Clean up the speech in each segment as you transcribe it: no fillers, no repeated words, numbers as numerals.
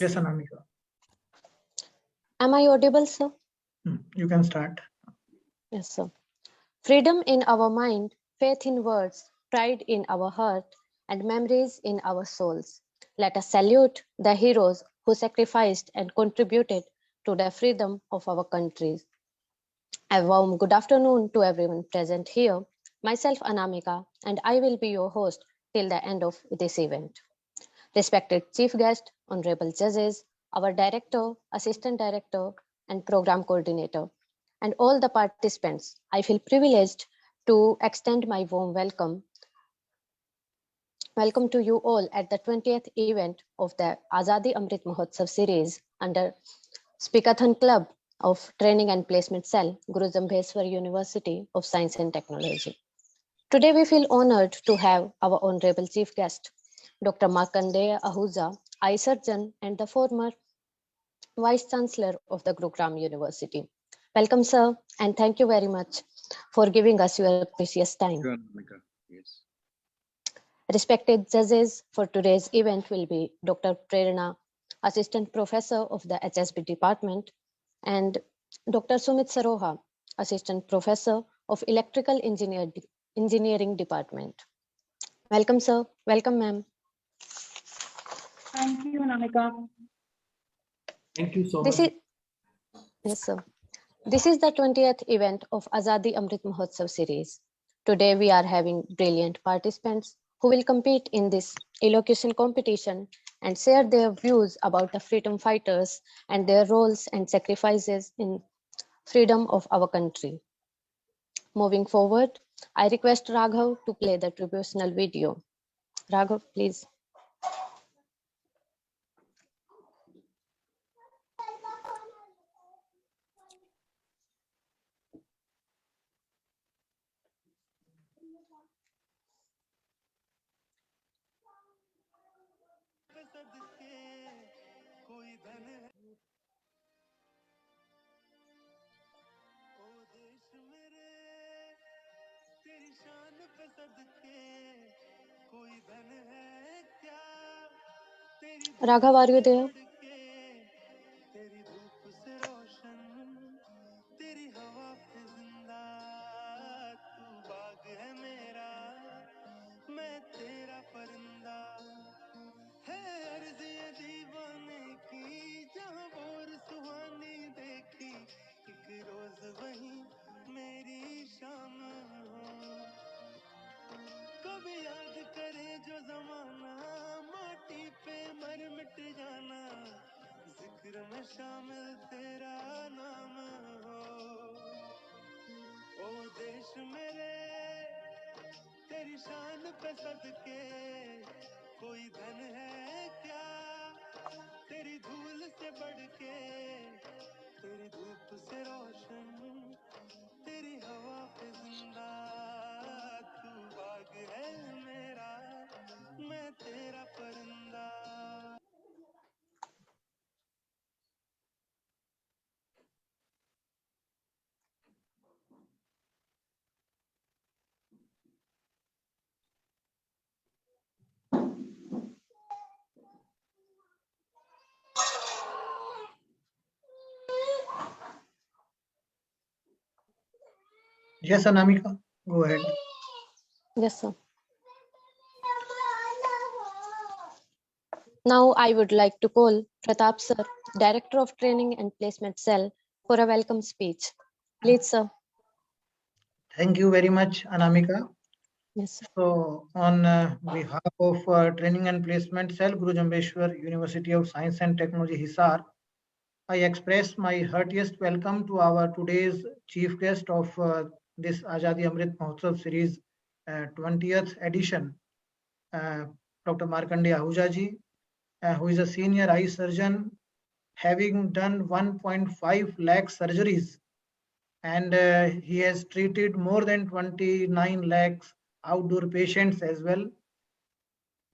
Yes, Anamika. Am I audible, sir? You can start. Yes, sir. Freedom in our mind, faith in words, pride in our heart, and memories in our souls. Let us salute the heroes who sacrificed and contributed to the freedom of our countries. A warm good afternoon to everyone present here. Myself, Anamika, and I will be your host till the end of this event. Respected chief guest, honorable judges, our director, assistant director, and program coordinator, and all the participants, I feel privileged to extend my warm welcome. Welcome to you all at the 20th event of the Azadi Amrit Mahotsav series under Speakathon Club of Training and Placement Cell, Guru Jambheswar University of Science and Technology. Today we feel honored to have our honorable chief guest, Dr. Markandeya Ahuja, eye surgeon and the former Vice Chancellor of the Gurugram University. Welcome, sir, and thank you very much for giving us your precious time. Yes. Respected judges for today's event will be Dr. Prerna, Assistant Professor of the HSB Department, and Dr. Sumit Saroha, Assistant Professor of Electrical Engineering Department. Welcome, sir. Welcome, ma'am. Thank you, Anamika. Thank you so much. Yes, sir. This is the 20th event of Azadi Amrit Mahotsav series. Today we are having brilliant participants who will compete in this elocution competition and share their views about the freedom fighters and their roles and sacrifices in freedom of our country. Moving forward, I request Raghav to play the tributational video. Raghav, please. Raghav, are you there? Yes, Anamika, go ahead. Yes, sir. Now I would like to call Pratap sir, Director of Training and Placement Cell, for a welcome speech. Please, sir. Thank you very much, Anamika. Yes, sir. So, on behalf of Training and Placement Cell, Guru Jambheswar University of Science and Technology Hisar, I express my heartiest welcome to our today's chief guest of this Azadi Amrit Mahotsav series 20th edition, Dr. Markandeya Ahuja ji, who is a senior eye surgeon having done 1.5 lakh surgeries, and he has treated more than 29 lakhs outdoor patients as well.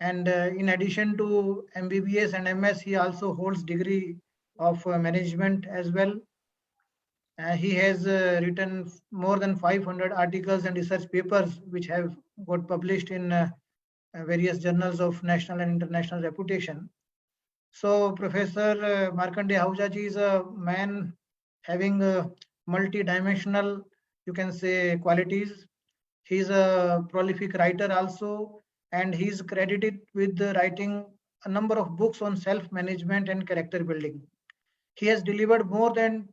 And in addition to MBBS and MS, he also holds degree of management as well. He has written more than 500 articles and research papers which have got published in various journals of national and international reputation. So Professor Markandeya Ahujaji is a man having multi-dimensional, you can say, qualities. He's a prolific writer also, and he's credited with writing a number of books on self-management and character building. He has delivered more than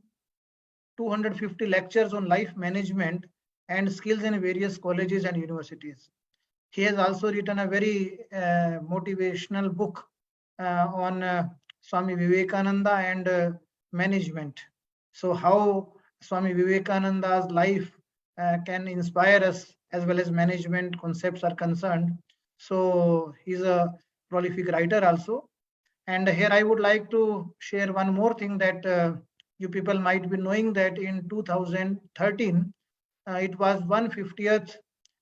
250 lectures on life management and skills in various colleges and universities. He has also written a very motivational book on Swami Vivekananda and management. So, how Swami Vivekananda's life can inspire us as well as management concepts are concerned. So, he's a prolific writer also. And here I would like to share one more thing that you people might be knowing that in 2013, it was 150th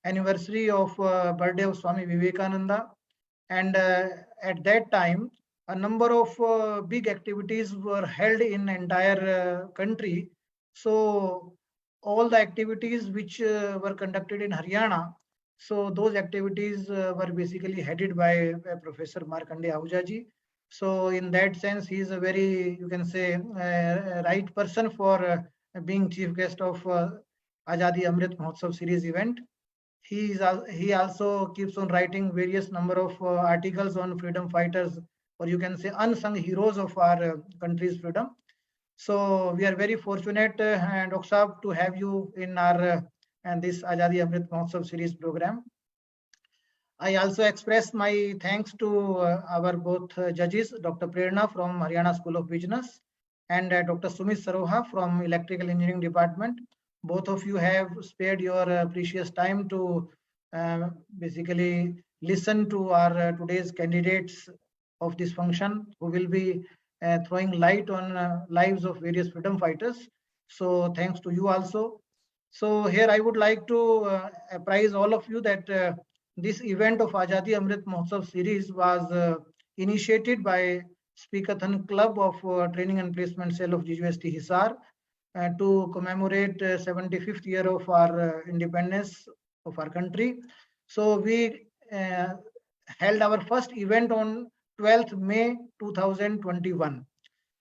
anniversary of birthday of Swami Vivekananda, and at that time, a number of big activities were held in entire country. So all the activities which were conducted in Haryana, so those activities were basically headed by Professor Markandeya Ahujaji. So in that sense, he is a very, you can say, right person for being chief guest of Azadi Amrit Mahotsav series event. He also keeps on writing various number of articles on freedom fighters, or you can say unsung heroes of our country's freedom. So we are very fortunate, and Oksab, to have you in our and this Azadi Amrit Mahotsav series program. I also express my thanks to our both judges, Dr. Prerna from Haryana School of Business and Dr. Sumit Saroha from Electrical Engineering Department. Both of you have spared your precious time to basically listen to our today's candidates of this function who will be throwing light on lives of various freedom fighters. So thanks to you also. So here I would like to apprise all of you that this event of Azadi Amrit Mahotsav series was initiated by Speakathon Club of Training and Placement Cell of GJUS&T Hisar to commemorate 75th year of our independence of our country. So we held our first event on 12th May 2021,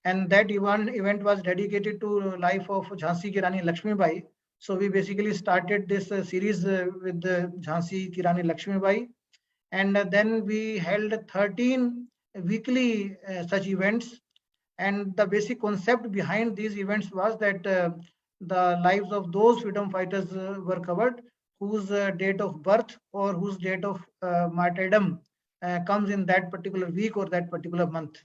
and that event was dedicated to life of Jhansi Ki Rani Lakshmibai. So we basically started this series with Jhansi Ki Rani Lakshmibai, and then we held 13 weekly such events. And the basic concept behind these events was that the lives of those freedom fighters were covered whose date of birth or whose date of martyrdom comes in that particular week or that particular month.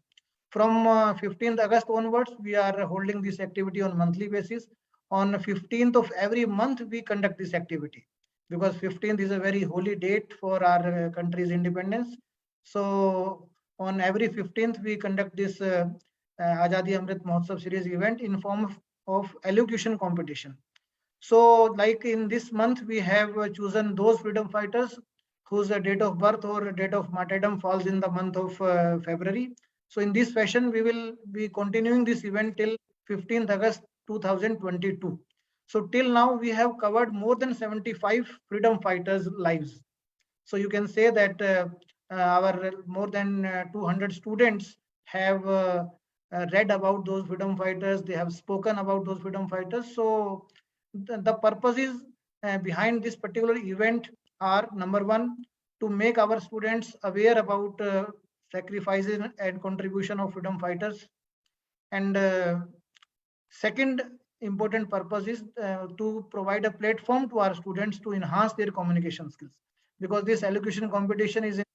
From 15th August onwards, we are holding this activity on monthly basis. On 15th of every month, we conduct this activity because 15th is a very holy date for our country's independence. So on every 15th, we conduct this Azadi Amrit Mahotsav series event in form of elocution competition. So like in this month, we have chosen those freedom fighters whose date of birth or date of martyrdom falls in the month of February. So in this fashion, we will be continuing this event till 15th August 2022. So till now, we have covered more than 75 freedom fighters' lives. So you can say that our more than 200 students have read about those freedom fighters. They have spoken about those freedom fighters. So the purposes behind this particular event are: number one, to make our students aware about sacrifices and contribution of freedom fighters, and second important purpose is to provide a platform to our students to enhance their communication skills, because this elocution competition is in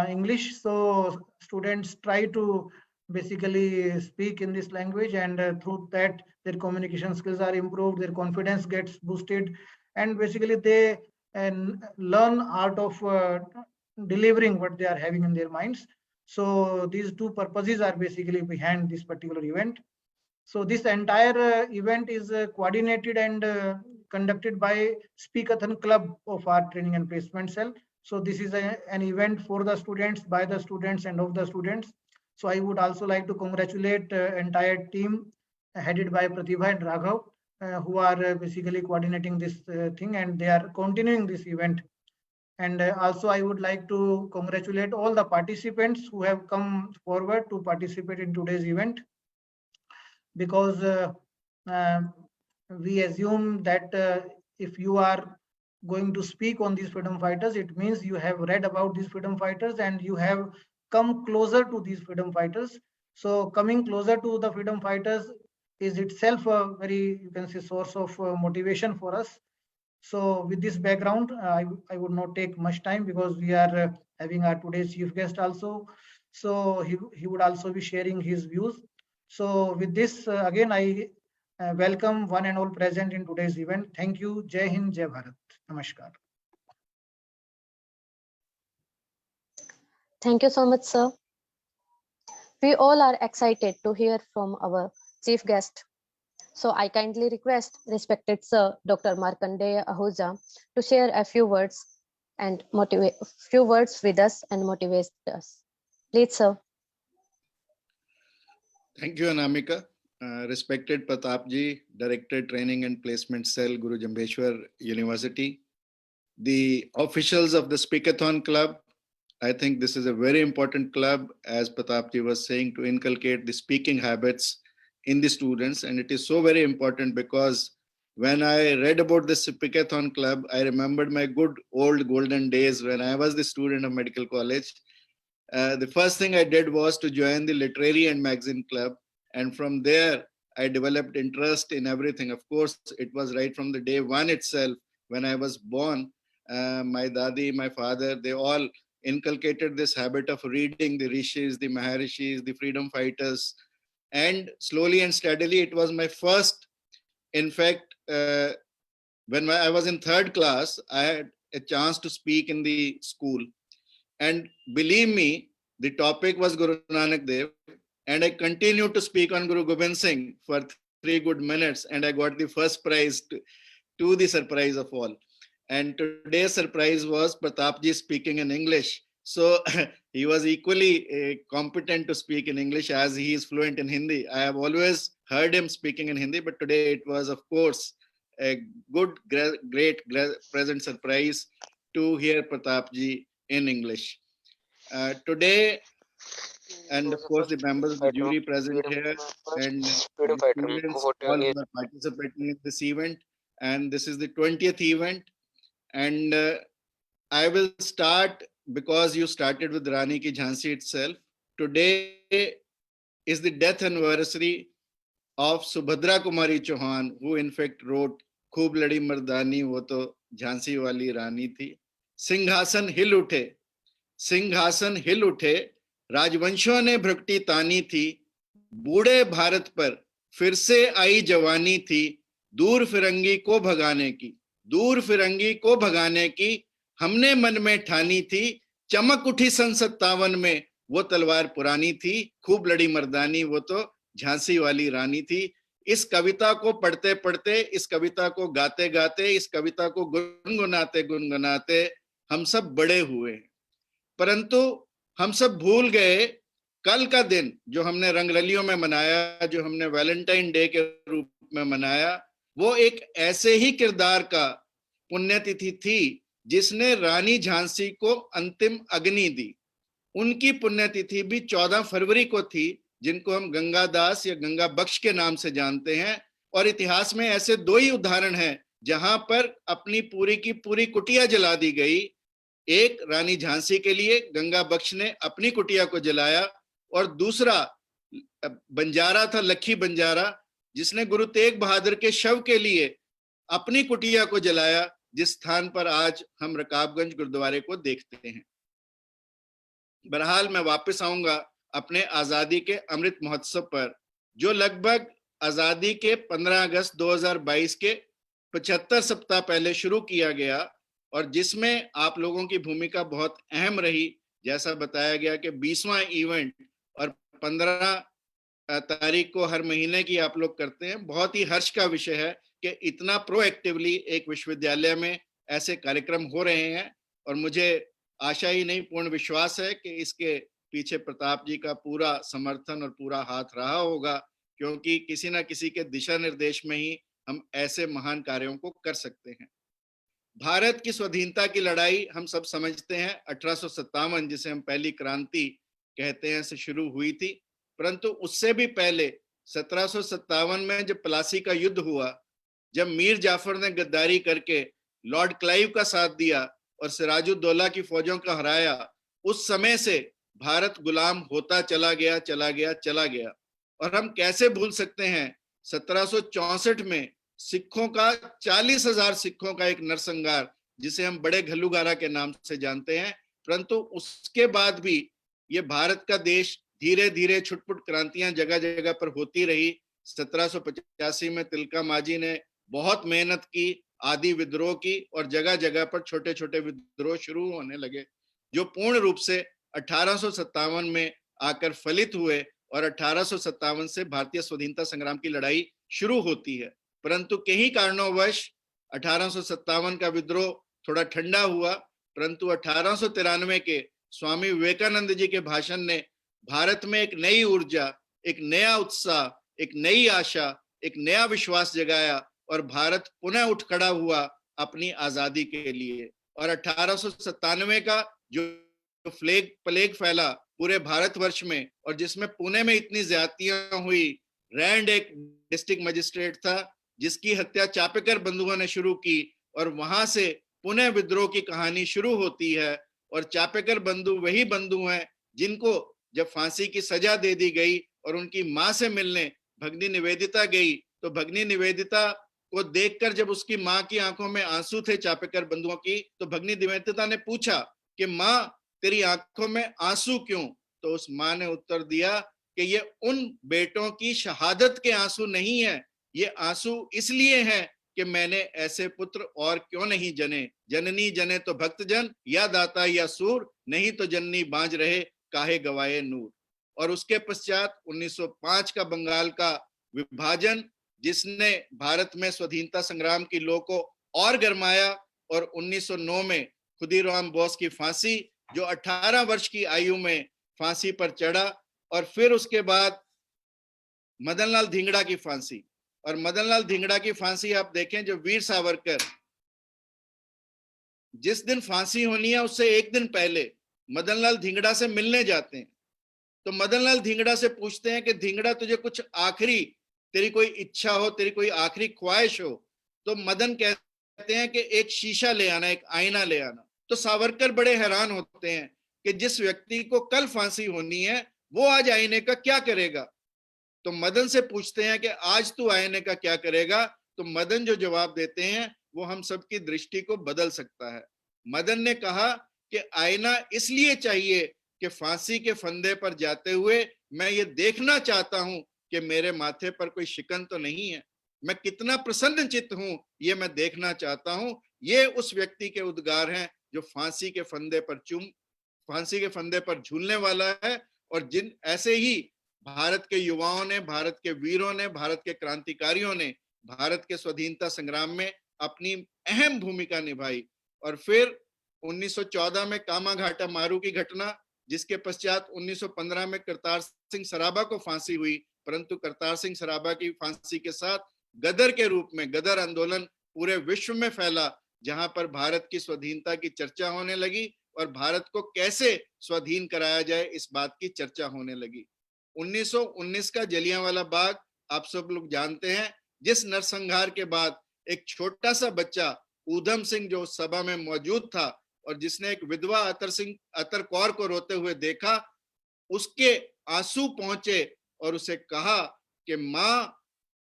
English, so students try to basically speak in this language, and through that their communication skills are improved, their confidence gets boosted, and basically they learn art of delivering what they are having in their minds. So these two purposes are basically behind this particular event. So this entire event is coordinated and conducted by Speakathon Club of our Training and Placement Cell. So this is an event for the students, by the students, and of the students. So I would also like to congratulate entire team headed by Pratibha and Raghav, who are basically coordinating this thing, and they are continuing this event And also, I would like to congratulate all the participants who have come forward to participate in today's event, because uh, we assume that if you are going to speak on these freedom fighters, it means you have read about these freedom fighters and you have come closer to these freedom fighters. So coming closer to the freedom fighters is itself a very, you can say, source of motivation for us. So with this background, I would not take much time, because we are having our today's chief guest also. So he would also be sharing his views. So with this, again, I welcome one and all present in today's event. Thank you. Jai Hind, Jai Bharat. Namaskar. Thank you so much, sir. We all are excited to hear from our chief guest. So I kindly request respected Sir Dr. Markandeya Ahuja to share a few words and motivate few words with us and motivate us. Please, sir. Thank you, Anamika. Respected Pratapji, Director Training and Placement Cell, Guru Jambeshwar University. The officials of the Speakathon Club, I think this is a very important club, as Pratapji was saying, to inculcate the speaking habits in the students. And it is so very important, because when I read about the Speakathon Club, I remembered my good old golden days when I was the student of medical college. The first thing I did was to join the literary and magazine club. And from there, I developed interest in everything. Of course, it was right from the day one itself. When I was born, my dadi, my father, they all inculcated this habit of reading the rishis, the maharishis, the freedom fighters. And slowly and steadily, it was my first, in fact, when I was in third class, I had a chance to speak in the school. And believe me, the topic was Guru Nanak Dev, and I continued to speak on Guru Gobind Singh for 3 good minutes, and I got the first prize to the surprise of all. And today's surprise was Pratapji speaking in English. So he was equally competent to speak in English, as he is fluent in Hindi. I have always heard him speaking in Hindi, but today it was, of course, a good, great, present surprise to hear Pratapji in English. Today, and of course, the members of the jury present here and the students, all who are participating in this event. And this is the 20th event. And I will start, because you started with Rani Ki Jhansi itself. Today is the death anniversary of Subhadra Kumari Chauhan, who in fact wrote Khoob Ladi Mardani, wo to Jhansi wali Rani thi. सिंहासन हिल उठे, सिंहासन हिल उठे, राजवंशों ने भ्रकुटी तानी थी, बूढ़े भारत पर फिर से आई जवानी थी, दूर फिरंगी को भगाने की, दूर फिरंगी को भगाने की हमने मन में ठानी थी, चमक उठी सन 57 में वो तलवार पुरानी थी, खूब लड़ी मर्दानी वो तो झांसी वाली रानी थी। इस कविता को पढ़ते पढ़ते, इस कविता को गाते गाते, इस कविता को गुनगुनाते गुनगुनाते हम सब बड़े हुए, परंतु हम सब भूल गए कल का दिन जो हमने रंगरलियों में मनाया, जो हमने वैलेंटाइन डे के रूप में मनाया, वो एक ऐसे ही किरदार का पुण्यतिथि थी जिसने रानी झांसी को अंतिम अग्नि दी। उनकी पुण्यतिथि भी 14 फरवरी को थी, जिनको हम गंगा दास या गंगा बख्श के नाम से जानते हैं। और इतिहास में ऐसे 2 ही उदाहरण हैं जहां पर अपनी पूरी की पूरी कुटिया जला दी गई। एक रानी झांसी के लिए गंगा बख्श ने अपनी कुटिया को जलाया, और दूसरा बंजारा था, लखी बंजारा, जिसने गुरु तेग बहादुर के शव के लिए अपनी कुटिया को जलाया, जिस स्थान पर आज हम रकाबगंज गुरुद्वारे को देखते हैं। बहरहाल मैं वापस आऊंगा अपने आजादी के अमृत महोत्सव पर, जो लगभग आजादी के 15 अगस्त 2022 के 75 सप्ताह पहले शुरू किया गया, और जिसमें आप लोगों की भूमिका बहुत अहम रही। जैसा बताया गया कि 20वां इवेंट और 15 तारीख को हर महीने की आप लोग करते हैं। बहुत ही हर्ष का विषय है कि इतना प्रोएक्टिवली एक विश्वविद्यालय में ऐसे कार्यक्रम हो रहे हैं, और मुझे आशा ही नहीं पूर्ण विश्वास है कि इसके पीछे प्रताप जी का पूरा समर्थन और पूरा हाथ रहा होगा, क्योंकि किसी ना किसी के दिशा निर्देश में ही हम ऐसे महान कार्यों को कर सकते हैं। भारत की स्वाधीनता की लड़ाई हम सब समझते हैं 1857 जिसे हम पहली क्रांति कहते हैं से शुरू हुई थी, परंतु उससे भी पहले 1757 में जब प्लासी का युद्ध हुआ, जब मीर जाफर ने गद्दारी करके लॉर्ड क्लाइव का साथ दिया और सिराजुद्दौला की फौजों का हराया, उस समय से भारत गुलाम होता चला गया। और हम कैसे भूल सकते हैं 1764 में सिखों का 40,000 सिखों का एक नरसंहार, जिसे हम बड़े घल्लूगारा के नाम से जानते हैं, परंतु उसके बाद भी ये भारत का देश धीरे धीरे छुटपुट क्रांतियां जगह जगह पर होती रही। 1785 में तिलका मांझी ने बहुत मेहनत की, आदि विद्रोह की, और जगह जगह पर छोटे छोटे विद्रोह शुरू होने लगे, जो पूर्ण रूप से 1857 में आकर फलित हुए और 1857 से भारतीय स्वाधीनता संग्राम की लड़ाई शुरू होती है। परंतु कई कारणोंवश 1857 का विद्रोह थोड़ा ठंडा हुआ, परंतु 1893 के स्वामी विवेकानंद जी के भाषण ने भारत में एक नई ऊर्जा, एक नया उत्साह, एक नई आशा, एक नया विश्वास जगाया और भारत पुनः उठ खड़ा हुआ अपनी आजादी के लिए। और 1897 का जो प्लेग फैला पूरे भारतवर्ष में, और जिसमें पुणे में इतनी ज्यादतियां हुई, रैंड एक डिस्ट्रिक्ट मजिस्ट्रेट था जिसकी हत्या चापेकर बंधुओं ने शुरू की, और वहां से पुनः विद्रोह की कहानी शुरू होती है। और चापेकर बंधु वही बंधु हैं जिनको जब फांसी की सजा दे दी गई और उनकी मां से मिलने भगनी निवेदिता गई, तो भगनी निवेदिता को देखकर जब उसकी मां की आंखों में आंसू थे चापेकर बंधुओं की, तो भगनी निवेदिता ने पूछा कि मां तेरी आंखों में आंसू क्यों? तो उस मां ने उत्तर दिया कि ये उन बेटों की शहादत के आंसू नहीं है, ये आंसू इसलिए हैं कि मैंने ऐसे पुत्र और क्यों नहीं जने। जननी जने तो भक्तजन, या दाता या सूर, नहीं तो जननी बांझ रहे काहे गवाए नूर। और उसके पश्चात 1905 का बंगाल का विभाजन, जिसने भारत में स्वाधीनता संग्राम की लौ को और गरमाया, और 1909 में खुदीराम बोस की फांसी, जो 18 वर्ष की आयु में फांसी पर चढ़ा, और फिर उसके बाद मदनलाल धिंगड़ा की फांसी। और मदनलाल धिंगड़ा की फांसी आप देखें, जो वीर सावरकर जिस दिन फांसी होनी है उससे एक दिन पहले मदनलाल धिंगड़ा से मिलने जाते हैं, तो मदनलाल धिंगड़ा से पूछते हैं कि धिंगड़ा तुझे कुछ आखिरी, तेरी कोई इच्छा हो, तेरी कोई आखिरी ख्वाहिश हो? तो मदन कहते हैं कि एक शीशा ले आना, एक आईना ले आना। तो सावरकर बड़े हैरान होते हैं कि जिस व्यक्ति को कल फांसी होनी है वो आज आईने का क्या करेगा। तो मदन से पूछते हैं कि आज तू आईने का क्या करेगा? तो मदन जो जवाब देते हैं वो हम सबकी दृष्टि को बदल सकता है। मदन ने कहा कि आईना इसलिए चाहिए कि फांसी के फंदे पर जाते हुए मैं ये देखना चाहता हूं कि मेरे माथे पर कोई शिकन तो नहीं है, मैं कितना प्रसन्न चित्त हूं, ये मैं देखना चाहता हूं। ये उस व्यक्ति के उद्गार हैं जो फांसी के फंदे पर झूलने वाला है। और जिन ऐसे ही भारत के युवाओं ने, भारत के वीरों ने, भारत के क्रांतिकारियों ने भारत के स्वाधीनता संग्राम में अपनी अहम भूमिका निभाई। और फिर 1914 में कामाघाटा मारू की घटना, जिसके पश्चात 1915 में करतार सिंह सराभा को फांसी हुई, परंतु करतार सिंह सराभा की फांसी के साथ गदर के रूप में गदर आंदोलन पूरे विश्व में फैला, जहां पर भारत की स्वाधीनता की चर्चा होने लगी और भारत को कैसे स्वाधीन कराया जाए इस बात की चर्चा होने लगी। 1919 का जलियांवाला बाग आप सब लोग जानते हैं, जिस नरसंहार के बाद एक छोटा सा बच्चा ऊधम सिंह जो सभा में मौजूद था और जिसने एक विधवा अतर कौर को रोते हुए देखा, उसके आंसू पहुंचे और उसे कहा कि मां,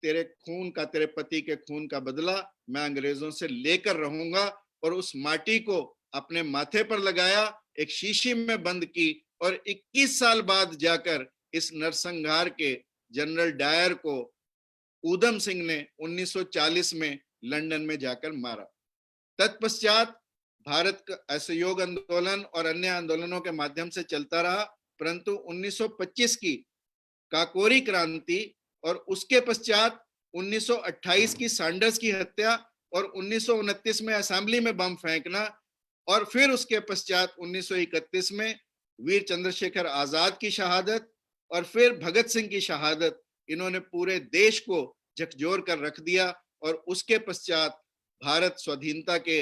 तेरे खून का, तेरे पति के खून का बदला मैं अंग्रेजों से लेकर रहूंगा। और उस माटी को अपने माथे पर लगाया, एक शीशी में बंद की, और 21 साल बाद जाकर इस नरसंहार के जनरल डायर को ऊधम सिंह ने 1940 में लंदन में जाकर मारा। तत्पश्चात भारत का असहयोग आंदोलन और अन्य आंदोलनों के माध्यम से चलता रहा, परंतु 1925 की काकोरी क्रांति और उसके पश्चात 1928 की सैंडर्स की हत्या और 1929 में असेंबली में बम फेंकना, और फिर उसके पश्चात 1931 में वीर चंद्रशेखर आजाद की शहादत और फिर भगत सिंह की शहादत, इन्होंने पूरे देश को झकझोर कर रख दिया। और उसके पश्चात भारत स्वाधीनता के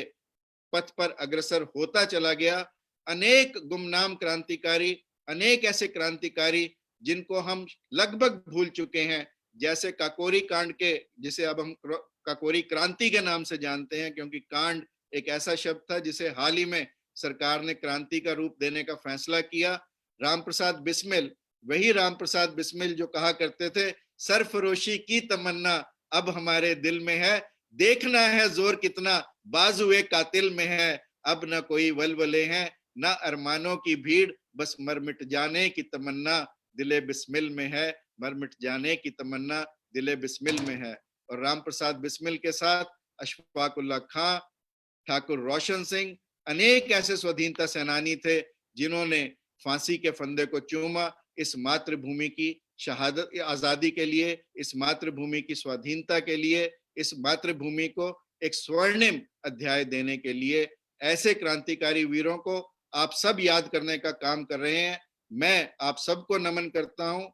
पथ पर अग्रसर होता चला गया। अनेक गुमनाम क्रांतिकारी, अनेक ऐसे क्रांतिकारी जिनको हम लगभग भूल चुके हैं, जैसे काकोरी कांड के, जिसे अब हम काकोरी क्रांति के नाम से जानते हैं, क्योंकि कांड एक ऐसा शब्द था जिसे हाल ही में सरकार ने क्रांति का रूप देने का फैसला किया। रामप्रसाद बिस्मिल, वही रामप्रसाद बिस्मिल जो कहा करते थे, सरफरोशी की तमन्ना अब हमारे दिल में है, देखना है जोर कितना बाजुए कातिल में है, अब न कोई वलवले हैं न अरमानों की भीड़, बस मर मिट जाने की तमन्ना दिले बिस्मिल में है, मर मिट जाने की तमन्ना दिले बिस्मिल में है। और रामप्रसाद बिस्मिल के साथ अशफाकुल्ला खां, ठाकुर रोशन सिंह, अनेक ऐसे स्वाधीनता सेनानी थे जिन्होंने फांसी के फंदे को चूमा इस मातृभूमि की शहादत, आजादी के लिए, इस मातृभूमि की स्वाधीनता के लिए, इस मातृभूमि को एक स्वर्णिम अध्याय देने के लिए। ऐसे क्रांतिकारी वीरों को आप सब याद करने का काम कर रहे हैं। मैं आप सबको नमन करता हूं,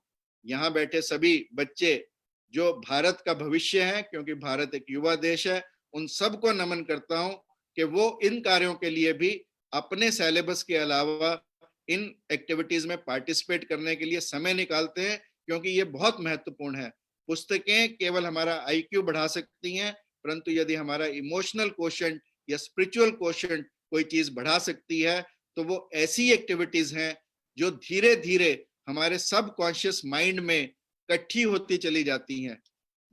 यहाँ बैठे सभी बच्चे जो भारत का भविष्य है, क्योंकि भारत एक युवा देश है, उन सबको नमन करता हूं कि वो इन कार्यों के लिए भी अपने सिलेबस के अलावा इन एक्टिविटीज में पार्टिसिपेट करने के लिए समय निकालते हैं, क्योंकि ये बहुत महत्वपूर्ण है। पुस्तकें केवल हमारा आईक्यू बढ़ा सकती हैं, परंतु यदि हमारा इमोशनल क्वोशंट या स्पिरिचुअल क्वोशंट कोई चीज बढ़ा सकती है, तो वो ऐसी एक्टिविटीज हैं जो धीरे धीरे हमारे सबकॉन्शियस माइंड में इकट्ठी होती चली जाती हैं।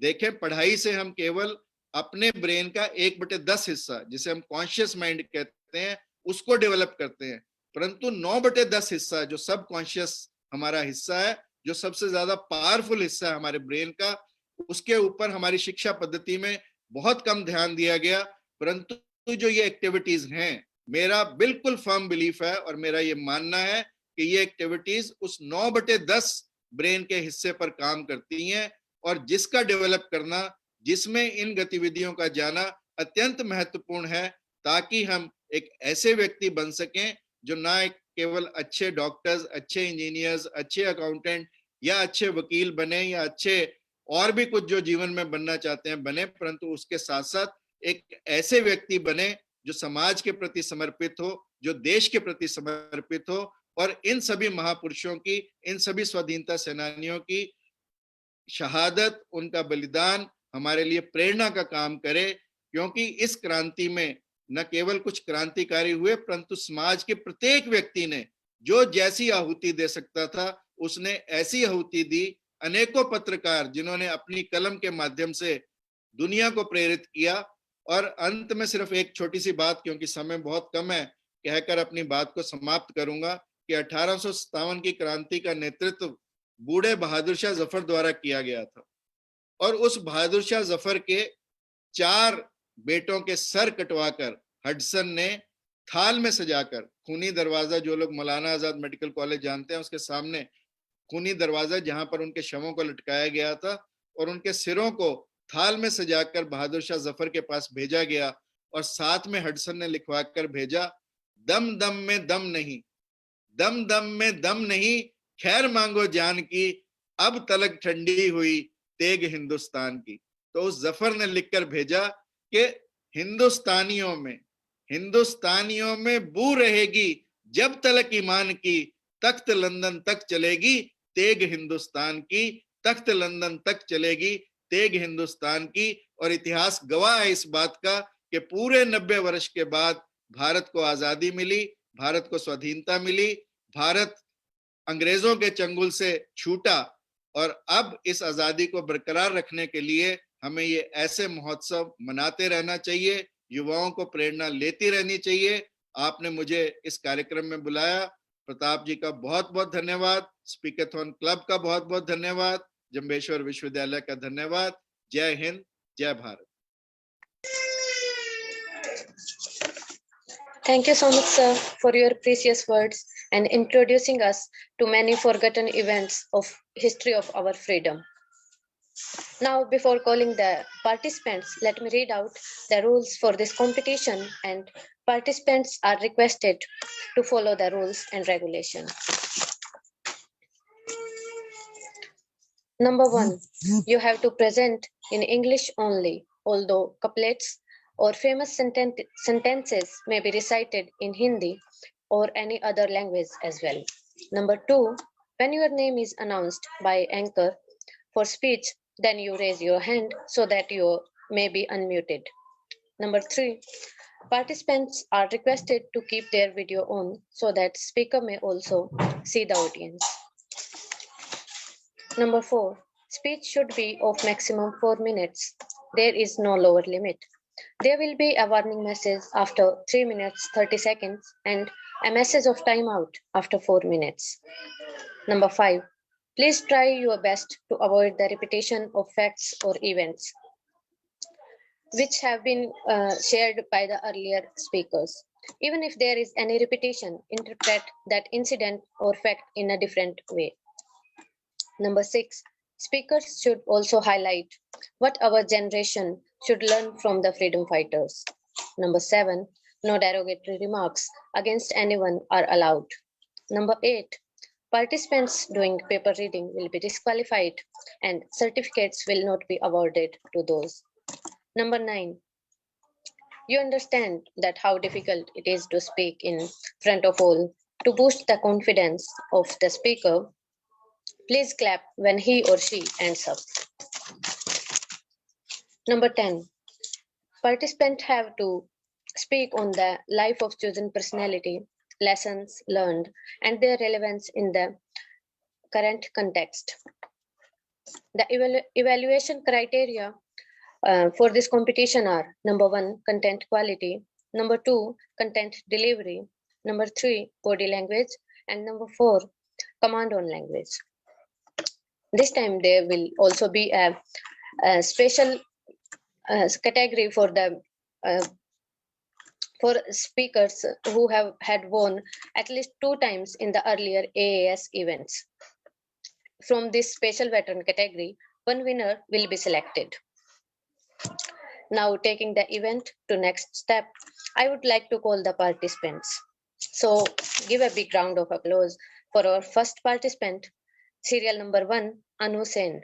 देखें, पढ़ाई से हम केवल अपने ब्रेन का 1/10 हिस्सा, जिसे हम कॉन्शियस माइंड कहते हैं, उसको डेवलप करते हैं, परंतु 9/10 हिस्सा जो सब कॉन्शियस हमारा हिस्सा है, जो सबसे ज्यादा पावरफुल हिस्सा है हमारे ब्रेन का, उसके ऊपर हमारी शिक्षा पद्धति में बहुत कम ध्यान दिया गया। परंतु जो ये एक्टिविटीज हैं, मेरा बिल्कुल फर्म बिलीफ है और मेरा ये मानना है कि ये एक्टिविटीज उस 9/10 ब्रेन के हिस्से पर काम करती हैं, और जिसका डेवलप करना, जिसमें इन गतिविधियों का जाना अत्यंत महत्वपूर्ण है, ताकि हम एक ऐसे व्यक्ति बन सकें जो ना एक केवल अच्छे डॉक्टर्स, अच्छे इंजीनियर्स, अच्छे अकाउंटेंट या अच्छे वकील बने, या अच्छे और भी कुछ जो जीवन में बनना चाहते हैं बने, परंतु उसके साथ साथ एक ऐसे व्यक्ति बने जो समाज के प्रति समर्पित हो, जो देश के प्रति समर्पित हो, और इन सभी महापुरुषों की, इन सभी स्वाधीनता सेनानियों की शहादत, उनका बलिदान हमारे लिए प्रेरणा का काम करे। क्योंकि इस क्रांति में न केवल कुछ क्रांतिकारी हुए, परंतु समाज के प्रत्येक व्यक्ति ने जो जैसी आहुति दे सकता था उसने ऐसी आहुति दी। अनेकों पत्रकार जिन्होंने अपनी कलम के माध्यम से दुनिया को प्रेरित किया। और अंत में सिर्फ एक छोटी सी बात, क्योंकि समय बहुत कम है, कहकर अपनी बात को समाप्त करूंगा कि 1857 की क्रांति का नेतृत्व बूढ़े बहादुर शाह जफर द्वारा किया गया था, और उस बहादुर शाह जफर के 4 बेटों के सर कटवाकर हडसन ने थाल में सजाकर, खूनी दरवाजा, जो लोग मौलाना आजाद मेडिकल कॉलेज जानते हैं, उसके सामने खूनी दरवाजा जहां पर उनके शवों को लटकाया गया था, और उनके सिरों को थाल में सजाकर बहादुर शाह जफर के पास भेजा गया, और साथ में हडसन ने लिखवा कर भेजा, दम दम में दम नहीं, दम दम में दम नहीं, खैर मांगो जान की, अब तलक ठंडी हुई तेग हिंदुस्तान की। तो उस जफर ने लिखकर भेजा कि हिंदुस्तानियों में बू रहेगी जब तलक ईमान की, तख्त लंदन तक चलेगी तेग हिंदुस्तान की, तख्त लंदन तक चलेगी तेग हिंदुस्तान की। और इतिहास गवाह है इस बात का कि पूरे 90 वर्ष के बाद भारत को आजादी मिली, भारत को स्वाधीनता मिली, भारत अंग्रेजों के चंगुल से छूटा, और अब इस आजादी को बरकरार रखने के लिए हमें ये ऐसे महोत्सव मनाते रहना चाहिए, युवाओं को प्रेरणा लेती रहनी चाहिए। आपने मुझे इस कार्यक्रम में बुलाया, प्रताप जी का बहुत बहुत धन्यवाद, स्पीकरथॉन क्लब का बहुत बहुत धन्यवाद, जंबेश्वर विश्वविद्यालय का धन्यवाद। जय हिंद, जय Bharat. Thank you so much, sir, for your precious words and introducing us to many forgotten events of history of our freedom. Now, before calling the participants, let me read out the rules for this competition, and participants are requested to follow the rules and regulations. Number 1, you have to present in English only, although couplets or famous sentences may be recited in Hindi or any other language as well. Number 2, when your name is announced by anchor for speech, then you raise your hand so that you may be unmuted. Number 3, participants are requested to keep their video on so that speaker may also see the audience. Number 4, speech should be of maximum 4 minutes. There is no lower limit. There will be a warning message after 3 minutes 30 seconds and a message of timeout after 4 minutes. Number 5, please try your best to avoid the repetition of facts or events which have been shared by the earlier speakers. Even if there is any repetition, interpret that incident or fact in a different way. Number 6, speakers should also highlight what our generation should learn from the freedom fighters. Number 7, no derogatory remarks against anyone are allowed. Number 8, participants doing paper reading will be disqualified and certificates will not be awarded to those. Number 9, you understand that how difficult it is to speak in front of all. To boost the confidence of the speaker, please clap when he or she ends up. Number 10, participants have to speak on the life of chosen personality, lessons learned, and their relevance in the current context. The evaluation criteria for this competition are: number 1, content quality; number 2, content delivery; number 3, body language; and number 4, command on language. This time there will also be a special category for the for speakers who have had won at least 2 times in the earlier AAS events. From this special veteran category, one winner will be selected. Now, taking the event to next step, I would like to call the participants. So give a big round of applause for our first participant, serial number 1, Anu Sen.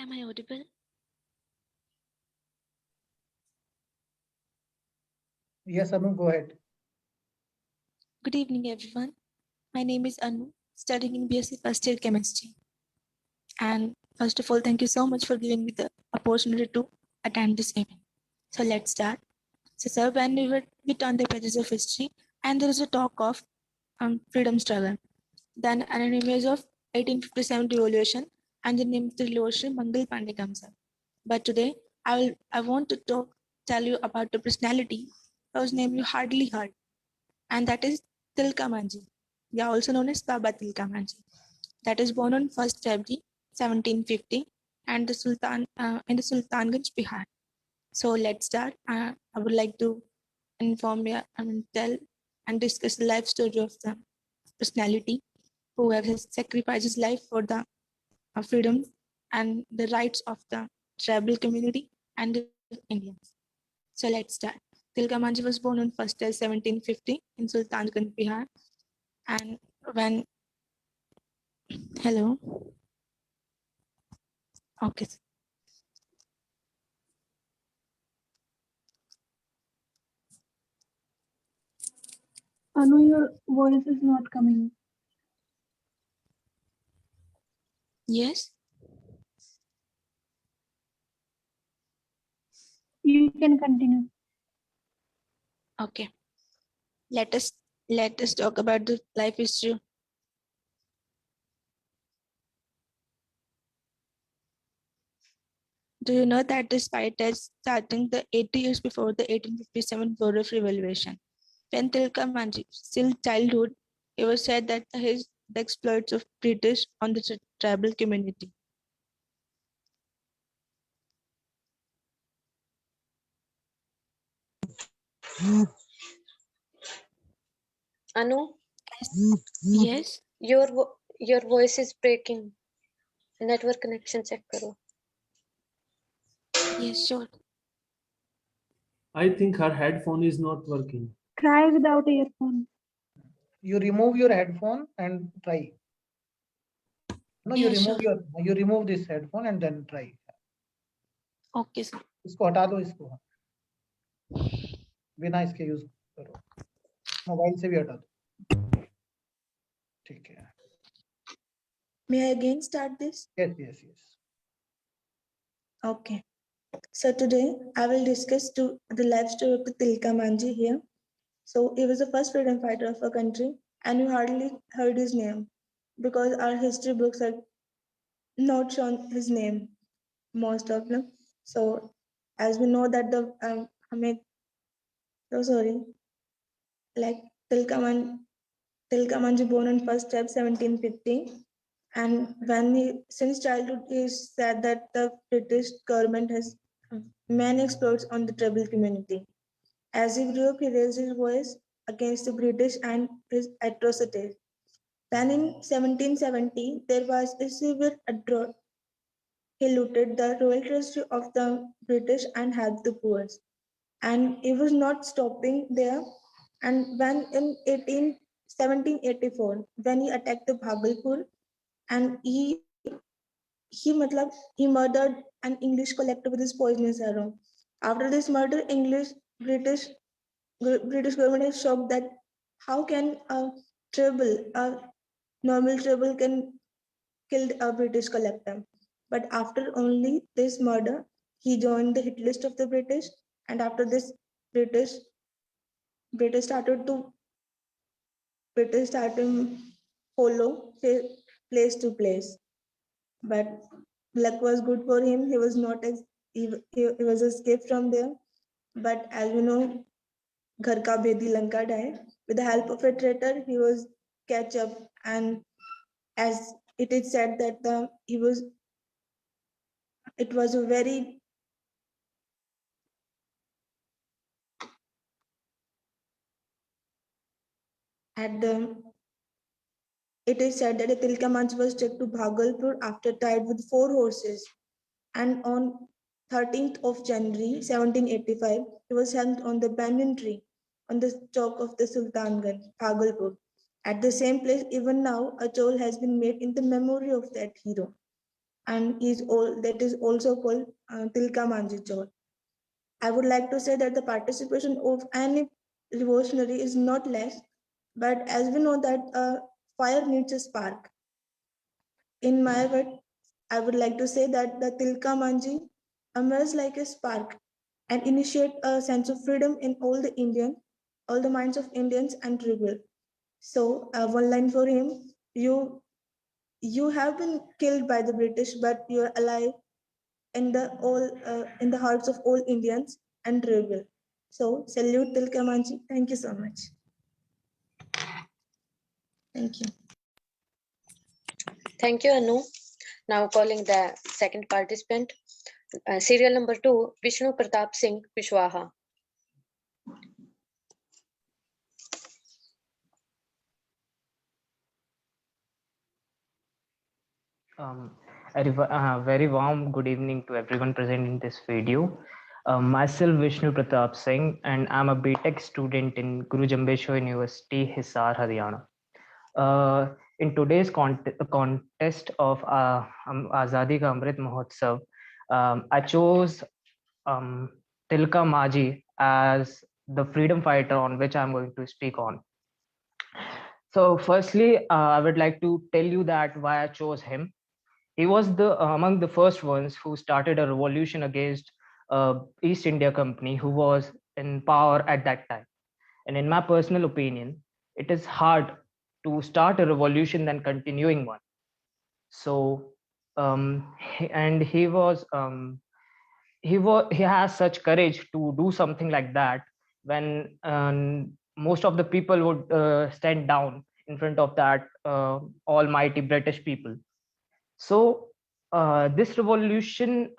Am I audible? Yes, Anu, go ahead. Good evening, everyone. My name is Anu, studying in BSc First Year Chemistry. And first of all, thank you so much for giving me the opportunity to attend this event. So let's start. So, sir, when we turn the pages of history, and there is a talk of freedom struggle, then an image of 1857 revolution, and the name of the revolution Mangal Pandey comes up. But today, I want to tell you about the personality whose name you hardly heard, and that is Tilka Manji, yeah, also known as Baba Tilka Manji, that is born on 1st February 1750 and the Sultan in the Sultanganj, Bihar. So let's start. I would like to inform you, tell and discuss the life story of the personality who has sacrificed his life for the freedom and the rights of the tribal community and the Indians. So let's start. Tilka Manji was born on 1st 1750 in Sultanganj, Bihar. And when, hello, okay. Anu, your voice is not coming. Yes. You can continue. Okay. Let us talk about the life history. Do you know that despite us starting the 80 years before the 1857 Board of Revolution, when Tilka Manji still childhood, it was said that the exploits of British on the tribal community. Anu, Yes. your voice is breaking. Network connection check करो. Yes, sure. I think her headphone is not working. Try without earphone. You remove your headphone and try. No, Yeah, sure. you remove this headphone and then try. Okay, sir. इसको हटा दो इसको बिना इसके use करो mobile से भी हटा दो ठीक है May I again start this? yes Okay. So today I will discuss the life story of the Tilka Manji here. So he was the first freedom fighter of our country, and you hardly heard his name because our history books have not shown his name, most of them. So as we know that the हमें so sorry, like Tilka Manji born on 1st Feb 1750, and when since childhood he said that the British government has many exploits on the tribal community. As he grew up, he raised his voice against the British and his atrocities. Then in 1770, there was a severe drought. He looted the royal treasury of the British and helped the poor. And he was not stopping there. And when in 1784, when he attacked the Bhagalpur, and he murdered an English collector with his poisonous arrow. After this murder, British British government is shocked that how can a normal trouble can kill a British collector. But after only this murder, he joined the hit list of the British, and after this, British British started to British started follow place to place. But luck was good for him. He was not he was escaped from there. But as we know, घर का भेदी Lanka die. With the help of a traitor, he was catch up, and as it is said that it was a very at the it is said that the Tilka Manch was taken to Bhagalpur after tied with 4 horses, and on 13th of January 1785 he was hanged on the banyan tree on the chalk of the Sultanganj, Bhagalpur. At the same place, even now, a chol has been made in the memory of that hero, and that is also called Tilka Manji Chol. I would like to say that the participation of any revolutionary is not less, but as we know that fire needs a spark. In my word, I would like to say that the Tilka Manji emerged like a spark and initiate a sense of freedom in all the minds of Indians and rebel. So one line for him: you have been killed by the British, but you are alive in the hearts of all Indians and rebel. So salute Tilka Manji. Thank you so much. Thank you. Thank you, Anu. Now calling the second participant, serial number 2, Vishnu Pratap Singh Pishwaha. A very warm good evening to everyone present in this video. Myself Vishnu Pratap Singh, and I'm a BTech student in Guru Jambeshwar University, Hisar, Haryana. In today's contest of Azadi Amrit Mahotsav, I chose Tilka Maji as the freedom fighter on which I'm going to speak on. So, firstly, I would like to tell you that why I chose him. He was among the first ones who started a revolution against East India Company, who was in power at that time. And in my personal opinion, it is hard to start a revolution than continuing one. So, and he has such courage to do something like that when most of the people would stand down in front of that almighty British people. So this revolution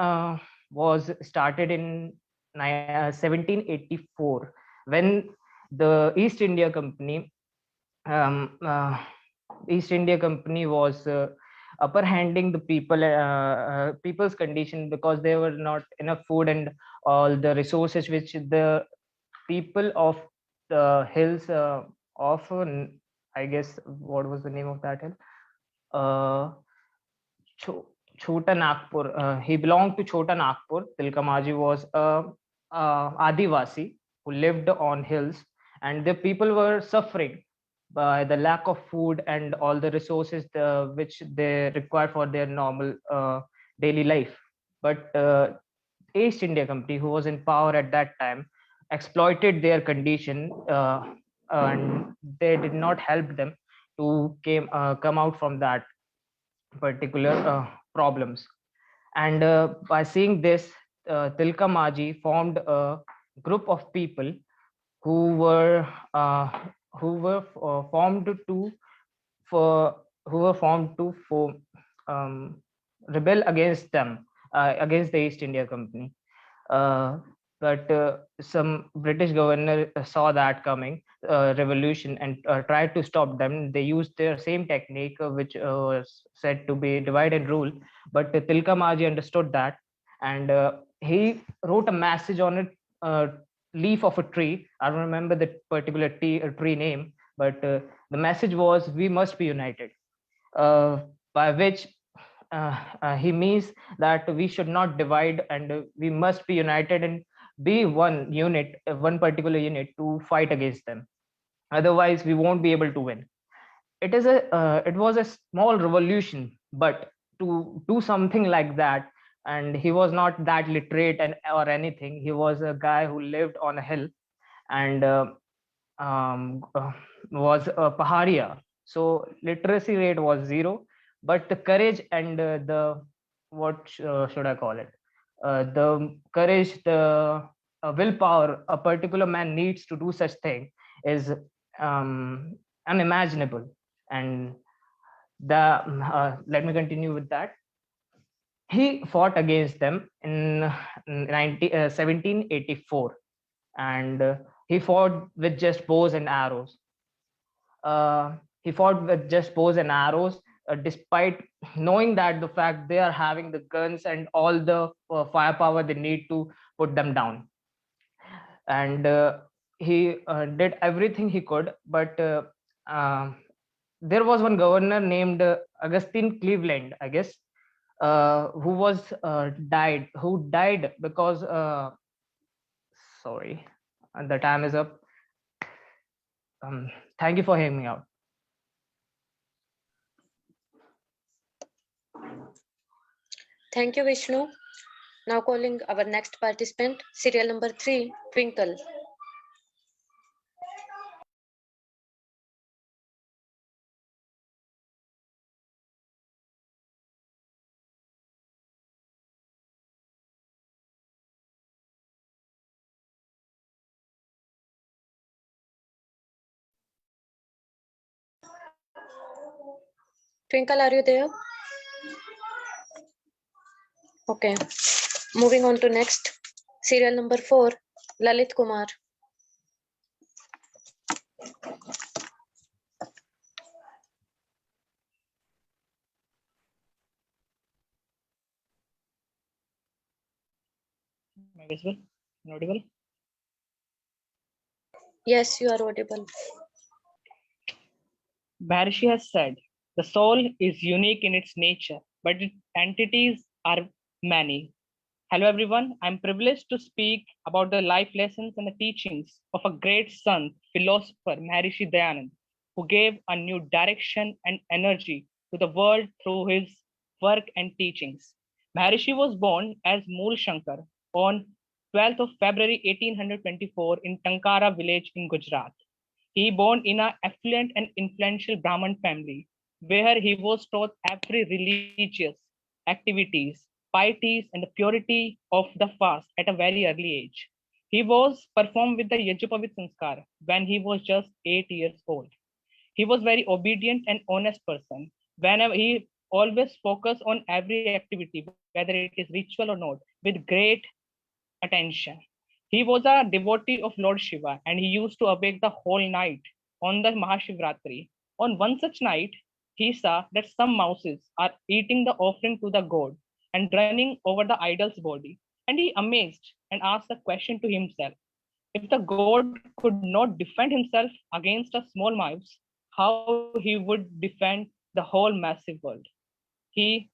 was started in 1784 when the East India Company East India Company was upper handing the people's condition, because there were not enough food and all the resources which the people of the hills often, I guess, what was the name of that hill? Chota Nagpur. He belonged to Chota Nagpur. Tilka Maji was a Adivasi who lived on hills, and the people were suffering by the lack of food and all the resources which they require for their normal daily life. But East India Company, who was in power at that time, exploited their condition, and they did not help them to come out from that particular problems. And by seeing this, Tilka Maji formed a group of people who were formed to for who were formed to um, rebel against them, against the East India Company. Uh, but some British governor saw that coming revolution and tried to stop them. They used their same technique, which was said to be divide and rule. But Tilka Maji understood that, and he wrote a message on a leaf of a tree. I don't remember the particular tree name, but the message was, "We must be united," by which he means that we should not divide, and we must be united and be one unit, one particular unit, to fight against them. Otherwise, we won't be able to win. It was a small revolution, but to do something like that, and he was not that literate and or anything. He was a guy who lived on a hill, and um, uh, was a paharia, so literacy rate was zero. But the courage and the what should I call it, the courage, the willpower a particular man needs to do such thing is unimaginable. And let me continue with that. He fought against them in 1784, and he fought with just bows and arrows. He fought with just bows and arrows, despite knowing that the fact they are having the guns and all the firepower they need to put them down. And he did everything he could, but there was one governor named Augustine Cleveland, I guess, who died because sorry, and the time is up. Thank you for hearing me out. Thank you, Vishnu. Now calling our next participant, serial number 3, Twinkle. Twinkle, are you there? Okay. Moving on to next, serial number 4, Lalit Kumar. Am I visible? Inaudible? Yes, you are audible. Maharishi has said, the soul is unique in its nature, but its entities are many. Hello everyone, I'm privileged to speak about the life lessons and the teachings of a great son, philosopher, Maharishi Dayanand, who gave a new direction and energy to the world through his work and teachings. Maharishi was born as Mool Shankar on 12th of February 1824 in Tankara village in Gujarat. He born in an affluent and influential Brahmin family, where he was taught every religious activities, pieties, and the purity of the fast at a very early age. He was performed with the Yajupavit Sanskar when he was just 8 years old. He was very obedient and honest person. Whenever he always focused on every activity, whether it is ritual or not, with great attention. He was a devotee of Lord Shiva and he used to awake the whole night on the Mahashivratri. On one such night, he saw that some mouses are eating the offering to the god and running over the idol's body. And he amazed and asked the question to himself, if the god could not defend himself against a small mouse, how he would defend the whole massive world. He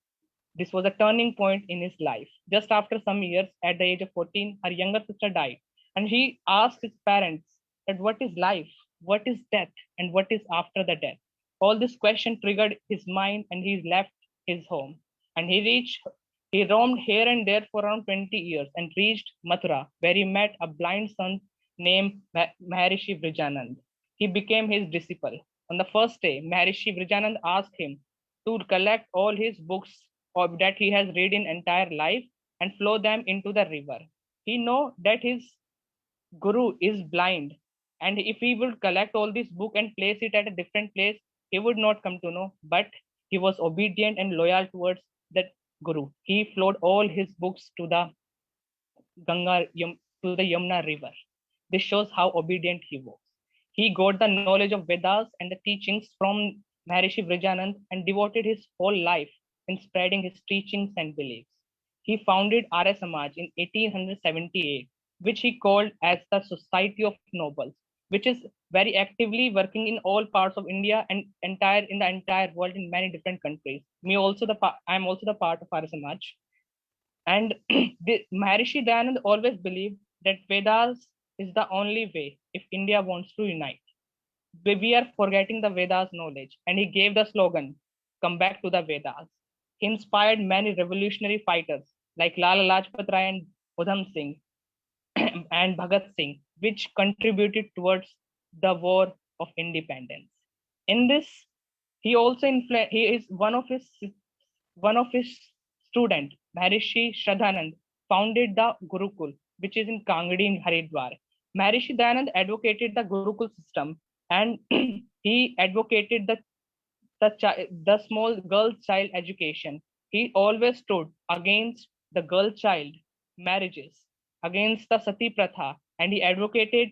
This was a turning point in his life. Just after some years, at the age of 14, her younger sister died, and he asked his parents that what is life, what is death, and what is after the death. All this question triggered his mind, and he left his home. And he roamed here and there for around 20 years and reached Mathura, where he met a blind son named Maharishi Vrijanand. He became his disciple. On the first day, Maharishi Vrijanand asked him to collect all his books or that he has read in entire life and flow them into the river. He know that his guru is blind, and if he would collect all this book and place it at a different place, he would not come to know. But he was obedient and loyal towards that guru. He flowed all his books to the to the Yamuna river. This shows how obedient he was. He got the knowledge of Vedas and the teachings from Maharishi Vrijanand and devoted his whole life in spreading his teachings and beliefs. He founded Arya Samaj in 1878, which he called as the Society of Nobles, which is very actively working in all parts of India and in the entire world in many different countries. I am also the part of Arya Samaj. And Maharishi Dayanand always believed that Vedas is the only way if India wants to unite. We are forgetting the Vedas knowledge, and he gave the slogan, "Come back to the Vedas." He inspired many revolutionary fighters like Lala Lajpat Rai and Udham Singh and Bhagat Singh, which contributed towards the war of independence. In this, he is one of his student, Maharishi Shraddhanand, founded the Gurukul, which is in Kangadi in Haridwar. Maharishi Dayanand advocated the Gurukul system, and he advocated the small girl child education. He always stood against the girl child marriages, against the sati pratha, and he advocated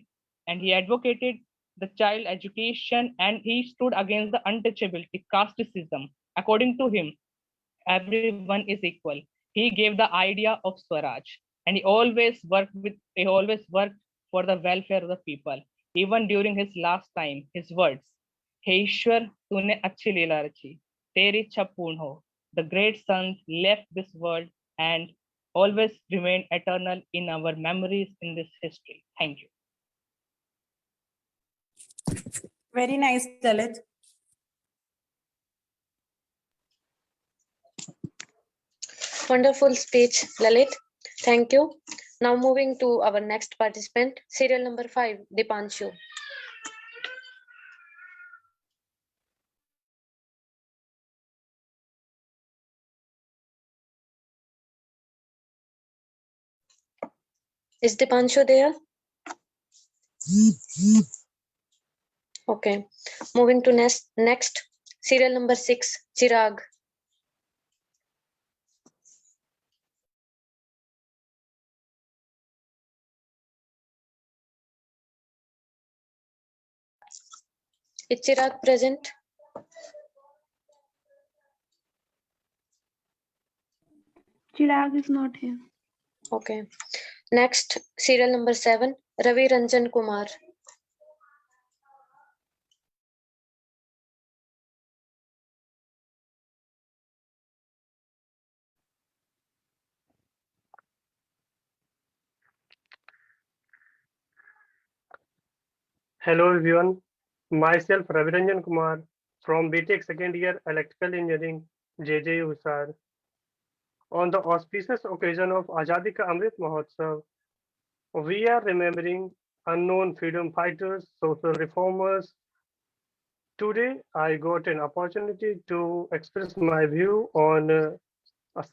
the child education, and he stood against the untouchability, casteism. According to him, everyone is equal. He gave the idea of Swaraj, and he always worked for the welfare of the people. Even during his last time, his words, "He Ishwar, तूने अच्छी लीला रची, तेरी इच्छा पूर्ण हो." The great sons left this world and always remain eternal in our memories in this history. Thank you. Very nice, Lalit. Wonderful speech, Lalit. Thank you. Now moving to our next participant, serial number 5, Dipanshu. Is Dipanshu there? Okay. Moving to next serial number 6, Chirag. Is Chirag present? Chirag is not here. Okay. Next, serial number 7, Ravi Ranjan Kumar. Hello everyone, myself Raviranjan Kumar from BTech second year Electrical Engineering, GJUS&T Hisar. On the auspicious occasion of Azadi Amrit Mahotsav, we are remembering unknown freedom fighters, social reformers. Today, I got an opportunity to express my view on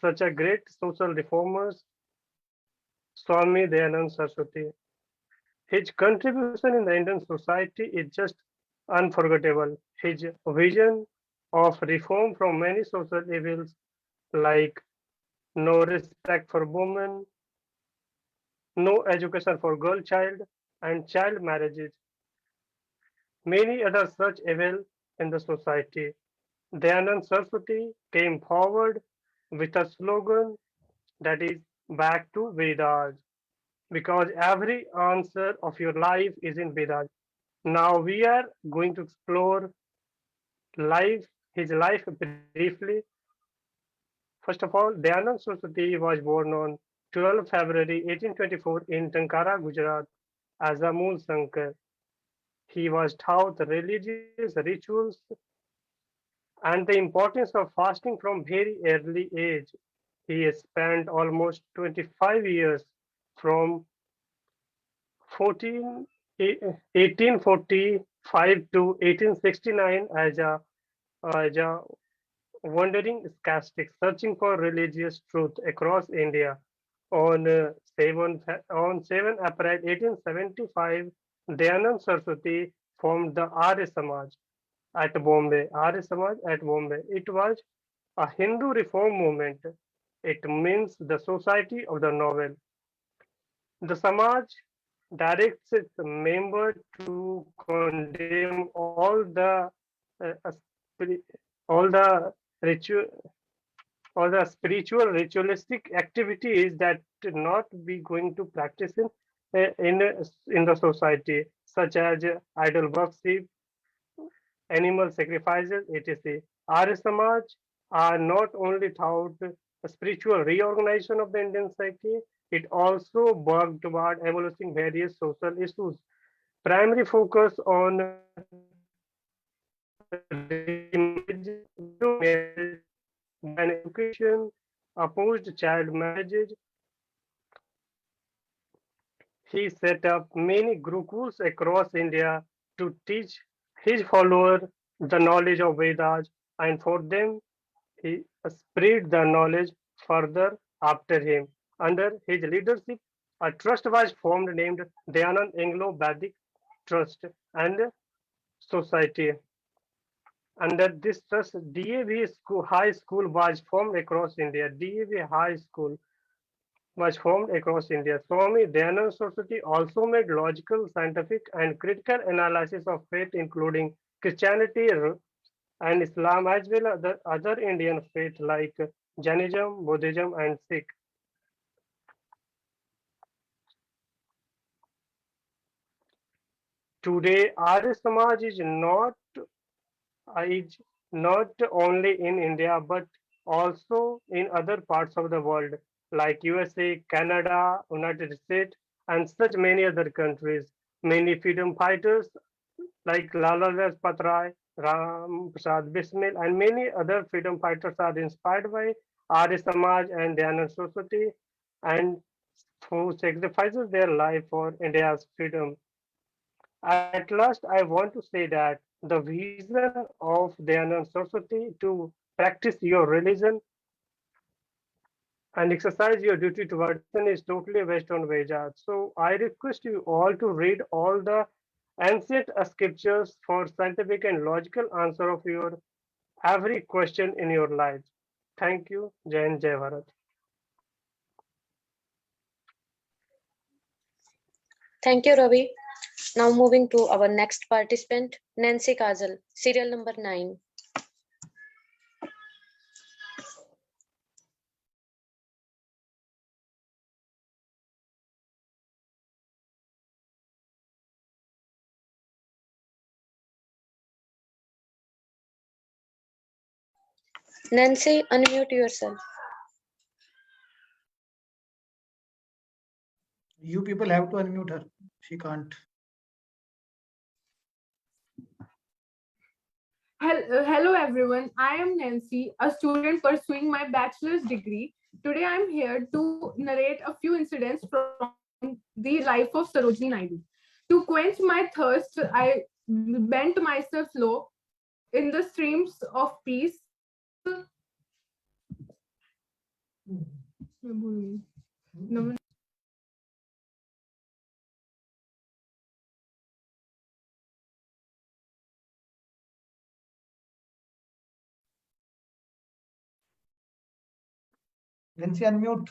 such a great social reformers, Swami Dayanand Saraswati. His contribution in the Indian society is just unforgettable. His vision of reform from many social evils like no respect for women, no education for girl child, and child marriages many other such evil in the society. Dayanand Saraswati came forward with a slogan that is back to Vedas, because every answer of your life is in Vedas. Now we are going to explore his life briefly. First of all, Dayanand Saraswati was born on 12 February 1824 in Tankara, Gujarat as a Mool Sankar. He was taught religious rituals and the importance of fasting from very early age. He spent almost 25 years from 14, 1845 to 1869 as a wandering skeptic searching for religious truth across India. On 7 April 1875, Dayanand Saraswati formed the Arya Samaj at Bombay. Arya Samaj at Bombay. It was a Hindu reform movement. It means the Society of the Novel. The Samaj directs its members to condemn uh, spiri- all the ritual all the spiritual ritualistic activities that not be going to practice in the society, such as idol worship, animal sacrifices, etc. Arya Samaj are not only taught a spiritual reorganization of the Indian psyche, it also worked toward abolishing various social issues. Primary focus on remarriage, widow marriage, women education, opposed child marriages. He set up many gurukuls across India to teach his followers the knowledge of Vedas, and for them he spread the knowledge further after him. Under his leadership, a trust was formed named Dayanand Anglo-Vedic Trust and Society. Under this trust, DAV High School was formed across India. DAV High School was formed across India. Swami Dayanand Saraswati also made logical, scientific, and critical analysis of faith, including Christianity and Islam, as well as other Indian faiths like Jainism, Buddhism, and Sikh. Today, Arya Samaj is not only in India but also in other parts of the world like USA, Canada, United States, and such many other countries. Many freedom fighters like Lala Lajpat Rai, Ram Prasad Bismil, and many other freedom fighters are inspired by Arya Samaj and Dayanand Saraswati, and who sacrifices their life for India's freedom. At last, I want to say that the vision of Dayanand Saraswati to practice your religion and exercise your duty towards nation is totally based on Vedas. So I request you all to read all the ancient scriptures for scientific and logical answer of your every question in your life. Thank you. Jai Hind, Jai Bharat. Thank you, Ravi. Now moving to our next participant, Nancy Kajal, serial number 9. Nancy, unmute yourself. You people have to unmute her. She can't. Hello everyone, I am Nancy, a student pursuing my bachelor's degree. Today I am here to narrate a few incidents from the life of Sarojini Naidu. To quench my thirst, I bent myself low in the streams of peace. Nancy, unmute.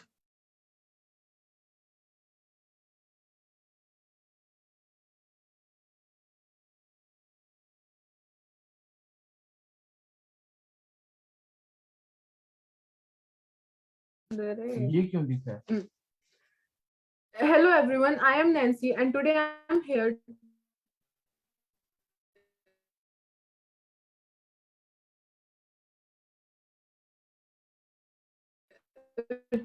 ये क्यों लिखा है? Hello everyone, I am Nancy and today I am here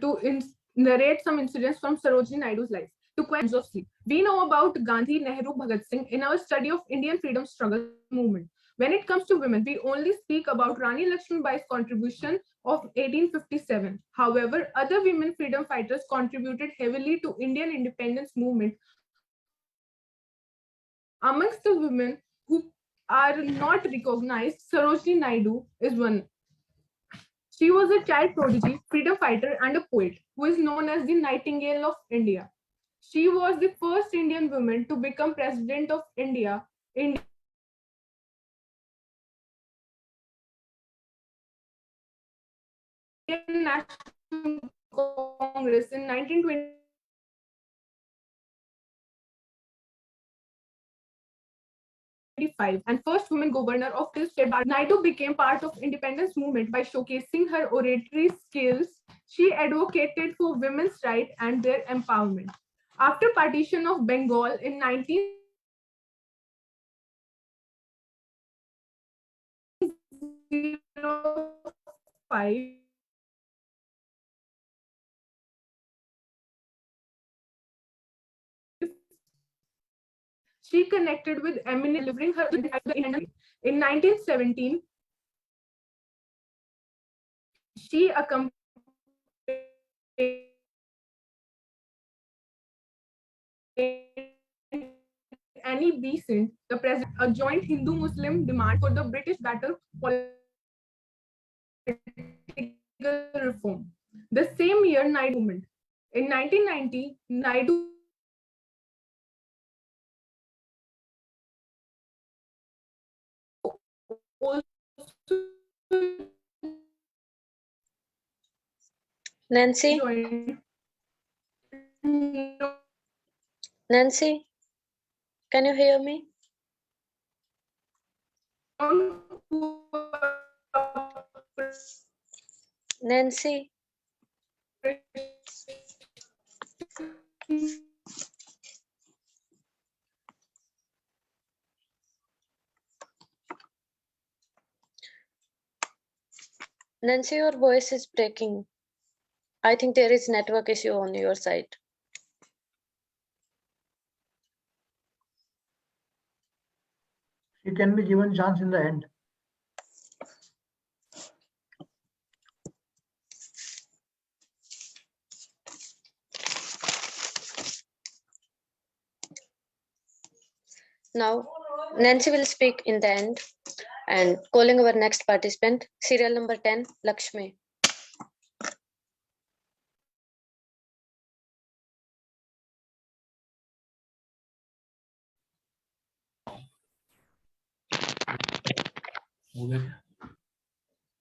to narrate some incidents from Sarojini Naidu's life. To quench of sleep. We know about Gandhi, Nehru, Bhagat Singh in our study of Indian freedom struggle movement. When it comes to women, we only speak about Rani Lakshmibai's contribution of 1857. However, other women freedom fighters contributed heavily to Indian independence movement. Amongst the women who are not recognized, Sarojini Naidu is one. She was a child prodigy, freedom fighter, and a poet who is known as the Nightingale of India. She was the first Indian woman to become president of India, Indian National Congress in 1925 and first woman governor of this state. Naidu became part of independence movement by showcasing her oratory skills. She advocated for women's rights and their empowerment. After partition of Bengal in 1905, she connected with eminent delivering her in 1917. She accompanied Annie Besant, the president, a joint Hindu-Muslim demand for the British battle political reform. The same year, Naidu movement. In 1990, Naidu also Nancy? joined. Nancy? Can you hear me? Nancy? Nancy, your voice is breaking. I think there is network issue on your side. She can be given chance in the end. Now, Nancy will speak in the end. And calling our next participant, serial number 10, Lakshmi.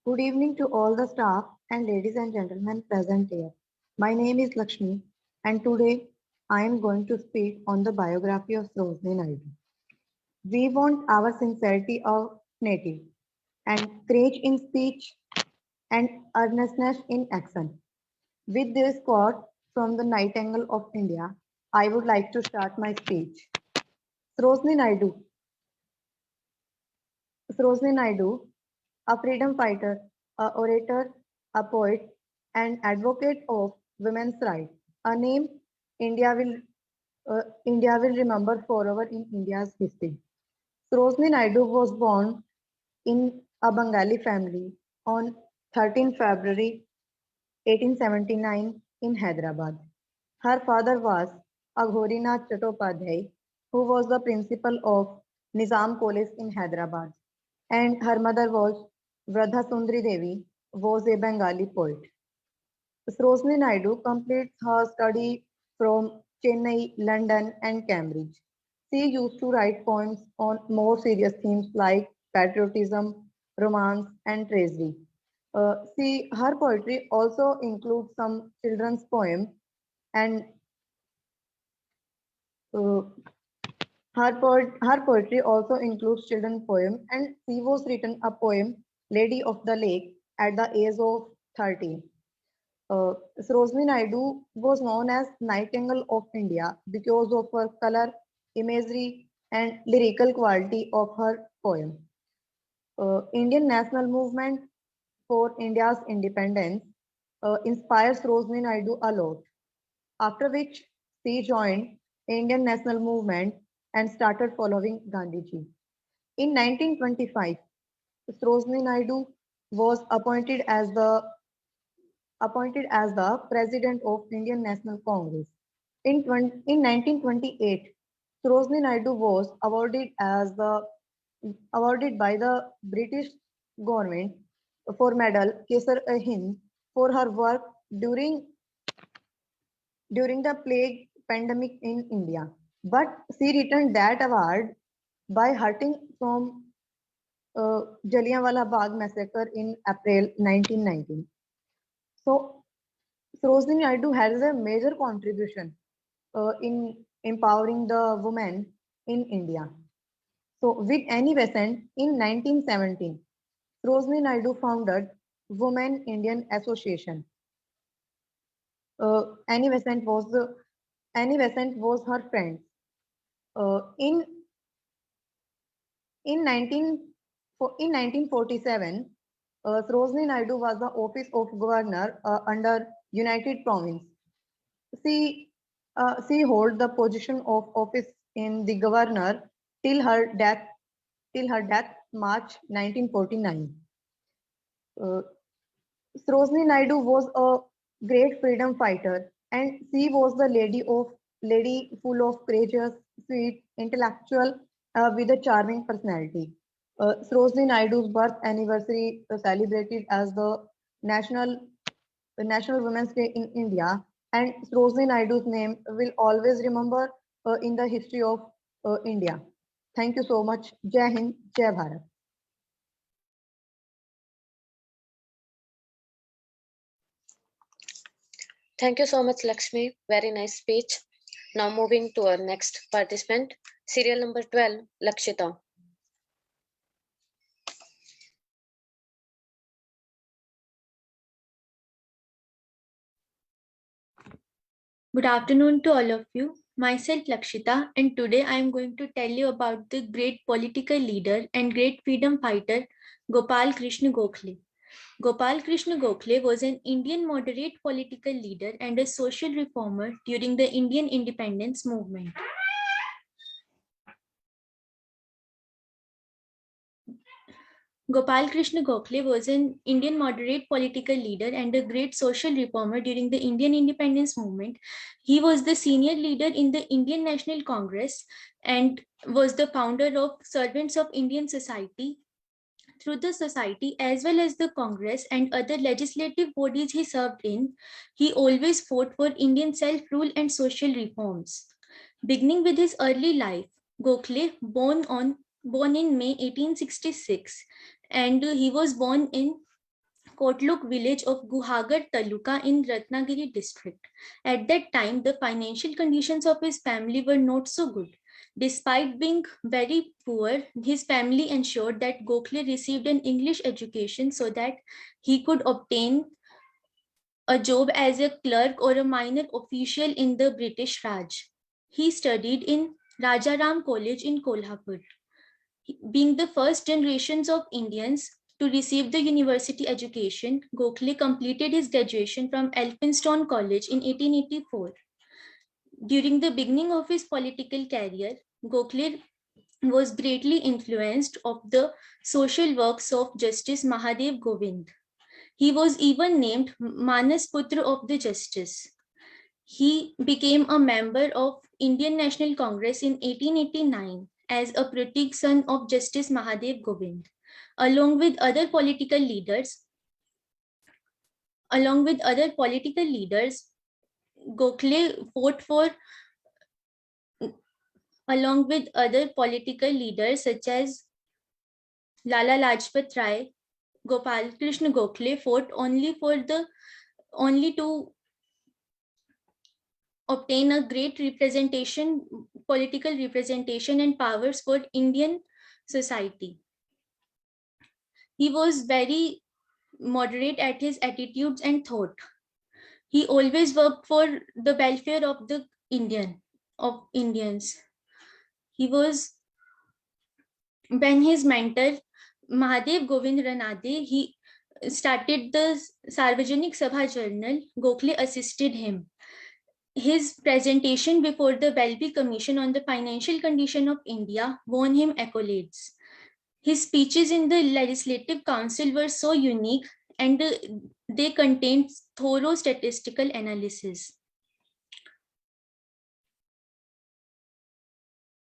Good evening to all the staff and ladies and gentlemen present here. My name is Lakshmi and today I am going to speak on the biography of Sarojini Naidu. We want our sincerity of native and courage in speech and earnestness in action. With this quote from the Nightingale of India, I would like to start my speech. Sarojini Naidu, a freedom fighter, a orator, a poet, and advocate of women's rights. A name India will remember forever in India's history. Sarojini Naidu was born in a Bengali family on 13 February 1879 in Hyderabad. Her father was Aghorinath Chattopadhyay, who was the principal of Nizam College in Hyderabad, and her mother was Vradha Sundari Devi, was a Bengali poet. Sarojini Naidu completes her study from Chennai, London, and Cambridge. She used to write poems on more serious themes like patriotism, romance, and tragedy. Her poetry also includes some children's poems, and uh, her poetry also includes children's poems, and she was written a poem, Lady of the Lake, at the age of 13. Sarojini Naidu was known as Nightingale of India because of her color, imagery, and lyrical quality of her poem. Indian national movement for India's independence inspires Sarojini Naidu a lot, after which she joined Indian national movement and started following Gandhiji. In 1925, Sarojini Naidu was appointed as the president of Indian National Congress. In 1928, Sarojini Naidu was awarded by the British government for medal Kesar-e-Hind for her work during the plague pandemic in India. But she returned that award by hurting from Jallianwala Bagh massacre in April 1919. So Sarojini Naidu has a major contribution in empowering the women in India. So with Annie Besant in 1917, Sarojini Naidu founded Women Indian Association. Annie Besant was her friend. In 1947, Sarojini Naidu was the office of governor under United Province. She held the position of office in the governor till her death March 1949. Sarojini Naidu was a great freedom fighter, and she was the lady full of courageous, sweet, intellectual, with a charming personality. Sarojini Naidu's birth anniversary celebrated as the National Women's Day in India, and Sarojini Naidu's name will always remember in the history of India. Thank you so much. Jai Hind, Jai Bharat. Thank you so much, Lakshmi. Very nice speech. Now moving to our next participant, serial number 12, Lakshita. Good afternoon to all of you. Myself Lakshita, and today I am going to tell you about the great political leader and great freedom fighter Gopal Krishna Gokhale. Gopal Krishna Gokhale was an Indian moderate political leader and a social reformer during the Indian independence movement. Gopal Krishna Gokhale was an Indian moderate political leader and a great social reformer during the Indian independence movement. He was the senior leader in the Indian National Congress and was the founder of Servants of Indian Society. Through the society as well as the Congress and other legislative bodies he served in, he always fought for Indian self-rule and social reforms. Beginning with his early life, Gokhale, born in May 1866, and he was born in Kotluk village of Guhagar Taluka in Ratnagiri district. At that time, the financial conditions of his family were not so good. Despite being very poor, his family ensured that Gokhale received an English education so that he could obtain a job as a clerk or a minor official in the British Raj. He studied in Rajaram College in Kolhapur. Being the first generations of Indians to receive the university education, Gokhale completed his graduation from Elphinstone College in 1884. During the beginning of his political career, Gokhale was greatly influenced of the social works of Justice Mahadev Govind. He was even named Manas Putra of the Justice. He became a member of Indian National Congress in 1889 as a Pratik son of Justice Mahadev Govind. Along with other political leaders, Gokhale fought for, along with other political leaders such as Lala Lajpat Rai, Gopal Krishna Gokhale fought only to obtain a great political representation and powers for Indian society. He was very moderate at his attitudes and thought. He always worked for the welfare of the Indians. He was, when his mentor Mahadev Govind Ranade, he started the Sarvajanik Sabha Journal, Gokhale assisted him. His presentation before the Welby Commission on the financial condition of India won him accolades. His speeches in the Legislative Council were so unique and they contained thorough statistical analysis.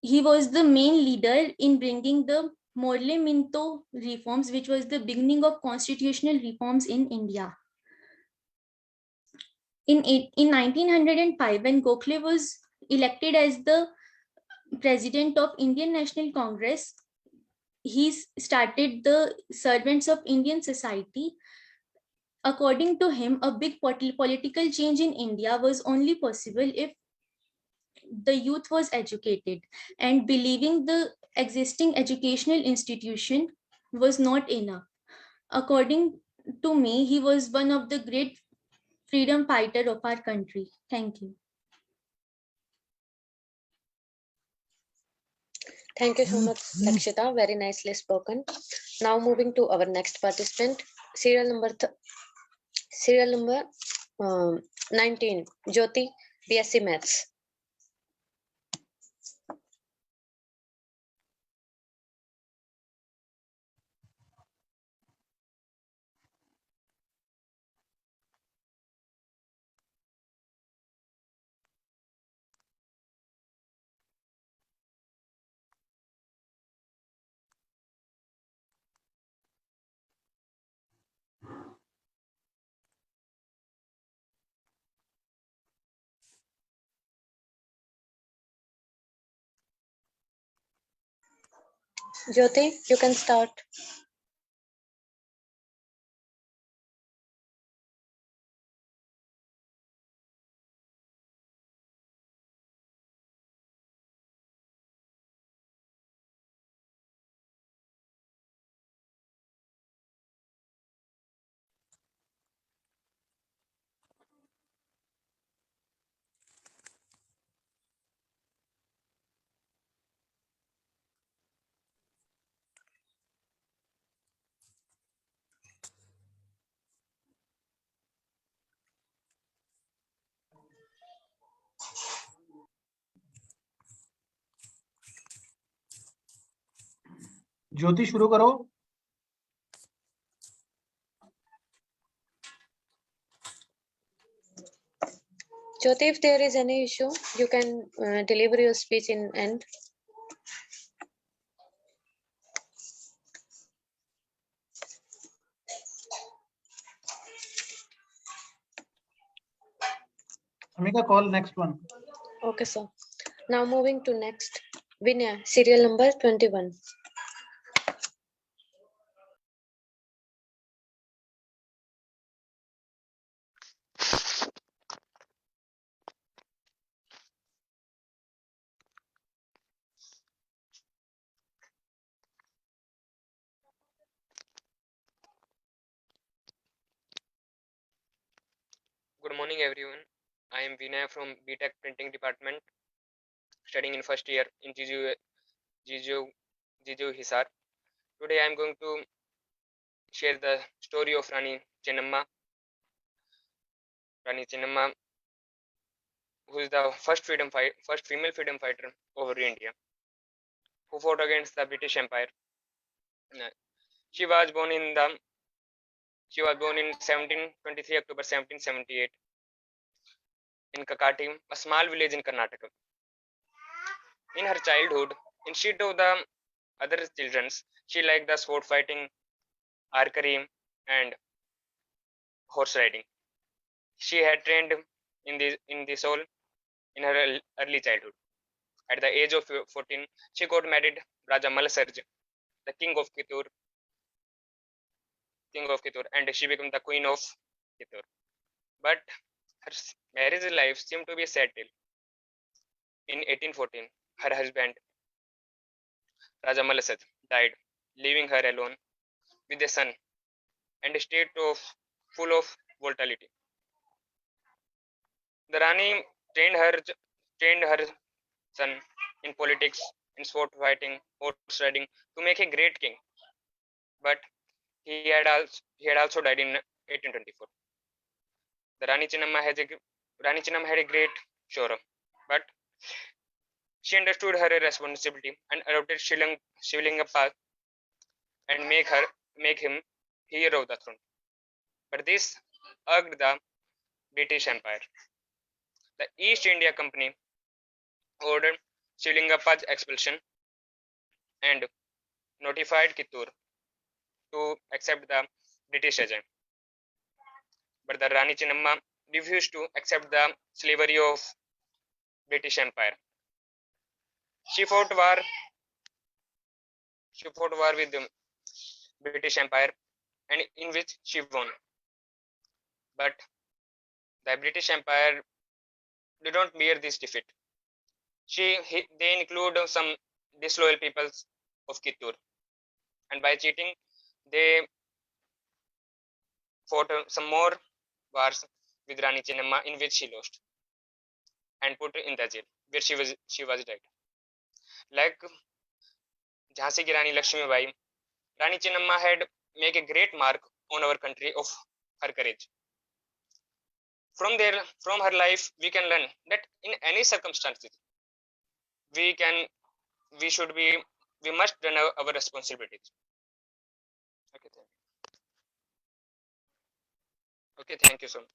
He was the main leader in bringing the Morley Minto reforms, which was the beginning of constitutional reforms in India. In 1905, when Gokhale was elected as the president of Indian National Congress, he started the Servants of Indian Society. According to him, a big political change in India was only possible if the youth was educated, and believing the existing educational institution was not enough. According to me, he was one of the great freedom fighter of our country. Thank you. Thank you so much, Lakshita. Very nicely spoken. Now moving to our next participant, serial number 19, Jyoti, BSc Maths. Jyoti, you can start. ज्योति शुरू करो. Jyoti, if there is any issue, you can deliver your speech in end. Amika, call next one. Okay, sir. Now moving to next, Vinaya, serial number 21. Good morning, everyone. I am Vinay from BTech Printing Department, studying in first year in GJU Hisar. Today, I am going to share the story of Rani Chennamma. Rani Chennamma, who is the first female freedom fighter over India, who fought against the British Empire. She was born in 1723 October 1778 in Kakati, a small village in Karnataka. In her childhood, instead of the other children, she liked the sword fighting, archery, and horse riding. She had trained in the soul in her early childhood. At the age of 14, she got married Raja Malasarj, the king of Kittur, and she became the queen of Kittur. But her marriage life seemed to be a sad tale. In 1814, her husband Raja Malasarj died, leaving her alone with a son and a state full of volatility. The Rani trained her son in politics, in sport fighting, horse riding, to make a great king. But he had also died in 1824. The Rani Chennamma had a great showroom, but she understood her responsibility and adopted Shivalingappa and make him hero of the throne. But this urged the British Empire. The East India Company ordered Shivalingappa's expulsion and notified Kittur to accept the British regime. But the Rani Chennamma refused to accept the slavery of British Empire. She fought war with the British Empire, and in which she won. But the British Empire did not bear this defeat. They include some disloyal peoples of Kittur, and by cheating, they fought some more wars with Rani Chennamma, in which she lost and put in the jail, where she was dead. Like Jhansi ki Rani Lakshmibai, Rani Chennamma had made a great mark on our country of her courage. From her life, we can learn that in any circumstances, we must learn our responsibilities. Okay, thank you so much.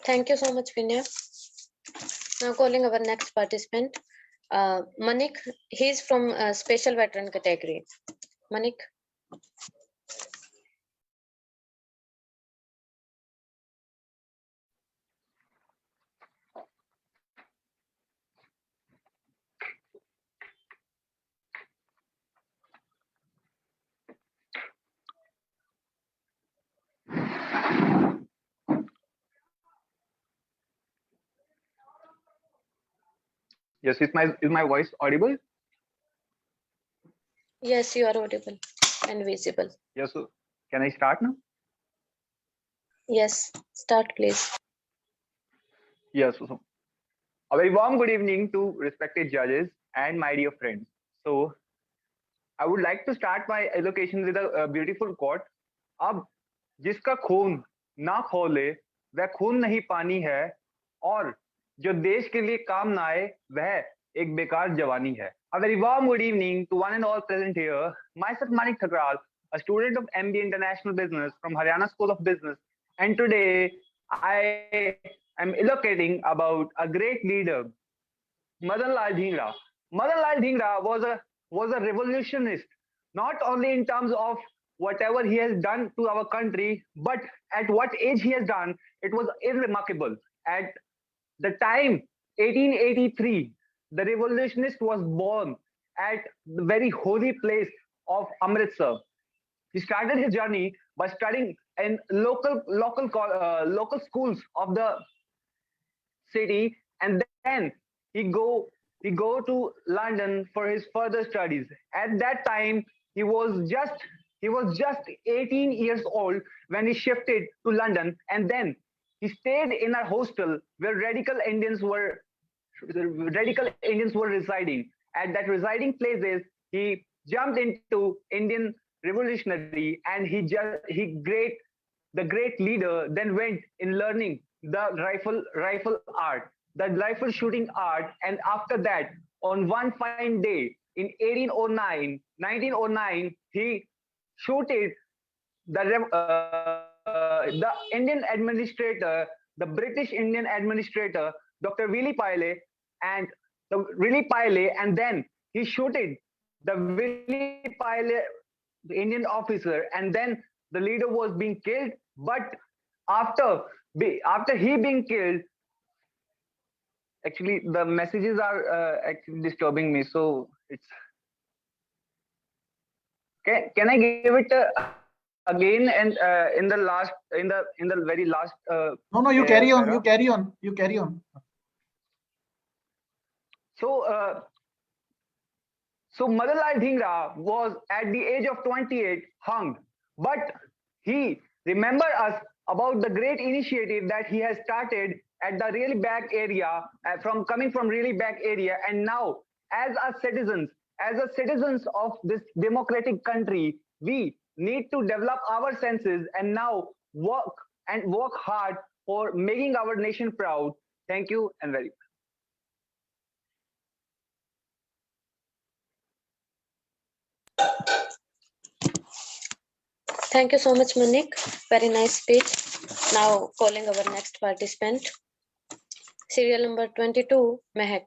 Thank you so much, Vinay. Now calling our next participant, Manik. He's from special veteran category. Manik. Yes, is my voice audible? Yes, you are audible and visible. Yes, so can I start now? Yes, start please. Yes, so a very warm good evening to respected judges and my dear friends. So I would like to start my allocation with a beautiful quote. अब जिसका खून ना खोले वह खून नहीं पानी है, और जो देश के लिए काम ना आए वह एक बेकार जवानी है. A very warm good evening to one and all present here. Myself Manik Thakral, a student of MBA International Business from Haryana School of Business, and today I am elocuting about a great leader, Madan Lal Dhingra. Madan Lal Dhingra was a revolutionist, not only in terms of whatever he has done to our country, but at what age he has done, it was irremarkable. At the time, 1883, the revolutionist was born at the very holy place of Amritsar. He started his journey by studying in local schools of the city, and then he go to London for his further studies. At that time, he was just 18 years old when he shifted to London, and then he stayed in a hostel where radical Indians were residing. At that residing places, he jumped into Indian revolutionary, and the great leader then went in learning the rifle art, the rifle shooting art, and after that, on one fine day in 1909, he shooted the Indian administrator, the British Indian administrator, Dr. Willy Pyle, and then he shooted the Willy Pyle, the Indian officer, and then the leader was being killed. But after he being killed, actually the messages are actually disturbing me, so it's can I give it again, and in the very last no, you carry on. So Madan Lal Dhingra was at the age of 28 hung but he remember us about the great initiative that he has started at the really back area, from coming from really back area, and now as a citizens of this democratic country, we need to develop our senses and now work hard for making our nation proud. Thank you and very much. Thank you so much, Manik. Very nice speech. Now calling our next participant. Serial number 22, Mehak.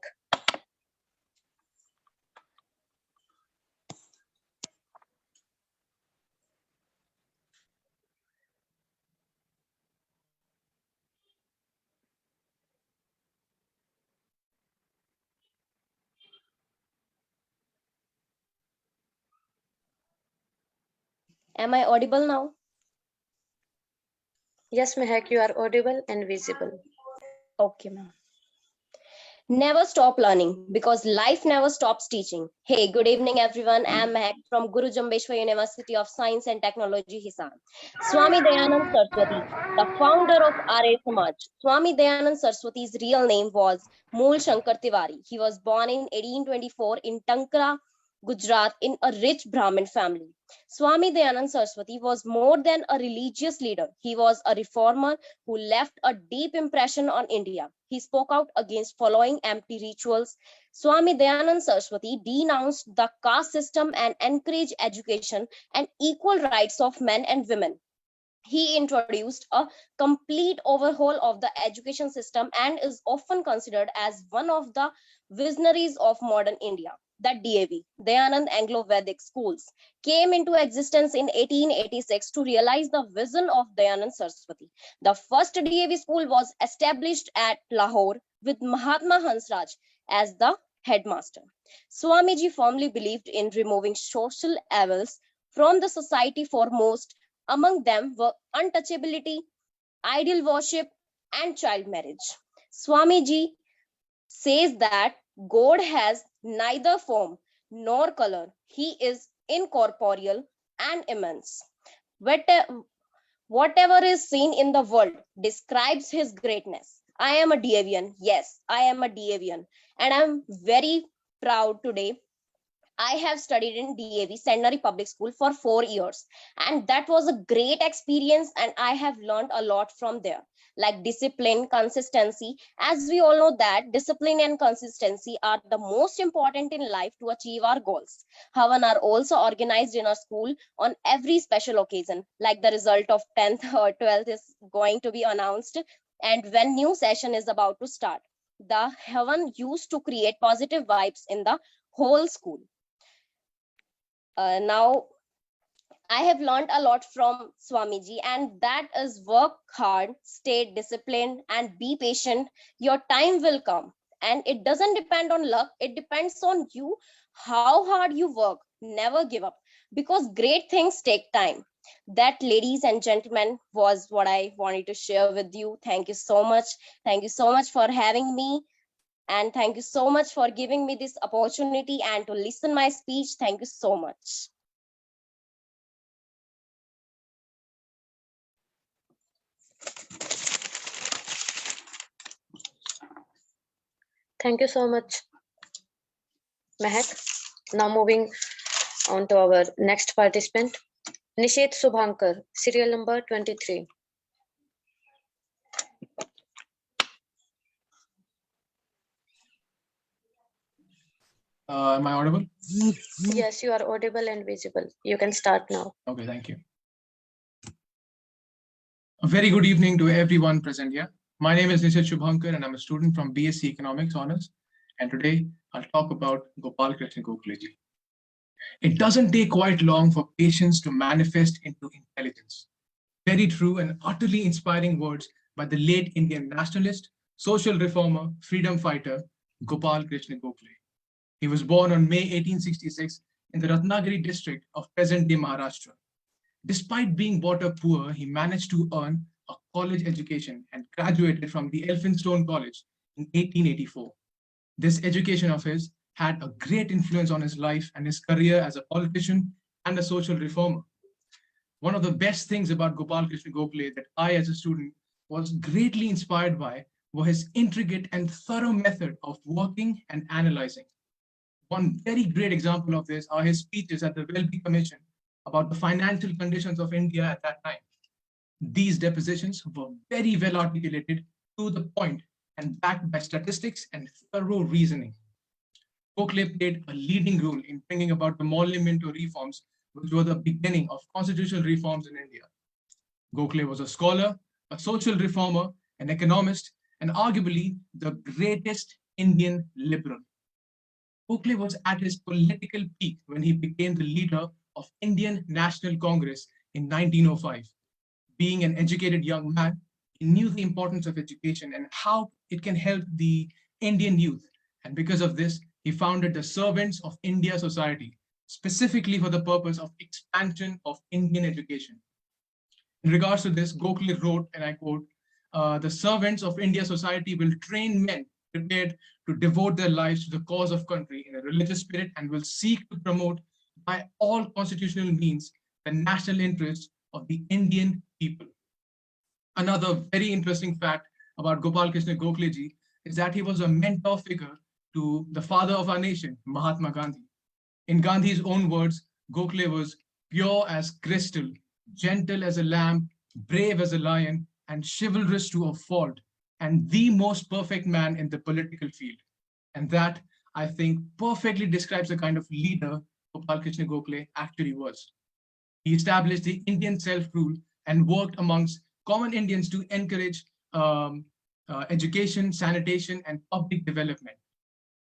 Am I audible now? Yes, Mehak, you are audible and visible. Okay, ma'am. Never stop learning because life never stops teaching. Hey, good evening, everyone. I'm Mehak from Guru Jambeshwar University of Science and Technology, Hisar. Swami Dayanand Saraswati, the founder of Arya Samaj. Swami Dayanand Saraswati's real name was Mool Shankar Tiwari. He was born in 1824 in Tankra, Gujarat, in a rich Brahmin family. Swami Dayanand Saraswati was more than a religious leader. He was a reformer who left a deep impression on India. He spoke out against following empty rituals. Swami Dayanand Saraswati denounced the caste system and encouraged education and equal rights of men and women. He introduced a complete overhaul of the education system and is often considered as one of the visionaries of modern India. The DAV, Dayanand Anglo-Vedic Schools, came into existence in 1886 to realize the vision of Dayanand Saraswati. The first DAV school was established at Lahore with Mahatma Hansraj as the headmaster. Swamiji firmly believed in removing social evils from the society. Foremost among them were untouchability, idol worship, and child marriage. Swamiji says that God has neither form nor color. He is incorporeal and immense. Whatever is seen in the world describes his greatness. I am a Devian. Yes, I am a Devian. And I'm very proud today. I have studied in DAV, Centenary Public School, for 4 years. And that was a great experience. And I have learned a lot from there, like discipline, consistency. As we all know that discipline and consistency are the most important in life to achieve our goals. Havan are also organized in our school on every special occasion, like the result of 10th or 12th is going to be announced. And when new session is about to start, the Havan used to create positive vibes in the whole school. Now I have learned a lot from Swamiji, and that is work hard, stay disciplined, and be patient. Your time will come, and it doesn't depend on luck. It depends on you, how hard you work. Never give up, because great things take time. That, ladies and gentlemen, was what I wanted to share with you. Thank you so much. Thank you so much for having me. And thank you so much for giving me this opportunity and to listen my speech. Thank you so much. Thank you so much, Mehak. Now moving on to our next participant, Nishit Subhankar, serial number 23. Am I audible? Yes, you are audible and visible. You can start now. Okay, thank you. A very good evening to everyone present here. My name is Nishit Shubhankar and I'm a student from BSc Economics Honors. And today I'll talk about Gopal Krishna Gokhaleji. It doesn't take quite long for patience to manifest into intelligence. Very true and utterly inspiring words by the late Indian nationalist, social reformer, freedom fighter, Gopal Krishna Gokhale. He was born on May 1866 in the Ratnagiri district of present-day Maharashtra. Despite being brought up poor, he managed to earn a college education and graduated from the Elphinstone College in 1884. This education of his had a great influence on his life and his career as a politician and a social reformer. One of the best things about Gopal Krishna Gokhale that I, as a student, was greatly inspired by was his intricate and thorough method of working and analyzing. One very great example of this are his speeches at the Welby Commission about the financial conditions of India at that time. These depositions were very well articulated, to the point, and backed by statistics and thorough reasoning. Gokhale played a leading role in bringing about the monumental reforms, which were the beginning of constitutional reforms in India. Gokhale was a scholar, a social reformer, an economist, and arguably the greatest Indian liberal. Gokhale was at his political peak when he became the leader of Indian National Congress in 1905. Being an educated young man, he knew the importance of education and how it can help the Indian youth. And because of this, he founded the Servants of India Society, specifically for the purpose of expansion of Indian education. In regards to this, Gokhale wrote, and I quote, the servants of India Society will train men prepared to devote their lives to the cause of country in a religious spirit and will seek to promote by all constitutional means the national interests of the Indian people. Another very interesting fact about Gopal Krishna Gokhale ji is that he was a mentor figure to the father of our nation, Mahatma Gandhi. In Gandhi's own words, Gokhale was pure as crystal, gentle as a lamb, brave as a lion, and chivalrous to a fault, and the most perfect man in the political field. And that, I think, perfectly describes the kind of leader Gopal Krishna Gokhale actually was. He established the Indian self-rule and worked amongst common Indians to encourage education, sanitation, and public development.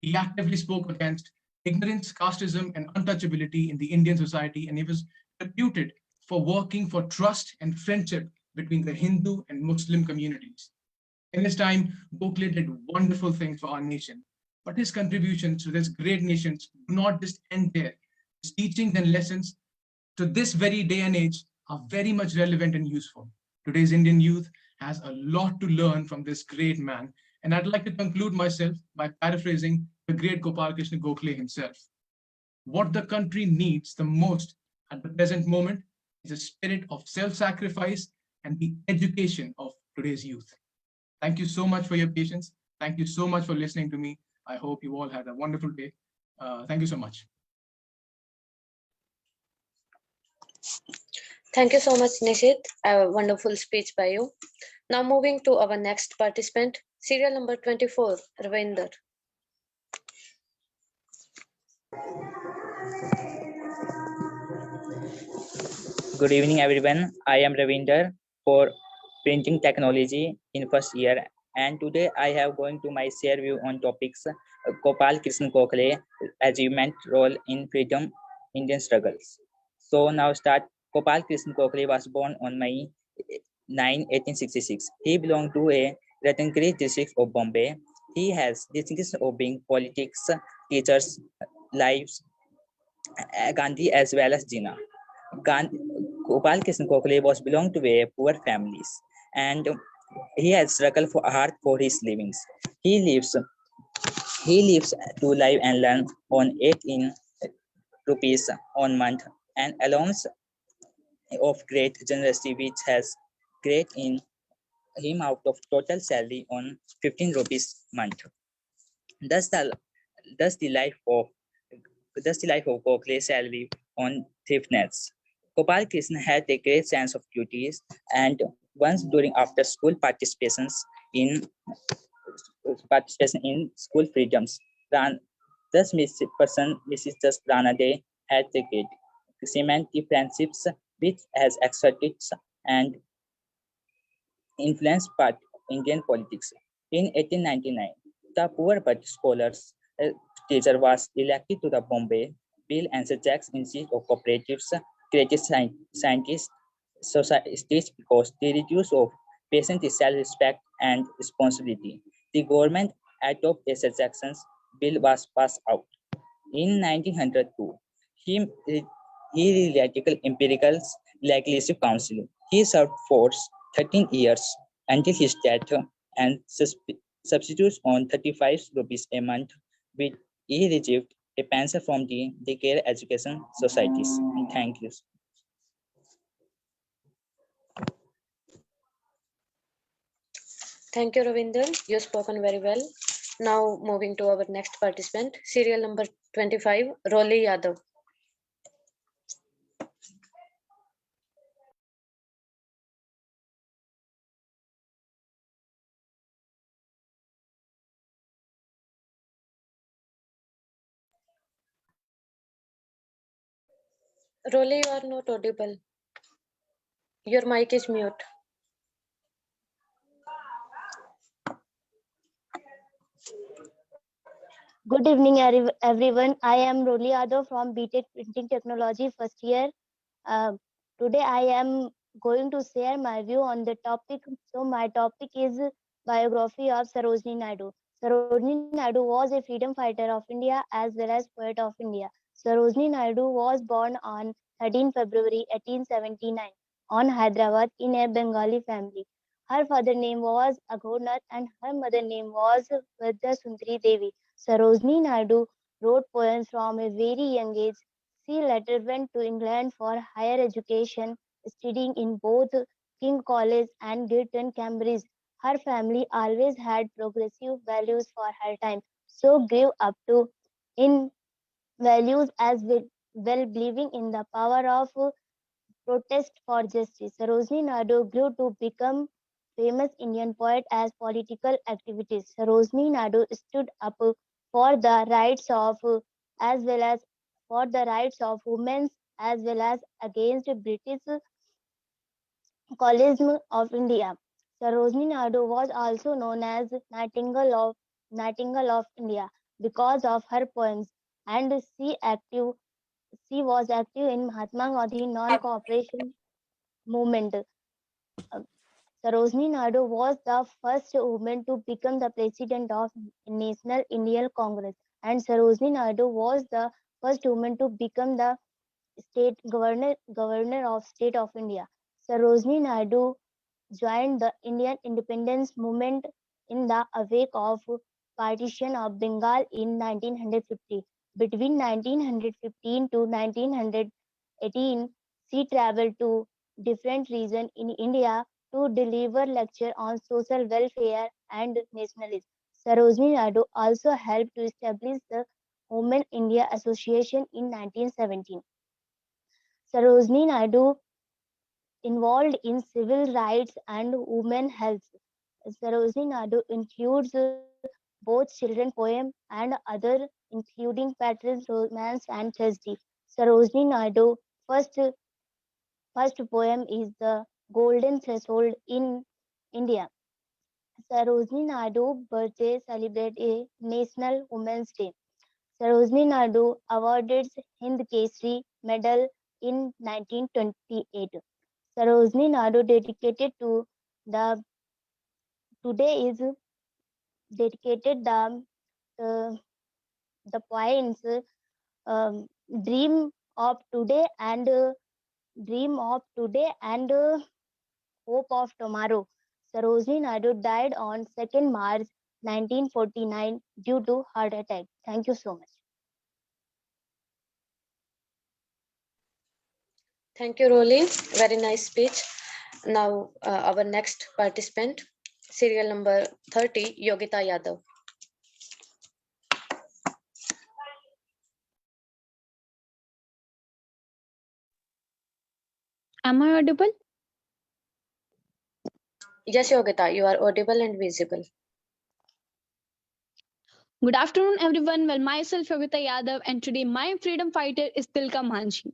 He actively spoke against ignorance, casteism, and untouchability in the Indian society, and he was reputed for working for trust and friendship between the Hindu and Muslim communities. In his time, Gokhale did wonderful things for our nation, but his contributions to this great nation do not just end there. His teachings and lessons to this very day and age are very much relevant and useful. Today's Indian youth has a lot to learn from this great man, and I'd like to conclude myself by paraphrasing the great Gopal Krishna Gokhale himself. What the country needs the most at the present moment is a spirit of self-sacrifice and the education of today's youth. Thank you so much for your patience. Thank you so much for listening to me. I hope you all had a wonderful day. Thank you so much. Thank you so much, Nishit. A wonderful speech by you. Now moving to our next participant, serial number 24, Ravinder. Good evening, everyone. I am Ravinder for printing technology in first year, and today I have going to my share view on topics Gopal Krishna Gokhale achievement role in freedom Indian struggles. So now start. Gopal Krishna Gokhale was born on May 9, 1866. He belonged to a Ratnagiri district of Bombay. He has distinction of being politics, teachers, lives, Gandhi as well as Jinnah. Gopal Krishna Gokhale was belonged to a poor families, and he has struggled hard for his livings. He lives to live and learn on 18 rupees on month, and allowance of great generosity which has great in him out of total salary on 15 rupees month. Thus the life of Gokhale salary on thiefness. Gopal Krishna had a great sense of duties, and once during after school participation in school freedoms, thus Mrs. Just Ranade had the great cement the friendships which has exerted and influenced Indian politics. In 1899, the poor but scholars teacher was elected to the Bombay Bill and Jacks Institute of Cooperatives, creative scientists, societies because the reduce of patient self-respect and responsibility. The government adopted a Jackson's bill was passed out. In 1902, he radical empiricals legislative council. He served for 13 years until his death and substitutes on 35 rupees a month, which he received a pension from the care education societies. And thank you. Thank you, Ravinder. You've spoken very well. Now moving to our next participant, serial number 25, Roli Yadav. Roli, you are not audible. Your mic is mute. Good evening, everyone. I am Roli Yadav from BTech Printing Technology first year. Today, I am going to share my view on the topic. So, my topic is biography of Sarojini Naidu. Sarojini Naidu was a freedom fighter of India as well as poet of India. Sarojini Naidu was born on 13 February 1879 on Hyderabad in a Bengali family. Her father's name was Aghonath and her mother's name was Vidya Sundari Devi. Sarojini Naidu wrote poems from a very young age. She later went to England for higher education, studying in both King College and Girton, Cambridge. Her family always had progressive values for her time, so grew up to in values as well believing in the power of protest for justice. Sarojini Naidu grew to become famous Indian poet as political activist. Sarojini Naidu stood up for the rights of as well as for the rights of women as well as against British colonialism of India. Sarojini Naidu was also known as Nightingale of India because of her poems, and she was active in Mahatma Gandhi non-cooperation movement. Uh, Sarojini Naidu was the first woman to become the president of National Indian Congress, and Sarojini Naidu was the first woman to become the state governor of State of India. Sarojini Naidu joined the Indian independence movement in the wake of partition of Bengal in 1950. Between 1915 to 1918, she traveled to different regions in India to deliver lectures on social welfare and nationalism. Sarojini Naidu also helped to establish the Women India Association in 1917. Sarojini Naidu involved in civil rights and women health. Sarojini Naidu includes both children poems and other, including patriots, romance, and tragedy. Sarojini Naidu first poem is The Golden Threshold in India. Sarojini Naidu birthday celebrate a National Women's Day. Sarojini Naidu awarded Hind Kesari Medal in 1928. Sarojini Naidu dedicated to the today is dedicated uh, the points um, dream of today and dream of today and hope of tomorrow. Sarojini Naidu died on 2nd March 1949 due to heart attack. Thank you so much. Thank you, Roli. Very nice speech. Now, our next participant, serial number 30, Yogita Yadav. Am I audible? Yes, Yogita, you are audible and visible. Good afternoon, everyone. Well, myself, Yogita Yadav, and today my freedom fighter is Tilka Manjhi.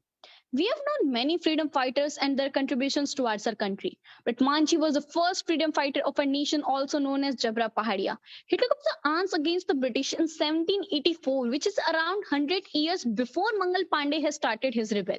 We have known many freedom fighters and their contributions towards our country. But Manjhi was the first freedom fighter of a nation also known as Jabra Pahadia. He took up the arms against the British in 1784, which is around 100 years before Mangal Pandey has started his rebel.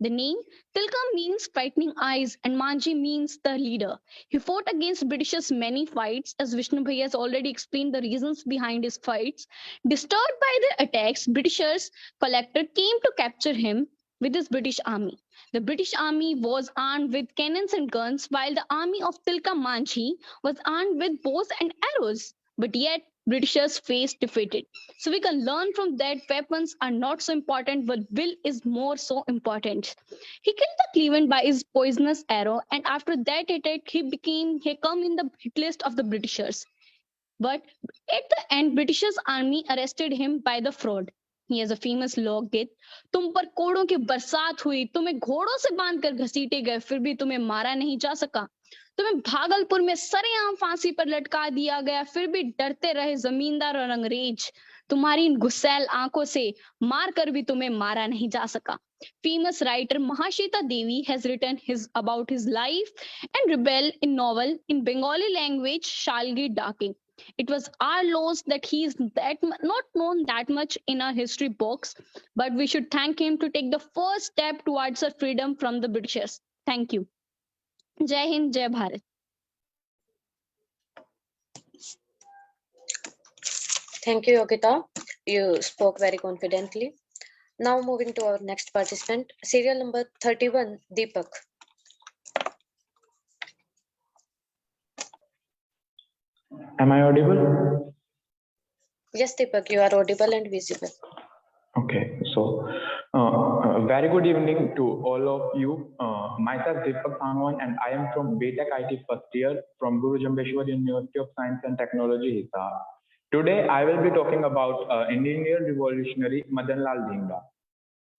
The name Tilka means frightening eyes and Manjhi means the leader. He fought against Britishers many fights, as Vishnu Bhai has already explained the reasons behind his fights. Disturbed by their attacks, Britishers collected came to capture him with his British army. The British army was armed with cannons and guns, while the army of Tilka Manjhi was armed with bows and arrows. But yet, Britishers faced defeated. So we can learn from that weapons are not so important, but will is more so important. He killed the Cleveland by his poisonous arrow, and after that attack, he come in the hit list of the Britishers. But at the end, Britishers army arrested him by the fraud. He has a famous लोकगीत, तुम पर कोड़ों की बरसात हुई, तुम्हें घोड़ों से बांधकर घसीटे गए, फिर भी तुम्हें मारा नहीं जा सका. तुम्हें भागलपुर में सरेआम फांसी पर लटका दिया गया, फिर भी डरते रहे जमींदार और अंग्रेज. तुम्हारी इन गुस्सैल आंखों से मार कर भी तुम्हें मारा नहीं जा सका. Famous writer Mahashita Devi has written about his life and rebel in novel in Bengali language Shalgi Daki. It was our loss that he is not known that much in our history books, but we should thank him to take the first step towards our freedom from the Britishers. Thank you. Jai Hind, Jai Bharat. Thank you, Yogita. You spoke very confidently. Now moving to our next participant, serial number 31, Deepak. Am I audible? Yes, Deepak, you are audible and visible. Okay, so very good evening to all of you. Myself Deepak Sangwan, and I am from BTech IT first year from Guru Jambeshwar University of Science and Technology, Hisar. Today, I will be talking about Indian revolutionary Madan Lal Dhingra.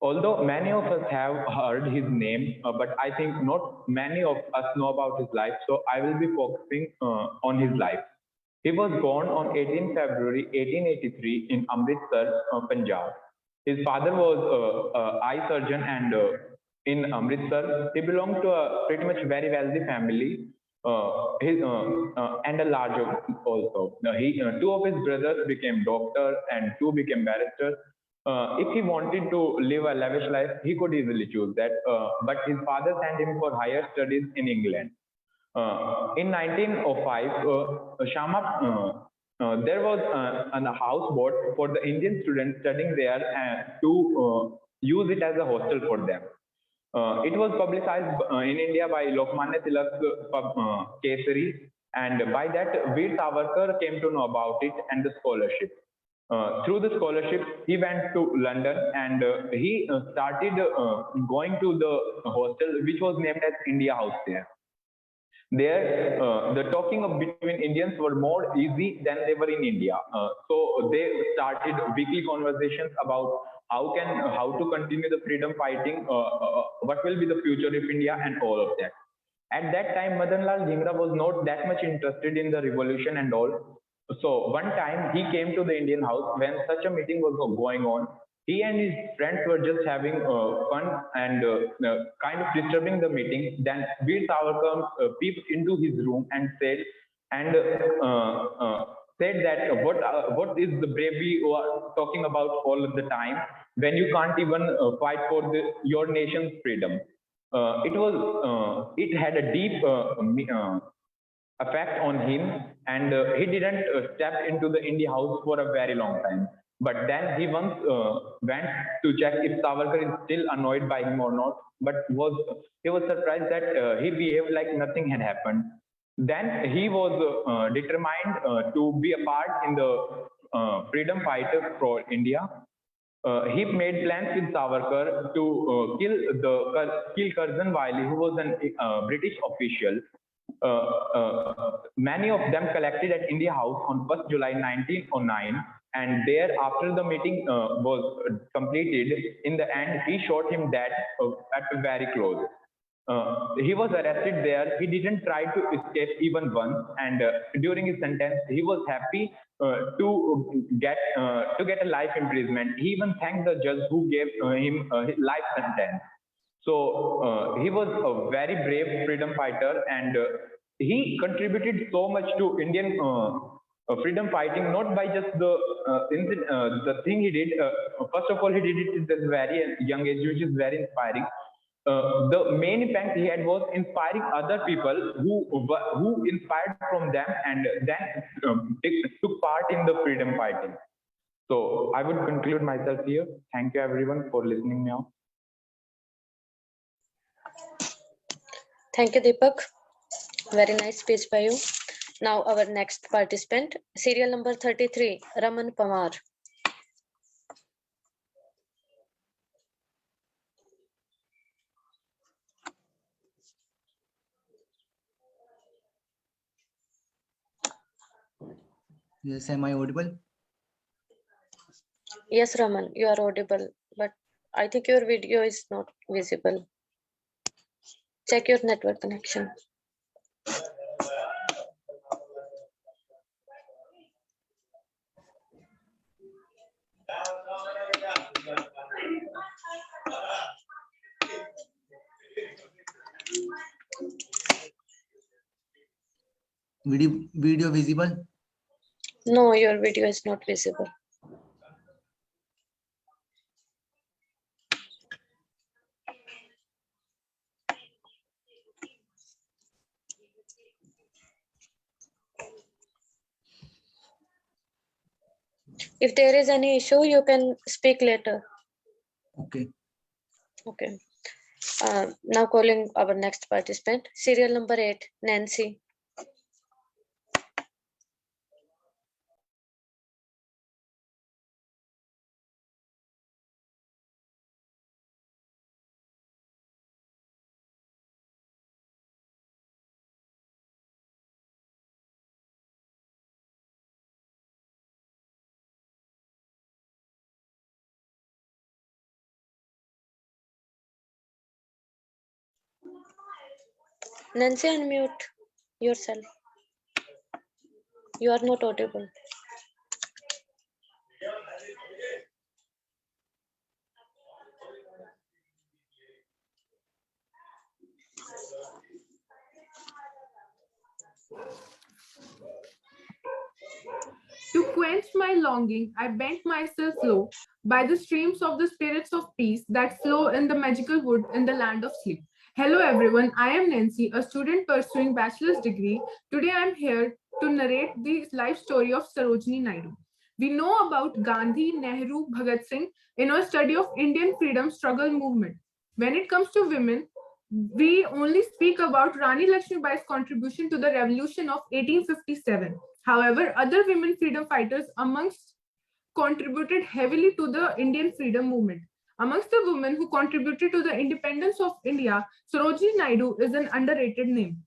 Although many of us have heard his name, but I think not many of us know about his life, so I will be focusing on his life. He was born on 18 February 1883 in Amritsar, Punjab. His father was an eye surgeon, and in Amritsar, he belonged to a pretty much very wealthy family. And a large also. Two of his brothers became doctors and two became barristers. If he wanted to live a lavish life, he could easily choose that. But his father sent him for higher studies in England. In 1905, there was a houseboat for the Indian students studying there to use it as a hostel for them. It was publicized in India by Lokmanya Tilak Kesari, and by that Veer Savarkar came to know about it and the scholarship. Through the scholarship, he went to London, and he started going to the hostel, which was named as India House there. There, the talking between Indians were more easy than they were in India. So they started weekly conversations about how to continue the freedom fighting, what will be the future of India, and all of that. At that time, Madan Lal Dhingra was not that much interested in the revolution and all. So one time he came to the Indian House when such a meeting was going on. He and his friends were just having fun and kind of disturbing the meeting. Then Veer Savarkar peeped into his room and said that what is the bravery you are talking about all of the time when you can't even fight for your nation's freedom. It had a deep effect on him, and he didn't step into the India House for a very long time. But then he once went to check if Savarkar is still annoyed by him or not. But he was surprised that he behaved like nothing had happened. Then he was determined to be a part in the freedom fight for India. He made plans with Savarkar to kill Curzon Wiley, who was a British official. Many of them collected at India House on 1st July 1909, and there, after the meeting was completed, in the end, he shot him dead at very close. He was arrested there. He didn't try to escape even once, and during his sentence, he was happy to get a life imprisonment. He even thanked the judge who gave him his life sentence. So he was a very brave freedom fighter, and he contributed so much to Indian freedom fighting, not by just the thing he did. First of all, he did it at a very young age, which is very inspiring. The main impact he had was inspiring other people who inspired from them, and then took part in the freedom fighting. So I would conclude myself here. Thank you everyone for listening now. Thank you, Deepak. Very nice speech by you. Now our next participant, serial number 33, Raman Pamar. Yes, am I audible? Yes, Raman, you are audible, but I think your video is not visible. Check your network connection. Video visible? No, your video is not visible. If there is any issue, you can speak later. Okay. Okay. Now calling our next participant, serial number 8, Nancy. Nancy, unmute yourself. You are not audible. To quench my longing, I bent myself low by the streams of the spirits of peace that flow in the magical wood in the land of sleep. Hello everyone, I am Nancy, a student pursuing bachelor's degree. Today I am here to narrate the life story of Sarojini Naidu. We know about Gandhi, Nehru, Bhagat Singh in our study of Indian freedom struggle movement. When it comes to women, we only speak about Rani Lakshmibai's contribution to the revolution of 1857. However, other women freedom fighters amongst contributed heavily to the Indian freedom movement. Amongst the women who contributed to the independence of India, Sarojini Naidu is an underrated name.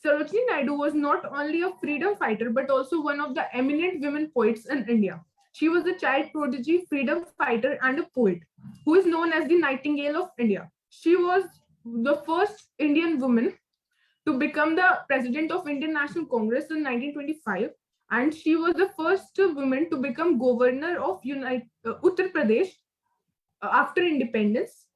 Sarojini Naidu was not only a freedom fighter but also one of the eminent women poets in India. She was a child prodigy, freedom fighter, and a poet who is known as the Nightingale of India. She was the first Indian woman to become the president of Indian National Congress in 1925, and she was the first woman to become governor of Uttar Pradesh after independence,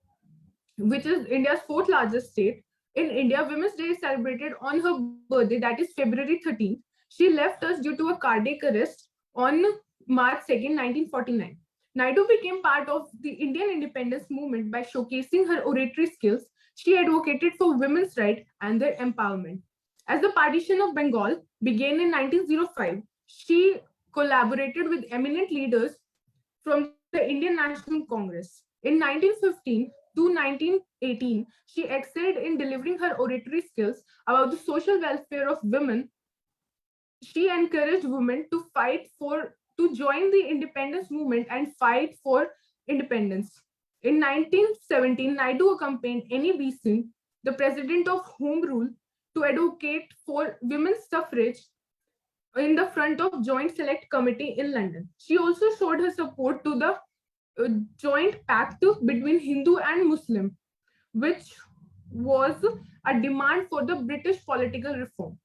which is India's fourth largest state. In India, Women's Day is celebrated on her birthday, that is February 13th. She left us due to a cardiac arrest on March 2nd, 1949. Naidu became part of the Indian independence movement by showcasing her oratory skills. She advocated for women's rights and their empowerment. As the partition of Bengal began in 1905, she collaborated with eminent leaders from the Indian National Congress. In 1915 to 1918, she excelled in delivering her oratory skills about the social welfare of women. She encouraged women to join the independence movement and fight for independence. In 1917, Naidu accompanied Annie Besant, the president of Home Rule, to advocate for women's suffrage in the front of Joint Select Committee in London. She also showed her support to the joint pact between Hindu and Muslim, which was a demand for the British political reform.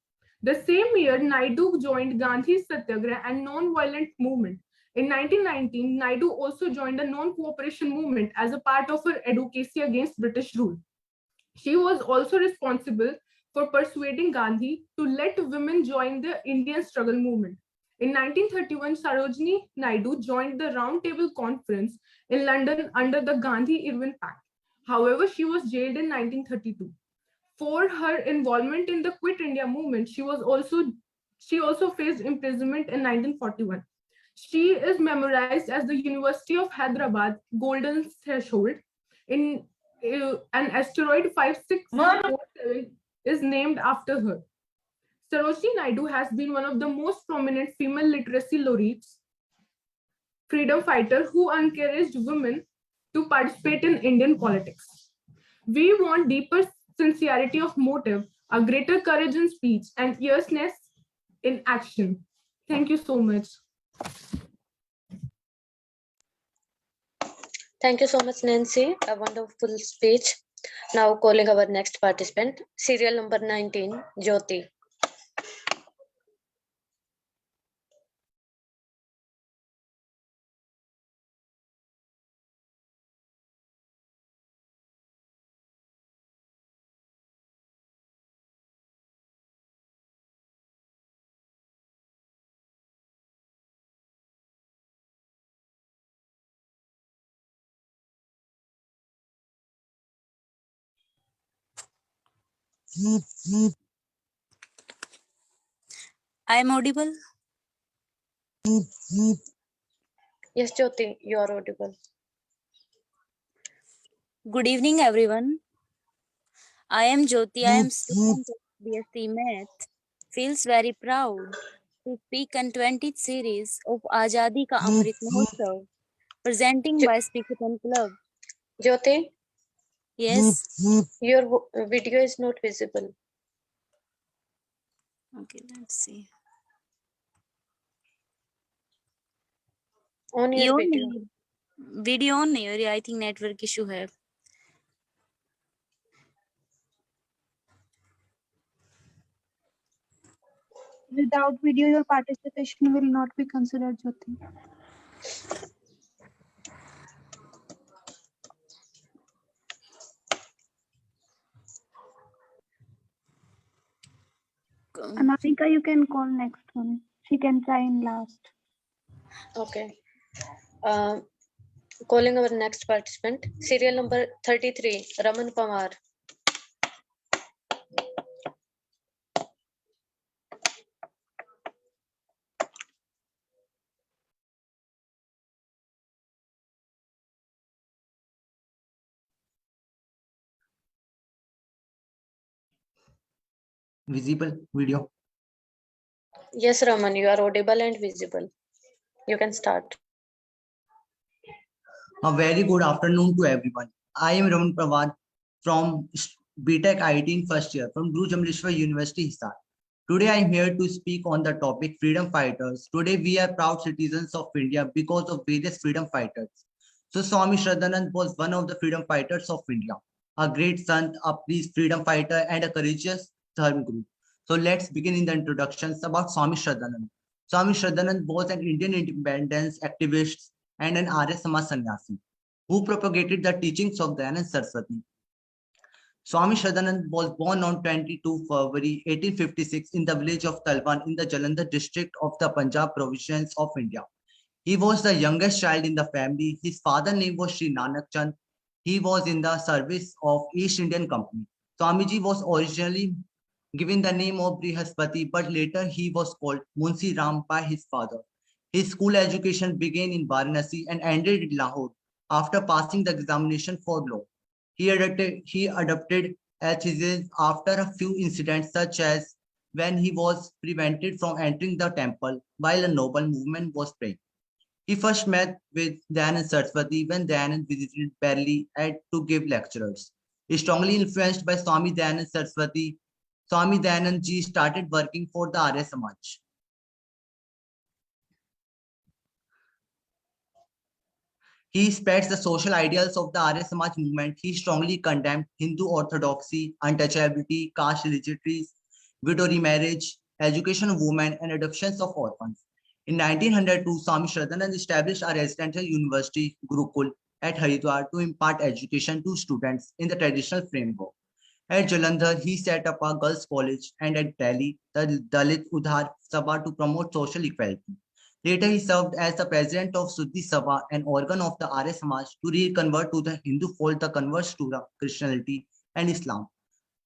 The same year, Naidu joined Gandhi's Satyagraha and non-violent movement. In 1919, Naidu also joined the non-cooperation movement as a part of her advocacy against British rule. She was also responsible for persuading Gandhi to let women join the Indian struggle movement. In 1931, Sarojini Naidu joined the Round Table Conference in London under the Gandhi-Irwin Pact. However, she was jailed in 1932. For her involvement in the Quit India movement, she also faced imprisonment in 1941. She is memorized as the University of Hyderabad Golden Threshold. In an asteroid 5647 is named after her. Sarojini Naidu has been one of the most prominent female literacy laureates, freedom fighter who encouraged women to participate in Indian politics. We want deeper sincerity of motive, a greater courage in speech, and earnestness in action. Thank you so much. Thank you so much, Nancy. A wonderful speech. Now calling our next participant, serial number 19, Jyoti. I am audible. Yes, Jyoti, you are audible. Good evening, everyone. I am Jyoti. I am student of BSc Math. Feels very proud to speak on 20th series of Azadi Ka Amrit Mahotsav, presenting by Speakerton Club. Jyoti? Yes. Your video is not visible. Okay, let's see. On your video. Video on नहीं हो रही. I think network issue है. Without video, your participation will not be considered, Jyoti. Anamika, you can call next one. She can try in last. Okay. Calling our next participant, serial number 33, Raman Pamar. Visible video. Yes, Raman, you are audible and visible. You can start. A very good afternoon to everyone. I am Raman Prawad from BTech IIT in first year from Guru Jameshwar University Hisar. Today I am here to speak on the topic freedom fighters. Today we are proud citizens of India because of various freedom fighters. So Swami Shraddhanand was one of the freedom fighters of India, a great sant, a priest, freedom fighter, and a courageous Dharma guru. So let's begin in the introductions about Swami Shraddhanand. Swami Shraddhanand was an Indian independence activist and an Arya Samaj sannyasi who propagated the teachings of Dayanand Saraswati. Swami Shraddhanand was born on 22 February 1856 in the village of Talwan in the Jalandhar district of the Punjab province of India. He was the youngest child in the family. His father's name was Sri Nanak Chand. He was in the service of East Indian Company. Swamiji was originally given the name of Brihaspati, but later he was called Munshi Ram by his father. His school education began in Varanasi and ended in Lahore after passing the examination for law. He adopted atheism after a few incidents, such as when he was prevented from entering the temple while a noble movement was praying. He first met with Dayanand Saraswati when Dayanand visited Delhi to give lectures. Strongly influenced by Swami Dayanand Saraswati, Swami Dayanand Ji started working for the Arya Samaj. He spreads the social ideals of the Arya Samaj movement. He strongly condemned Hindu orthodoxy, untouchability, caste legitimacies, widow remarriage, education of women, and adoptions of orphans. In 1902, Swami Shraddhanand established a residential university, Gurukul, at Haridwar to impart education to students in the traditional framework. At Jalandhar, he set up a girls' college, and at Delhi, the Dalit Udhar Sabha to promote social equality. Later, he served as the president of Suddhi Sabha, an organ of the Arya Samaj, to reconvert to the Hindu fold the converts to the Christianity and Islam.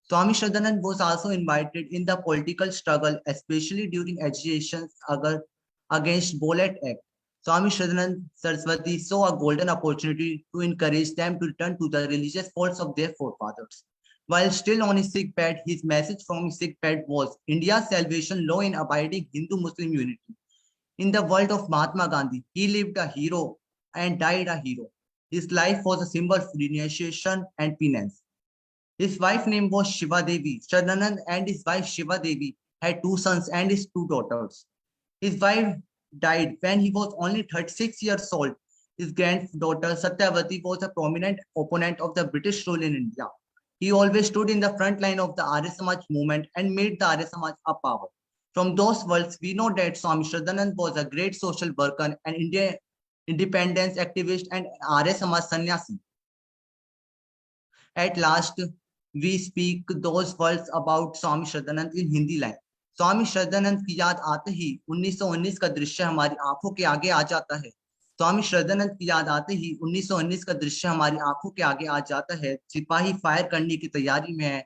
Swami Shraddhanand was also invited in the political struggle, especially during agitations against Bolet Act. Swami Shraddhanand Saraswati saw a golden opportunity to encourage them to return to the religious faults of their forefathers. While still on his sick bed, his message from his sick bed was India's salvation, law and abiding Hindu-Muslim unity. In the world of Mahatma Gandhi, he lived a hero and died a hero. His life was a symbol of renunciation and penance. His wife's name was Shiva Devi. Shraddhanand and his wife Shiva Devi had 2 sons and his 2 daughters. His wife died when he was only 36 years old. His granddaughter Satyavati was a prominent opponent of the British rule in India. He always stood in the front line of the Arya Samaj movement and made the Arya Samaj a power. From those words, we know that Swami Shraddhanand was a great social worker, an Indian independence activist, and Arya Samaj sannyasi. At last, we speak those words about Swami Shraddhanand in Hindi line. Swami Shraddhanand की याद आते ही 1919 का दृश्य हमारी आंखों के आगे आ जाता है। स्वामी श्रद्धानंद की याद आते ही 1919 का दृश्य हमारी आंखों के आगे आ जाता है। सिपाही फायर करने की तैयारी में है।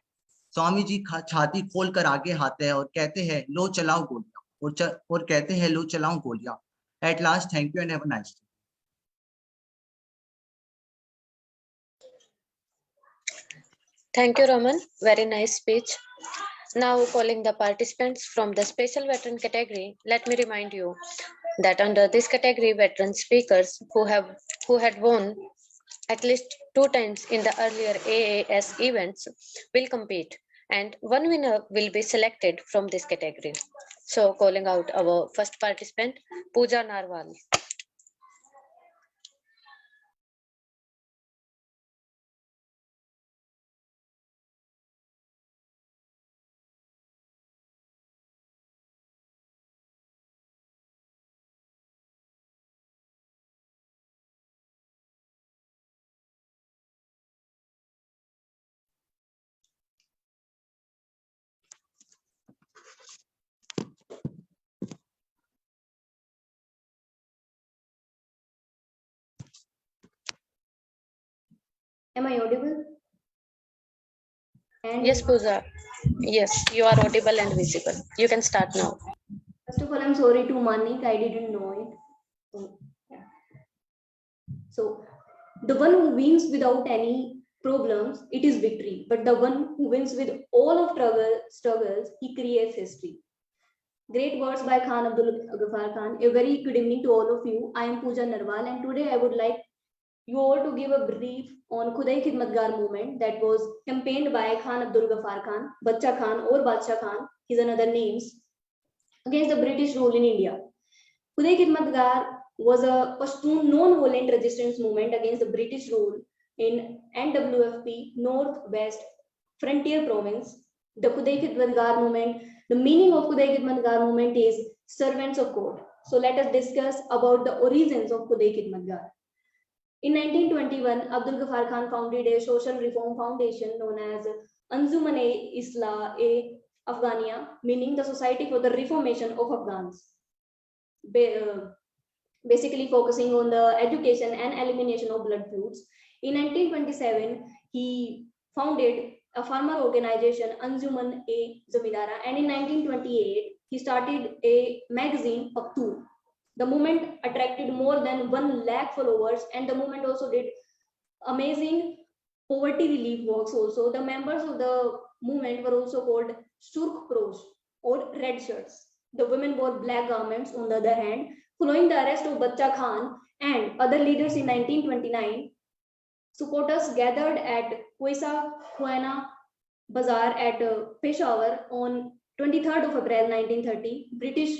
स्वामी जी छाती खोल कर आगे आते हैं और कहते हैं लो चलाओ गोलियां और कहते हैं लो चलाओ गोलियां। At last, thank you and have a nice day. Thank you, Raman. Very nice speech. Now calling the participants from the special veteran category, let me remind you that under this category, veteran speakers who had won at least 2 times in the earlier AAS events will compete, and one winner will be selected from this category. So calling out our first participant, Pooja Narwal. Am I audible? Yes, Pooja. Yes, you are audible and visible. You can start now. First of all, I'm sorry to Manik. I didn't know it. So, the one who wins without any problems, it is victory. But the one who wins with all of struggles, he creates history. Great words by Khan Abdul Ghaffar Khan. A very good evening to all of you. I am Pooja Narwal, and today I would like you all to give a brief on Khudai Khidmatgar movement that was campaigned by Khan Abdul Ghaffar Khan, Bacha Khan or Bacha Khan, his another names, against the British rule in India. Khudai Khidmatgar was a Pashtun non-violent resistance movement against the British rule in NWFP, Northwest Frontier Province. The Khudai Khidmatgar movement, the meaning of Khudai Khidmatgar movement is servants of God. So let us discuss about the origins of Khudai Khidmatgar. In 1921, Abdul Ghaffar Khan founded a social reform foundation known as Anjuman-e-Islah-e Afghania, meaning the Society for the Reformation of Afghans. Basically focusing on the education and elimination of blood feuds. In 1927, he founded a farmer organization, Anjuman-e-Zamindara, and in 1928, he started a magazine, Paktu. The movement attracted more than 1 lakh followers, and the movement also did amazing poverty relief works also. The members of the movement were also called Surk Pros or red shirts. The women wore black garments on the other hand. Following the arrest of Bacha Khan and other leaders in 1929, supporters gathered at Quesa Khuana Bazaar at Peshawar on 23rd of April 1930. British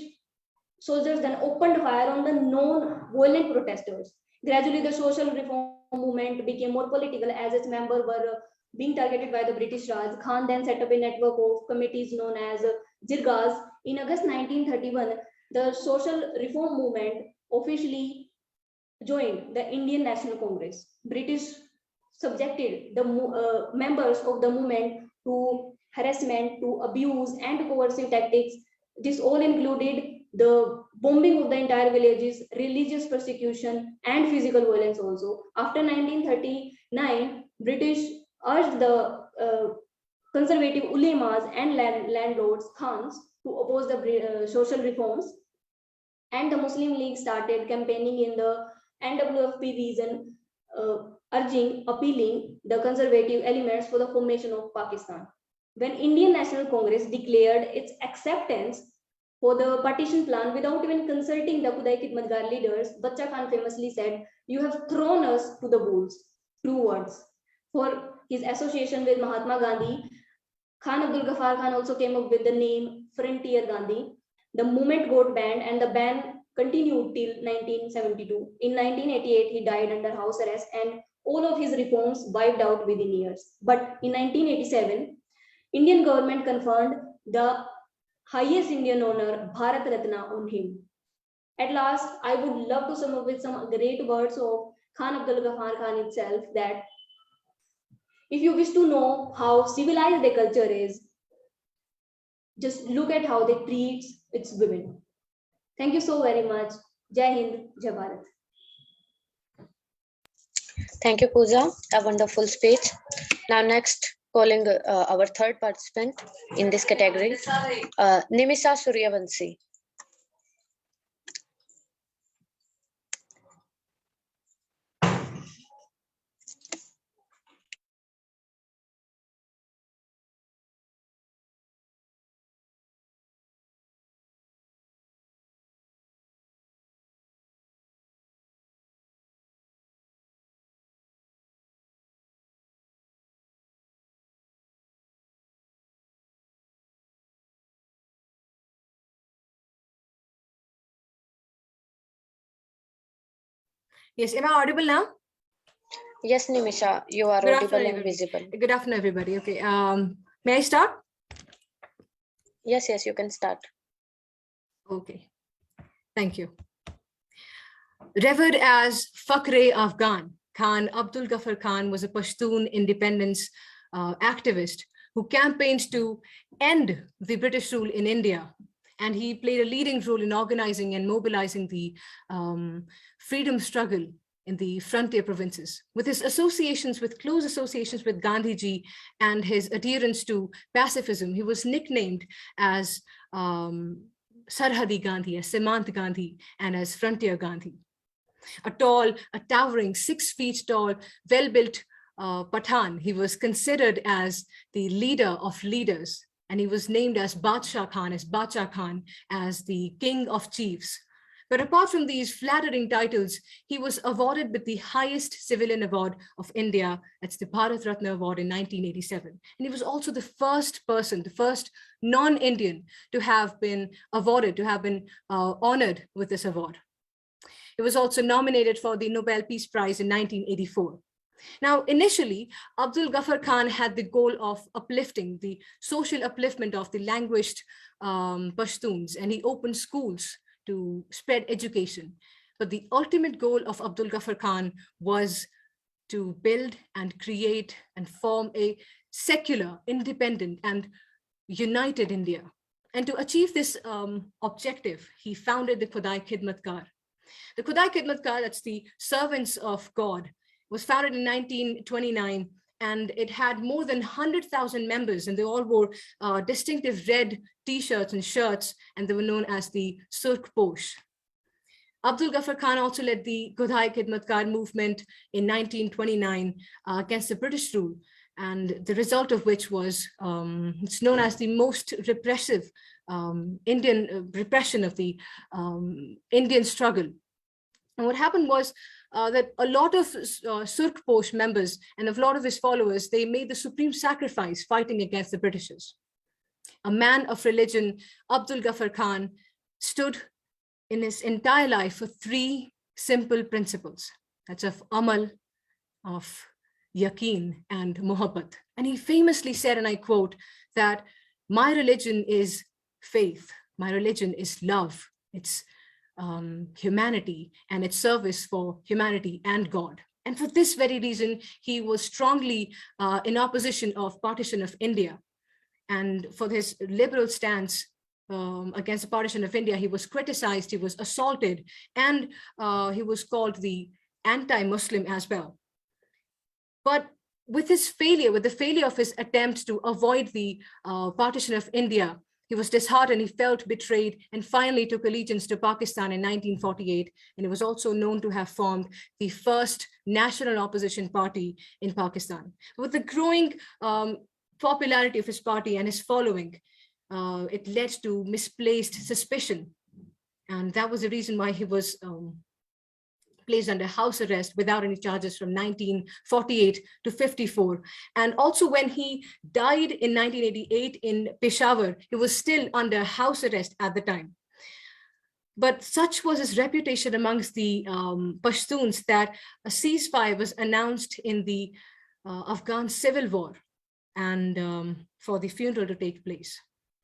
soldiers then opened fire on the non-violent protesters. Gradually, the social reform movement became more political as its members were being targeted by the British Raj. Khan then set up a network of committees known as Jirgas. In August 1931, the social reform movement officially joined the Indian National Congress. British subjected the members of the movement to harassment, to abuse, and to coercive tactics. This all included the bombing of the entire villages, religious persecution, and physical violence also. After 1939, British urged the conservative ulemas and landlords, Khans, to oppose the social reforms, and the Muslim League started campaigning in the NWFP region, appealing the conservative elements for the formation of Pakistan. When Indian National Congress declared its acceptance for the partition plan without even consulting the Khudai Khidmatgar leaders, Bacha Khan famously said, "You have thrown us to the bulls." True words. For his association with Mahatma Gandhi, Khan Abdul Ghaffar Khan also came up with the name Frontier Gandhi. The movement got banned and the ban continued till 1972. In 1988, he died under house arrest and all of his reforms wiped out within years. But in 1987, Indian government conferred the highest Indian honor, Bharat Ratna, on him. At last, I would love to sum up with some great words of Khan Abdul Ghaffar Khan itself, that if you wish to know how civilized a culture is, just look at how they treat its women. Thank you so very much. Jai Hind, Jai Bharat. Thank you, Pooja. A wonderful speech. Now, next, calling our third participant in this category, Nimisa Suryavanshi. Yes, am I audible now? Yes, Nimisha, you are audible and visible. Good afternoon, everybody. Okay, may I start? Yes, you can start. Okay, thank you. Revered as Fakhre-Afghan, Khan Abdul Ghaffar Khan was a Pashtun independence activist who campaigned to end the British rule in India. And he played a leading role in organizing and mobilizing the freedom struggle in the frontier provinces. With his close associations with Gandhiji and his adherence to pacifism, he was nicknamed as Sarhadi Gandhi, as Simant Gandhi, and as Frontier Gandhi. A towering 6 feet tall, well-built Pathan, he was considered as the leader of leaders, and he was named as Bacha Khan, as the king of chiefs. But apart from these flattering titles, he was awarded with the highest civilian award of India. That's the Bharat Ratna Award in 1987. And he was also the first person, the first non-Indian to have been awarded, to have been honored with this award. He was also nominated for the Nobel Peace Prize in 1984. Now, initially, Abdul Ghaffar Khan had the goal of uplifting, the social upliftment of the languished Pashtuns, and he opened schools to spread education. But the ultimate goal of Abdul Ghaffar Khan was to build and create and form a secular, independent, and united India. And to achieve this objective, he founded the Khudai Khidmatgar. The Khudai Khidmatgar, that's the servants of God, was founded in 1929, and it had more than 100,000 members, and they all wore distinctive red t-shirts and shirts, and they were known as the Surk Posh. Abdul Ghaffar Khan also led the Khudai Khidmatgar movement in 1929 against the British rule, and the result of which was, it's known as the most repressive Indian repression of the Indian struggle. And what happened was that a lot of Surk Posh members and a lot of his followers, they made the supreme sacrifice fighting against the Britishers. A man of religion, Abdul Ghaffar Khan, stood in his entire life for 3 simple principles. That's of amal, of yaqeen, and muhabbat. And he famously said, and I quote, that my religion is faith, my religion is love, it's humanity, and its service for humanity and God. And for this very reason, he was strongly in opposition of partition of India. And for his liberal stance against the partition of India, he was criticized, he was assaulted, and he was called the anti-Muslim as well. But with his failure, with the failure of his attempts to avoid the partition of India, He was disheartened, he felt betrayed, and finally took allegiance to Pakistan in 1948. And he was also known to have formed the first national opposition party in Pakistan. With the growing popularity of his party and his following, it led to misplaced suspicion. And that was the reason why he was placed under house arrest without any charges from 1948 to 54. And also when he died in 1988 in Peshawar, he was still under house arrest at the time. But such was his reputation amongst the Pashtuns that a ceasefire was announced in the Afghan civil war and for the funeral to take place.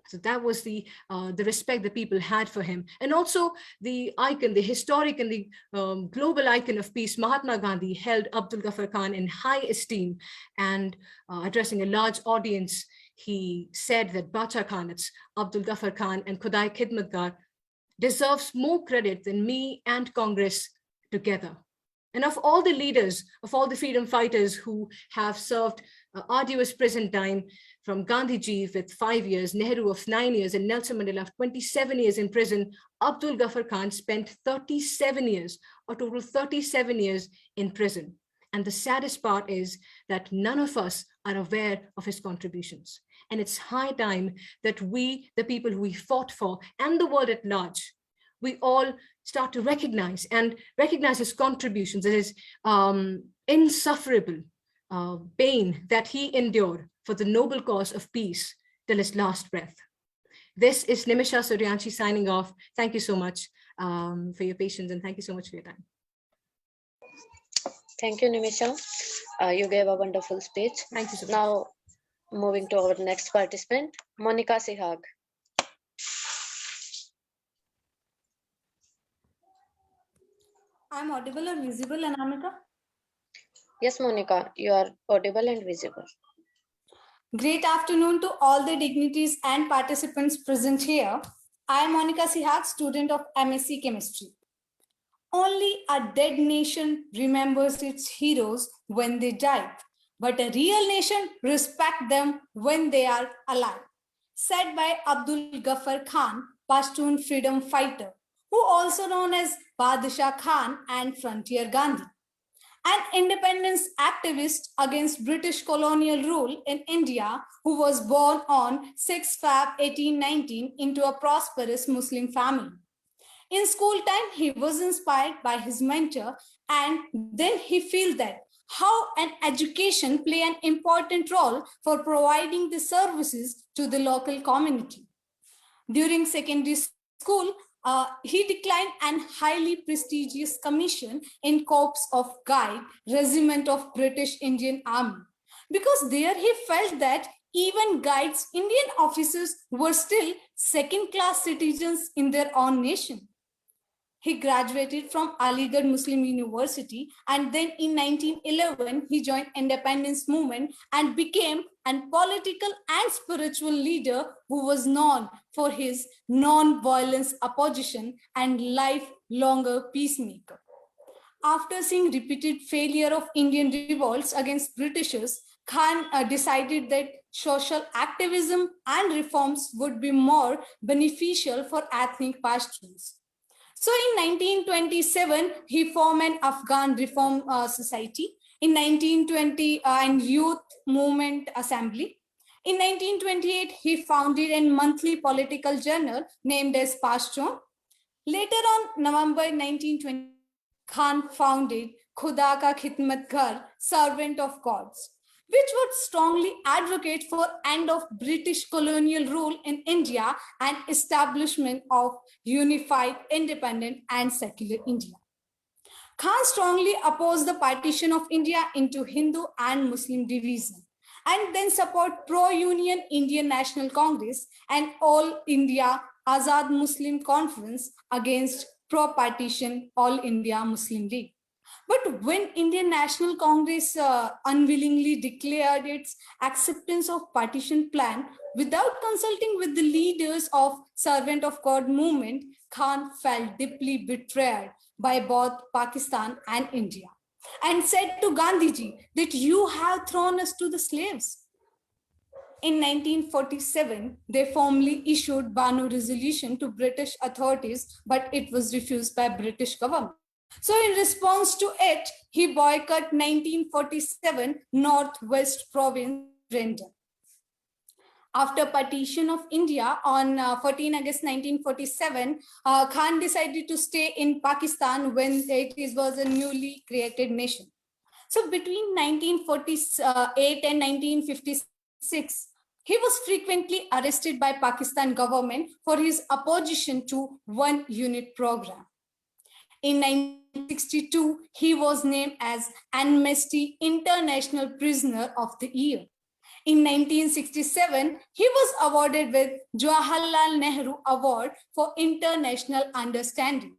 So that was the respect the people had for him. And also the icon, the historic and the global icon of peace, Mahatma Gandhi, held Abdul Ghaffar Khan in high esteem. And addressing a large audience, he said that Bacha Khanates, Abdul Ghaffar Khan and Khudai Khidmatgar deserves more credit than me and Congress together. And of all the leaders, of all the freedom fighters who have served arduous prison time, from Gandhiji with 5 years, Nehru of 9 years, and Nelson Mandela of 27 years in prison, Abdul Ghaffar Khan spent 37 years, a total 37 years in prison. And the saddest part is that none of us are aware of his contributions. And it's high time that we, the people who we fought for, and the world at large, we all start to recognize his contributions, his insufferable pain that he endured for the noble cause of peace till his last breath. This is Nimisha Suryanshi signing off. Thank you so much for your patience, and thank you so much for your time. Thank you, Nimisha. You gave a wonderful speech. Thank you so much. Now, moving to our next participant, Monica Sihag. I'm audible and visible, Anamika? Yes, Monica, you are audible and visible. Great afternoon to all the dignitaries and participants present here. I am Monica Sihag, student of MSc Chemistry. Only a dead nation remembers its heroes when they die, but a real nation respects them when they are alive. Said by Abdul Ghaffar Khan, Pashtun freedom fighter, who also known as Badshah Khan and Frontier Gandhi, an independence activist against British colonial rule in India, who was born on 6 Feb 1819 into a prosperous Muslim family. In school time, he was inspired by his mentor, and then he felt that how an education play an important role for providing the services to the local community. During secondary school, he declined an highly prestigious commission in Corps of Guide Regiment of British Indian Army, because there he felt that even guides, Indian officers, were still second-class citizens in their own nation. He graduated from Aligarh Muslim University, and then in 1911, he joined independence movement and became a political and spiritual leader who was known for his non-violence opposition and lifelong peacemaker. After seeing repeated failure of Indian revolts against Britishers, Khan decided that social activism and reforms would be more beneficial for ethnic Pashtuns. So in 1927, he formed an Afghan Reform Society. In 1920, and Youth Movement Assembly. In 1928, he founded a monthly political journal named as Pashtun. Later on, November 1920, Khan founded Khuda Ka Khidmat Ghar, Servant of Gods, which would strongly advocate for end of British colonial rule in India and establishment of unified, independent and secular India. Khan strongly opposed the partition of India into Hindu and Muslim division, and then support pro-union Indian National Congress and All India Azad Muslim Conference against pro-partition All India Muslim League. But when Indian National Congress unwillingly declared its acceptance of partition plan without consulting with the leaders of Servant of God movement, Khan felt deeply betrayed by both Pakistan and India and said to Gandhiji that you have thrown us to the slaves. in 1947, they formally issued Banu Resolution to British authorities, but it was refused by British government. So in response to it, he boycotted 1947 Northwest Province surrender. After partition of India on 14 August 1947, Khan decided to stay in Pakistan when it was a newly created nation. So between 1948 and 1956, he was frequently arrested by Pakistan government for his opposition to one unit program. In 1962, he was named as Amnesty International Prisoner of the Year. In 1967, he was awarded with Jawaharlal Nehru Award for International Understanding.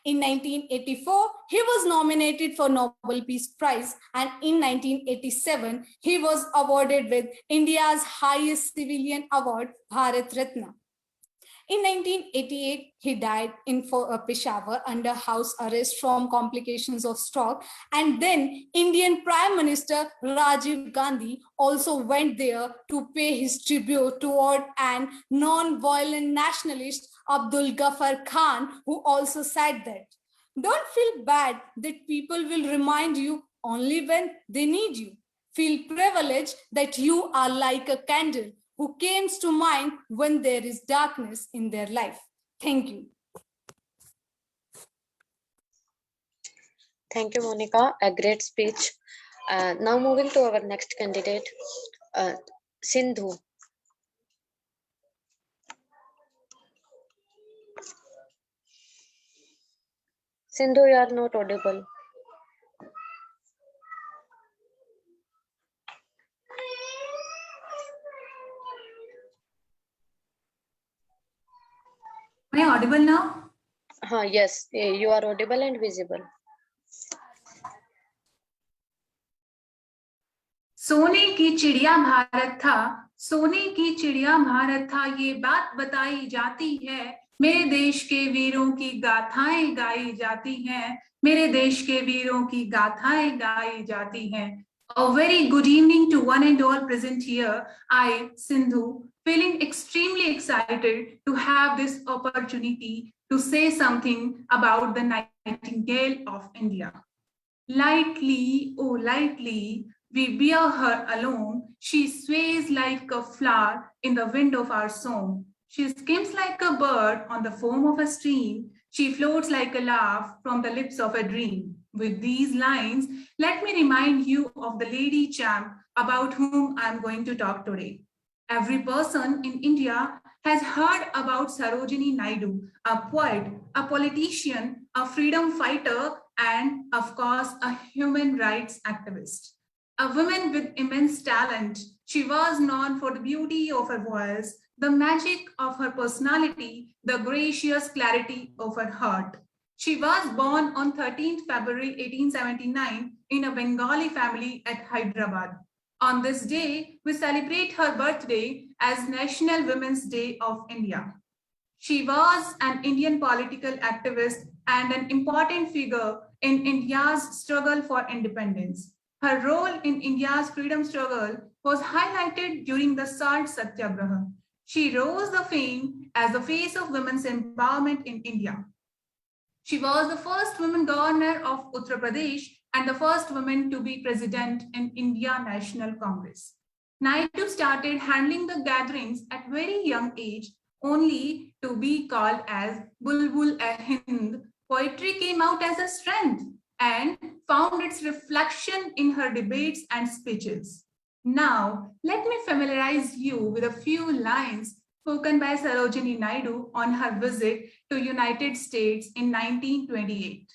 In 1984, he was nominated for Nobel Peace Prize, and in 1987, he was awarded with India's highest civilian award, Bharat Ratna. In 1988, he died in Peshawar under house arrest from complications of stroke. And then Indian Prime Minister Rajiv Gandhi also went there to pay his tribute toward an non-violent nationalist, Abdul Ghaffar Khan, who also said that, "Don't feel bad that people will remind you only when they need you. Feel privileged that you are like a candle who comes to mind when there is darkness in their life." Thank you. Thank you, Monica. A great speech. Now moving to our next candidate, Sindhu. Sindhu, you are not audible. Am I audible now? Yes, you are audible and visible. सोने की चिड़िया भारत था, सोने की चिड़िया भारत था, ये बात बताई जाती है, मेरे देश के वीरों की गाथाएं गाई जाती हैं, मेरे देश के वीरों की गाथाएं गाई जाती हैं. A very good evening to one and all present here. I, Sindhu, feeling extremely excited to have this opportunity to say something about the Nightingale of India. Lightly, oh lightly, we bear her alone. She sways like a flower in the wind of our song. She skims like a bird on the foam of a stream. She floats like a laugh from the lips of a dream. With these lines, let me remind you of the lady champ about whom I'm going to talk today. Every person in India has heard about Sarojini Naidu, a poet, a politician, a freedom fighter, and of course, a human rights activist. A woman with immense talent, she was known for the beauty of her voice, the magic of her personality, the gracious clarity of her heart. She was born on 13th February 1879 in a Bengali family at Hyderabad. On this day, we celebrate her birthday as National Women's Day of India. She was an Indian political activist and an important figure in India's struggle for independence. Her role in India's freedom struggle was highlighted during the Salt Satyagraha. She rose to fame as the face of women's empowerment in India. She was the first woman governor of Uttar Pradesh and the first woman to be president in India National Congress. Naidu started handling the gatherings at very young age, only to be called as Bulbul-e-Hind. Poetry came out as a strength and found its reflection in her debates and speeches. Now, let me familiarize you with a few lines spoken by Sarojini Naidu on her visit to United States in 1928.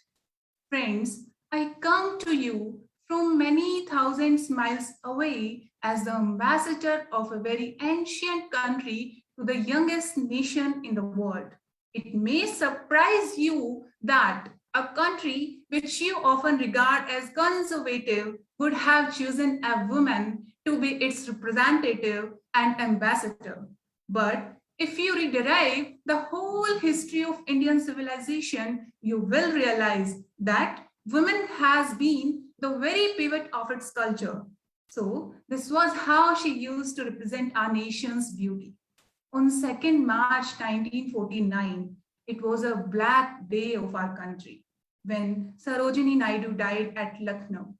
Friends, I come to you from many thousands miles away as the ambassador of a very ancient country to the youngest nation in the world. It may surprise you that a country which you often regard as conservative would have chosen a woman to be its representative and ambassador. But if you rederive the whole history of Indian civilization, you will realize that women has been the very pivot of its culture. So this was how she used to represent our nation's beauty. On 2nd March 1949, it was a black day of our country when Sarojini Naidu died at Lucknow.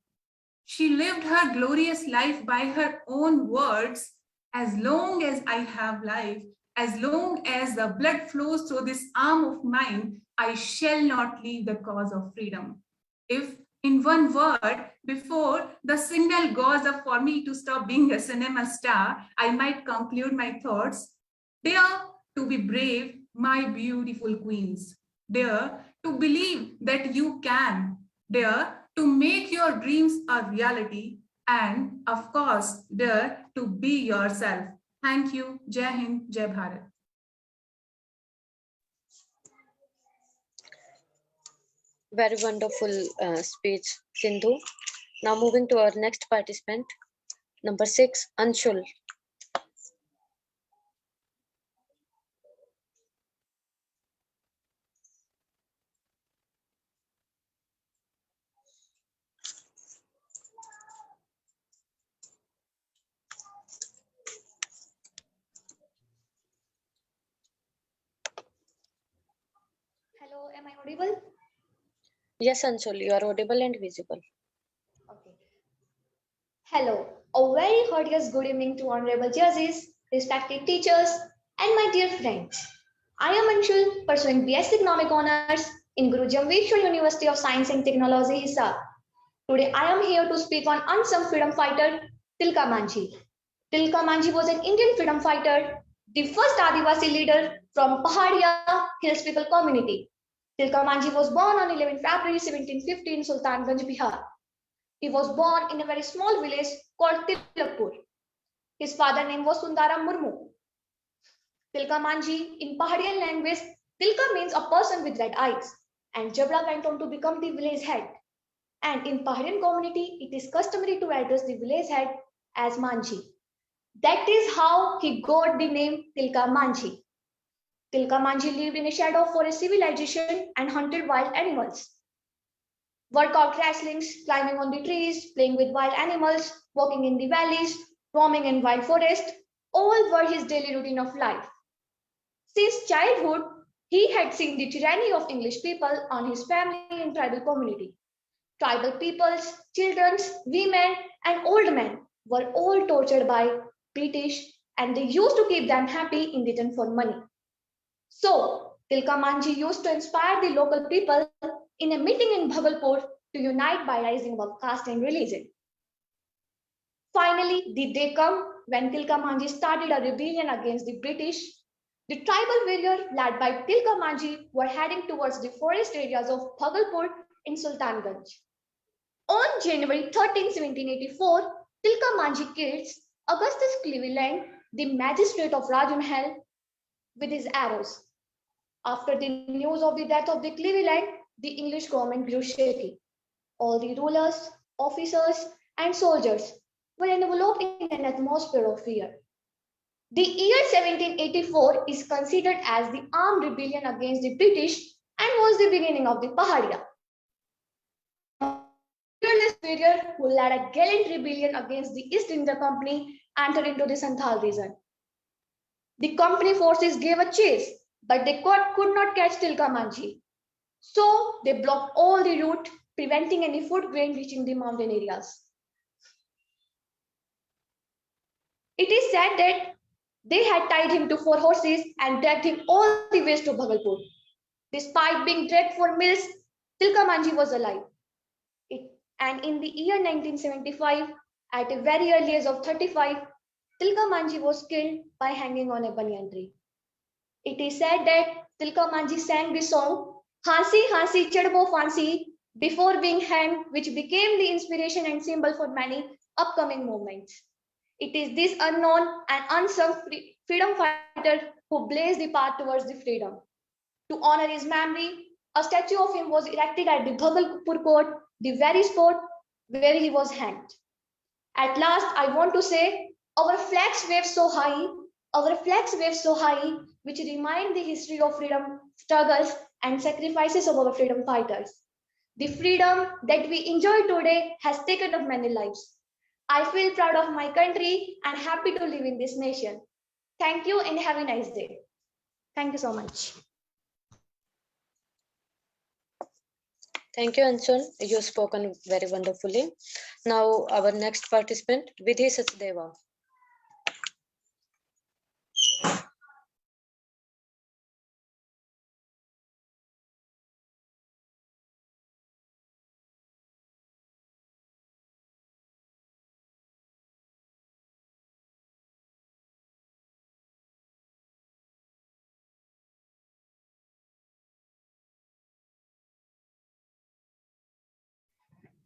She lived her glorious life by her own words. As long as I have life, as long as the blood flows through this arm of mine, I shall not leave the cause of freedom. If in one word, before the signal goes up for me to stop being a cinema star, I might conclude my thoughts. Dare to be brave, my beautiful queens. Dare to believe that you can. Dare to make your dreams a reality. And of course, dare to be yourself. Thank you. Jai Hind, Jai Bharat. Very wonderful speech, Sindhu. Now moving to our next participant, number 6, Anshul. Hello, am I audible? Yes, Anshul, you are audible and visible. Okay. Hello, a very courteous good evening to honorable judges, respected teachers, and my dear friends. I am Anshul, pursuing BSc Economic Honors in GJUS&T University of Science and Technology, Hisar. Today, I am here to speak on unsung freedom fighter Tilka Manjhi. Tilka Manjhi was an Indian freedom fighter, the first Adivasi leader from Pahadia Hills people community. Tilka Manjhi was born on 11 February 1750 in Sultanganj, Bihar. He was born in a very small village called Tilakpur. His father's name was Sundaram Murmu. Tilka Manjhi, in Pahadian language, Tilka means a person with red eyes, and Jabla went on to become the village head. And in Pahadian community, it is customary to address the village head as Manjhi. That is how he got the name Tilka Manjhi. Tilka Manjhi lived in a shadow for a civilization and hunted wild animals. Workout wrestlings, climbing on the trees, playing with wild animals, walking in the valleys, roaming in wild forest, all were his daily routine of life. Since childhood, he had seen the tyranny of English people on his family and tribal community. Tribal peoples, children, women, and old men were all tortured by British, and they used to keep them happy in return for money. So, Tilka Manjhi used to inspire the local people in a meeting in Bhagalpur to unite by rising above caste and religion. Finally, the day came when Tilka Manjhi started a rebellion against the British. The tribal warriors led by Tilka Manjhi were heading towards the forest areas of Bhagalpur in Sultanganj. On January 13, 1784, Tilka Manjhi killed Augustus Cleveland, the magistrate of Rajmahal, with his arrows. After the news of the death of the Cleveland, the English government grew shaky. All the rulers, officers, and soldiers were enveloped in an atmosphere of fear. The year 1784 is considered as the armed rebellion against the British and was the beginning of the Pahadia. Fearless warrior who led a gallant rebellion against the East India Company entered into the Santhal region. The company forces gave a chase, but they could not catch Tilka Manjhi. So they blocked all the route, preventing any food grain reaching the mountain areas. It is said that they had tied him to 4 horses and dragged him all the way to Bhagalpur. Despite being dragged for mills, Tilka Manjhi was alive. And in the year 1975, at a very early age of 35, Tilka Manjhi was killed by hanging on a banyan tree. It is said that Tilka Manjhi sang the song Hansi Hansi Chadbo Fansi before being hanged, which became the inspiration and symbol for many upcoming movements. It is this unknown and unsung freedom fighter who blazed the path towards the freedom. To honor his memory, a statue of him was erected at the Bhagalpur court, the very spot where he was hanged. At last, I want to say, our flags wave so high, which remind the history of freedom struggles and sacrifices of our freedom fighters. The freedom that we enjoy today has taken up many lives. I feel proud of my country and happy to live in this nation. Thank you and have a nice day. Thank you so much. Thank you, Anshul. You spoken very wonderfully. Now, our next participant, Vidhi Sachdeva.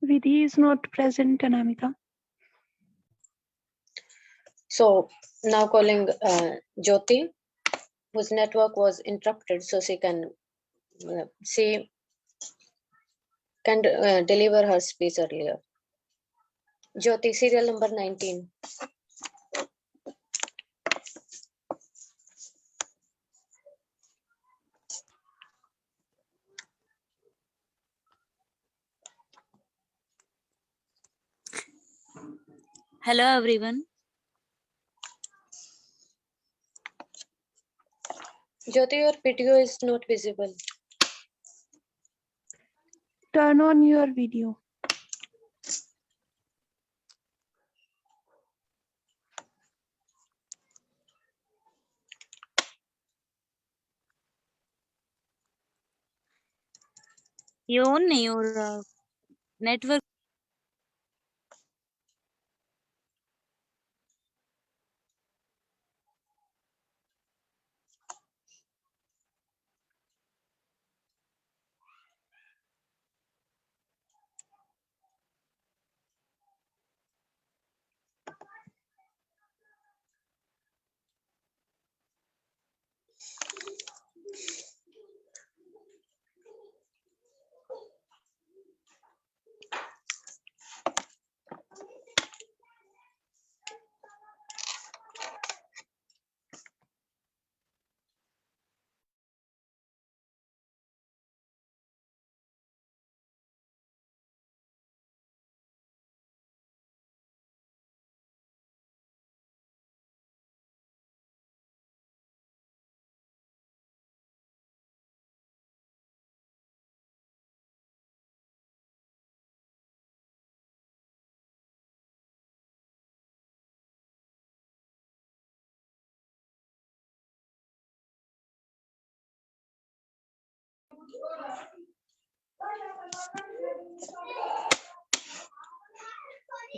Vidhi is not present, Anamika. So, now calling Jyoti, whose network was interrupted, so she can deliver her speech earlier. Jyoti, serial number 19. Hello everyone. Jyoti, your video is not visible. Turn on your video. Your network.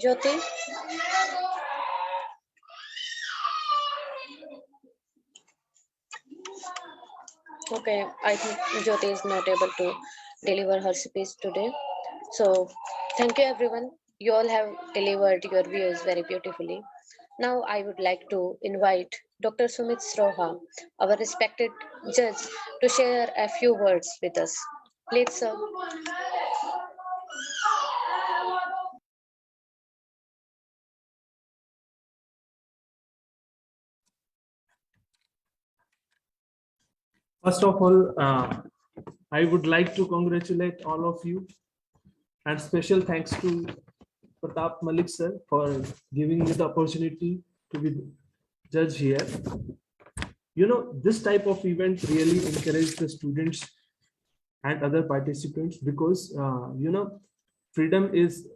Jyoti? Okay, I think Jyoti is not able to deliver her speech today. So, thank you everyone. You all have delivered your views very beautifully. Now, I would like to invite Dr. Sumit Sroha, our respected judge, to share a few words with us. Please, sir. First of all, I would like to congratulate all of you, and special thanks to Pratap Malik sir for giving me the opportunity to be judge here. You know, this type of event really encourages the students and other participants because, you know, freedom is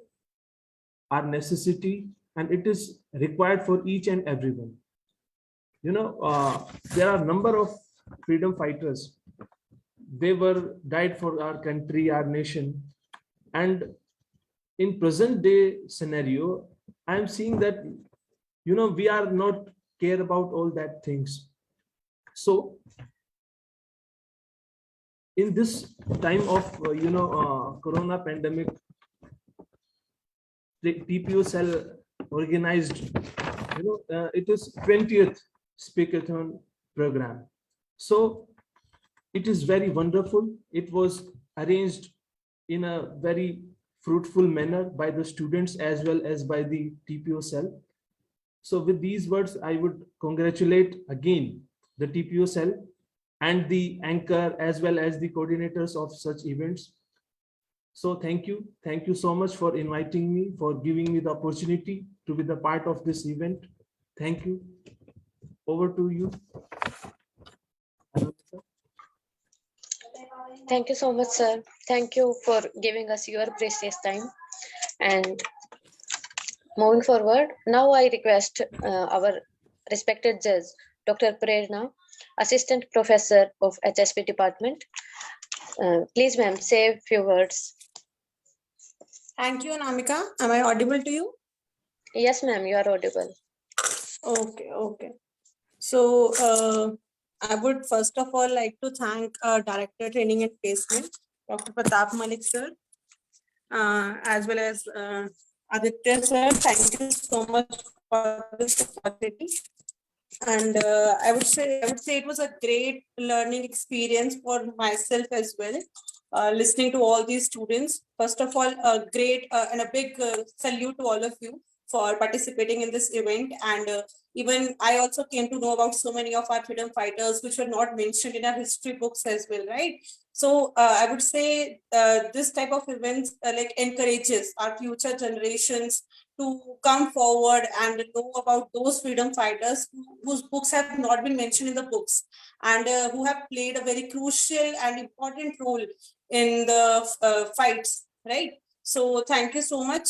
our necessity and it is required for each and everyone. You know, there are a number of freedom fighters. They were died for our country, our nation. And in present day scenario, I'm seeing that, you know, we are not care about all that things. So in this time of, corona pandemic, the TPO cell organized, it is 20th Speakathon program. So it is very wonderful. It was arranged in a very fruitful manner by the students as well as by the TPO cell. So with these words, I would congratulate again the TPO cell and the anchor as well as the coordinators of such events. So thank you so much for inviting me, for giving me the opportunity to be the part of this event. Thank you. Over to you. Thank you so much, sir. Thank you for giving us your precious time. And moving forward, now I request our respected judge, Dr. Prerna, Assistant Professor of HSP Department. Please, ma'am, say a few words. Thank you, Anamika. Am I audible to you? Yes, ma'am, you are audible. Okay. So I would first of all like to thank Director Training and Placement, Dr. Pratap Malik sir, as well as Aditya sir. Thank you so much for this opportunity. And I would say it was a great learning experience for myself as well. Listening to all these students. First of all, a great and a big salute to all of you for participating in this event. And even I also came to know about so many of our freedom fighters, which were not mentioned in our history books as well, right? So I would say this type of events like encourages our future generations to come forward and know about those freedom fighters whose books have not been mentioned in the books, and who have played a very crucial and important role in the fights, right? So thank you so much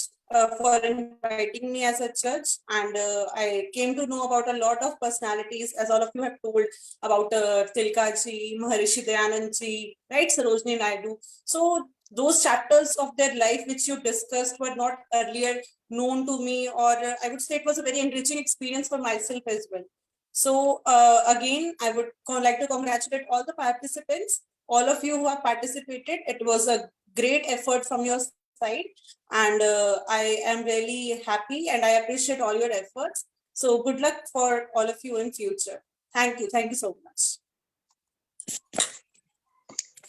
for inviting me as a judge, and I came to know about a lot of personalities, as all of you have told about Tilka ji, Maharishi Dayanand ji, right, Sarojini Naidu. So those chapters of their life which you discussed were not earlier known to me, or I would say it was a very enriching experience for myself as well. So again, I would like to congratulate all the participants, all of you who have participated. It was a great effort from your side, and I am really happy and I appreciate all your efforts. So good luck for all of you in future. Thank you so much.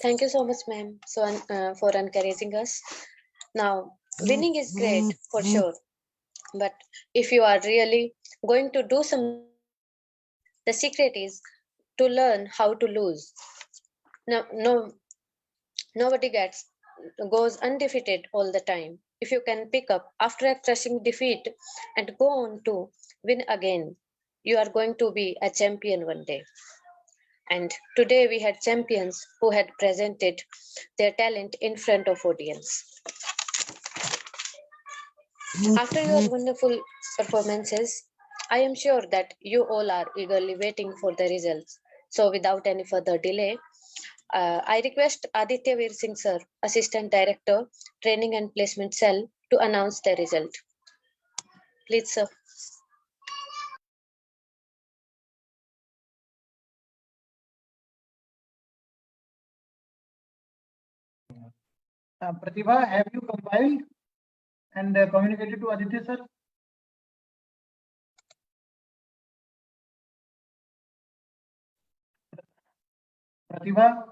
Thank you so much, ma'am, for encouraging us. Now, winning is great for sure, but if you are really going to do some, the secret is to learn how to lose. Nobody goes undefeated all the time. If you can pick up after a crushing defeat and go on to win again, you are going to be a champion one day. And today we had champions who had presented their talent in front of audience. After your wonderful performances, I am sure that you all are eagerly waiting for the results. So without any further delay, I request Aditya Veer Singh sir, Assistant Director, Training and Placement Cell, to announce the result. Please, sir. Pratibha, have you compiled and communicated to Aditya sir? Pratibha?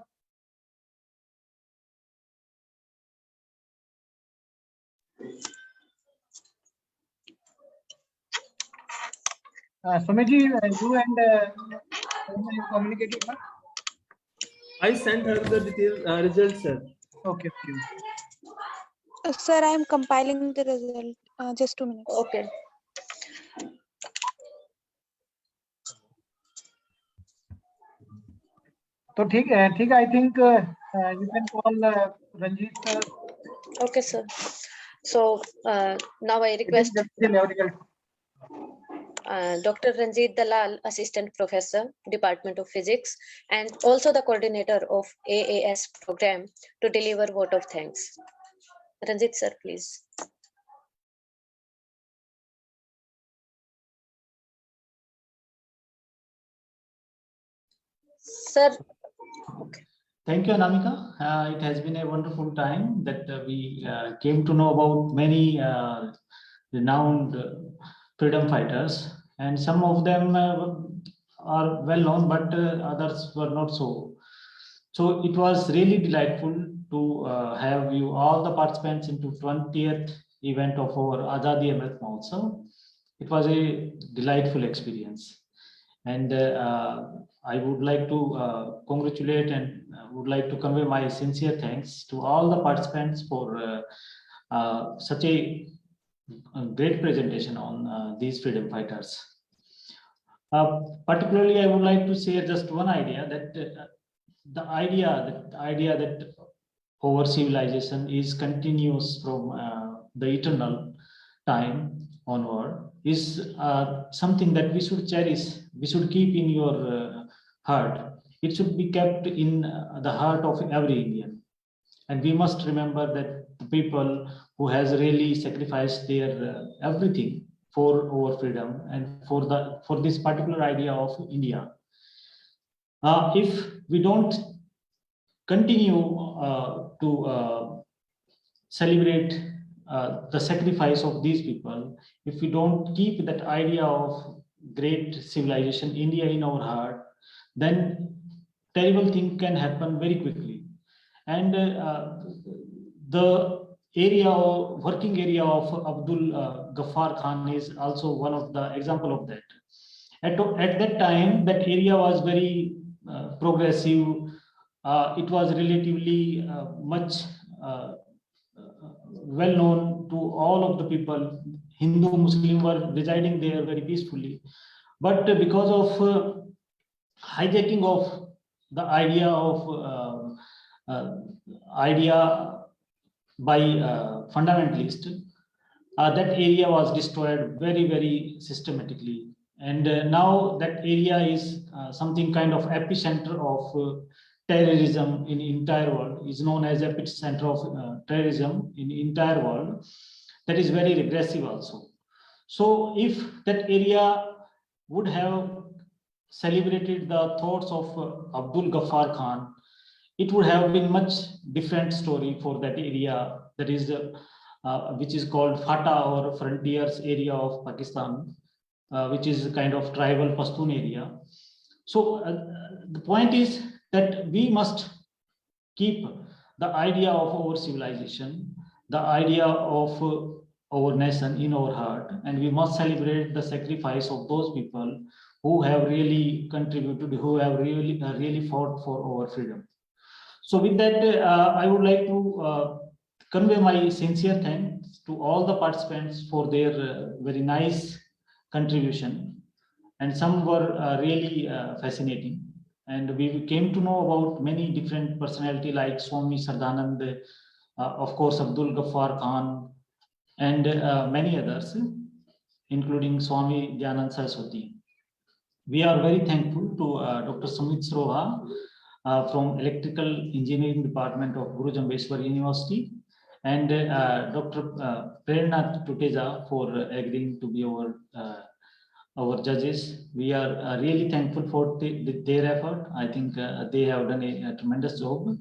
Sumiji, you and you communicated her? I sent her the details, results, sir. Okay. Sir, I am compiling the result. Just 2 minutes. Okay. So ठीक है I think you can call Ranjit sir. Okay, sir. So now I request Dr. Ranjit Dalal, Assistant Professor, Department of Physics, and also the coordinator of AAS program, to deliver vote of thanks. Ranjit sir, please. Sir. Thank you, Anamika. It has been a wonderful time that we came to know about many renowned freedom fighters, and some of them are well known, but others were not so. So it was really delightful to have you all the participants into 20th event of our Azadi Amrit Mahotsav. It was a delightful experience, and I would like to congratulate and would like to convey my sincere thanks to all the participants for such a a great presentation on these freedom fighters. Particularly, I would like to share just one idea that the idea that our civilization is continuous from the eternal time onward is something that we should cherish. We should keep in your heart. It should be kept in the heart of every Indian. And we must remember that the people who has really sacrificed their everything for our freedom and for this particular idea of India. If we don't continue to celebrate the sacrifice of these people, if we don't keep that idea of great civilization India in our heart, then terrible thing can happen very quickly. And the working area of Abdul Ghaffar Khan is also one of the example of that. At that time, that area was very progressive. It was relatively much well known to all of the people. Hindu, Muslim were residing there very peacefully. But because of hijacking of the idea by fundamentalists, that area was destroyed very, very systematically. And now that area is something kind of epicenter of terrorism in entire world, is known as epicenter of terrorism in entire world. That is very regressive also. So if that area would have celebrated the thoughts of Abdul Ghaffar Khan, it would have been much different story for that area, that is which is called Fata or frontiers area of Pakistan, which is a kind of tribal Pashtun area. So the point is that we must keep the idea of our civilization, the idea of our nation in our heart, and we must celebrate the sacrifice of those people who have really contributed, who have really fought for our freedom. So with that, I would like to convey my sincere thanks to all the participants for their very nice contribution, and some were really fascinating. And we came to know about many different personalities like Swami Sardanand, of course Abdul Ghaffar Khan, and many others, including Swami Dhyanand Saraswati. We are very thankful to Dr. Sumit Sroha from Electrical Engineering Department of Guru Jambeshwar University, and Dr. Prerna Tuteja for agreeing to be our judges. We are really thankful for their effort. I think they have done a tremendous job.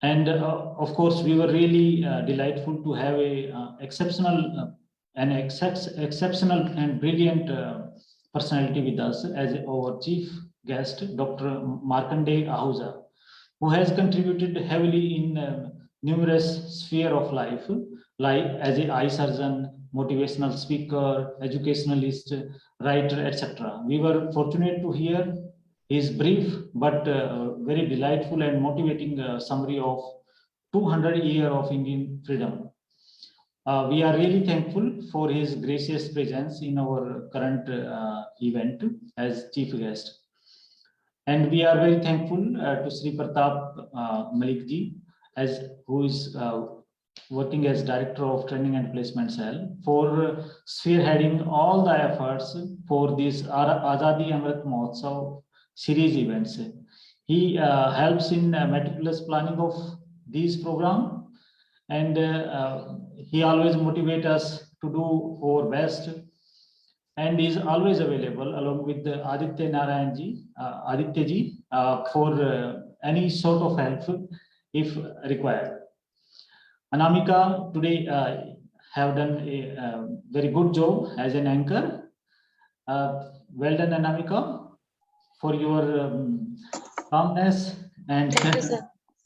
And of course, we were really delightful to have a exceptional and brilliant personality with us as our chief guest, Dr. Markandeya Ahuja, who has contributed heavily in numerous spheres of life, like as an eye surgeon, motivational speaker, educationalist, writer, etc. We were fortunate to hear his brief but very delightful and motivating summary of 200 years of Indian freedom. We are really thankful for his gracious presence in our current event as chief guest. And we are very thankful to Sri Pratap Malik ji, who is working as Director of Training and Placement Cell, for spearheading all the efforts for this Azadi Amrit Mahotsav series events. He helps in meticulous planning of these programs, and he always motivates us to do our best, and is always available along with Aditya ji for any sort of help if required. Anamika today have done a very good job as an anchor. Well done, Anamika, for your calmness and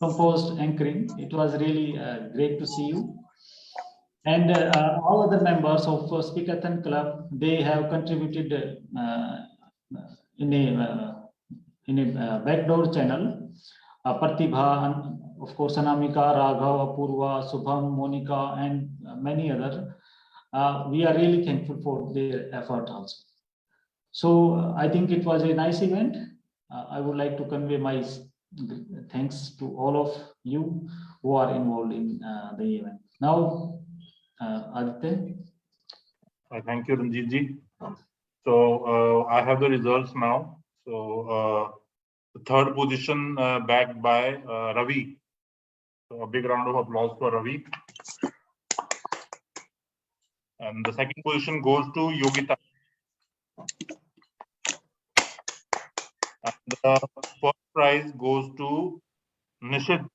composed anchoring. It was really great to see you. And all other members of Speakathon Club, they have contributed in a backdoor channel Pratibha, and of course, Anamika, Raghav, Apurva, Subham, Monica, and many others. We are really thankful for their effort also. So I think it was a nice event. I would like to convey my thanks to all of you who are involved in the event. Now, Aditya. Thank you, Ranjit ji. So I have the results now. So the third position backed by Ravi. So a big round of applause for Ravi. And the second position goes to Yogita. And the first prize goes to Nishid.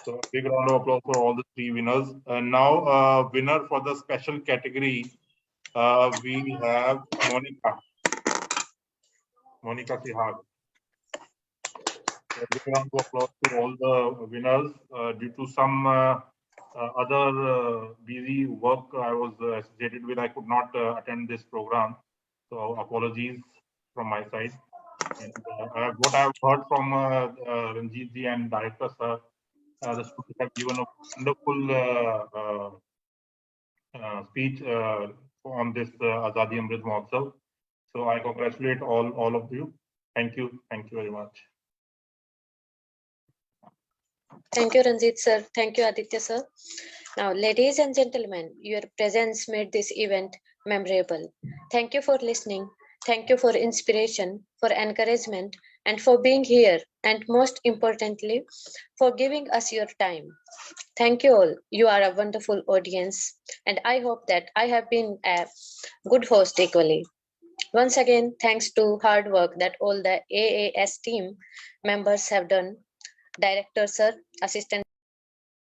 So a big round of applause for all the three winners. And now winner for the special category, we have Monica. Monica Sihag. A big round of applause to all the winners. Due to some other busy work I was associated with, I could not attend this program. So apologies from my side. And what I've heard from Ranjit ji and Director sir, the students have given a wonderful speech on this Azadi Amrit Mahotsav. So I congratulate all of you. Thank you very much. Thank you, Ranjit sir. Thank you, Aditya sir. Now, ladies and gentlemen, your presence made this event memorable. Thank you for listening. Thank you for inspiration, for encouragement, and for being here. And most importantly, for giving us your time. Thank you all. You are a wonderful audience. And I hope that I have been a good host equally. Once again, thanks to hard work that all the AAS team members have done. Director sir, Assistant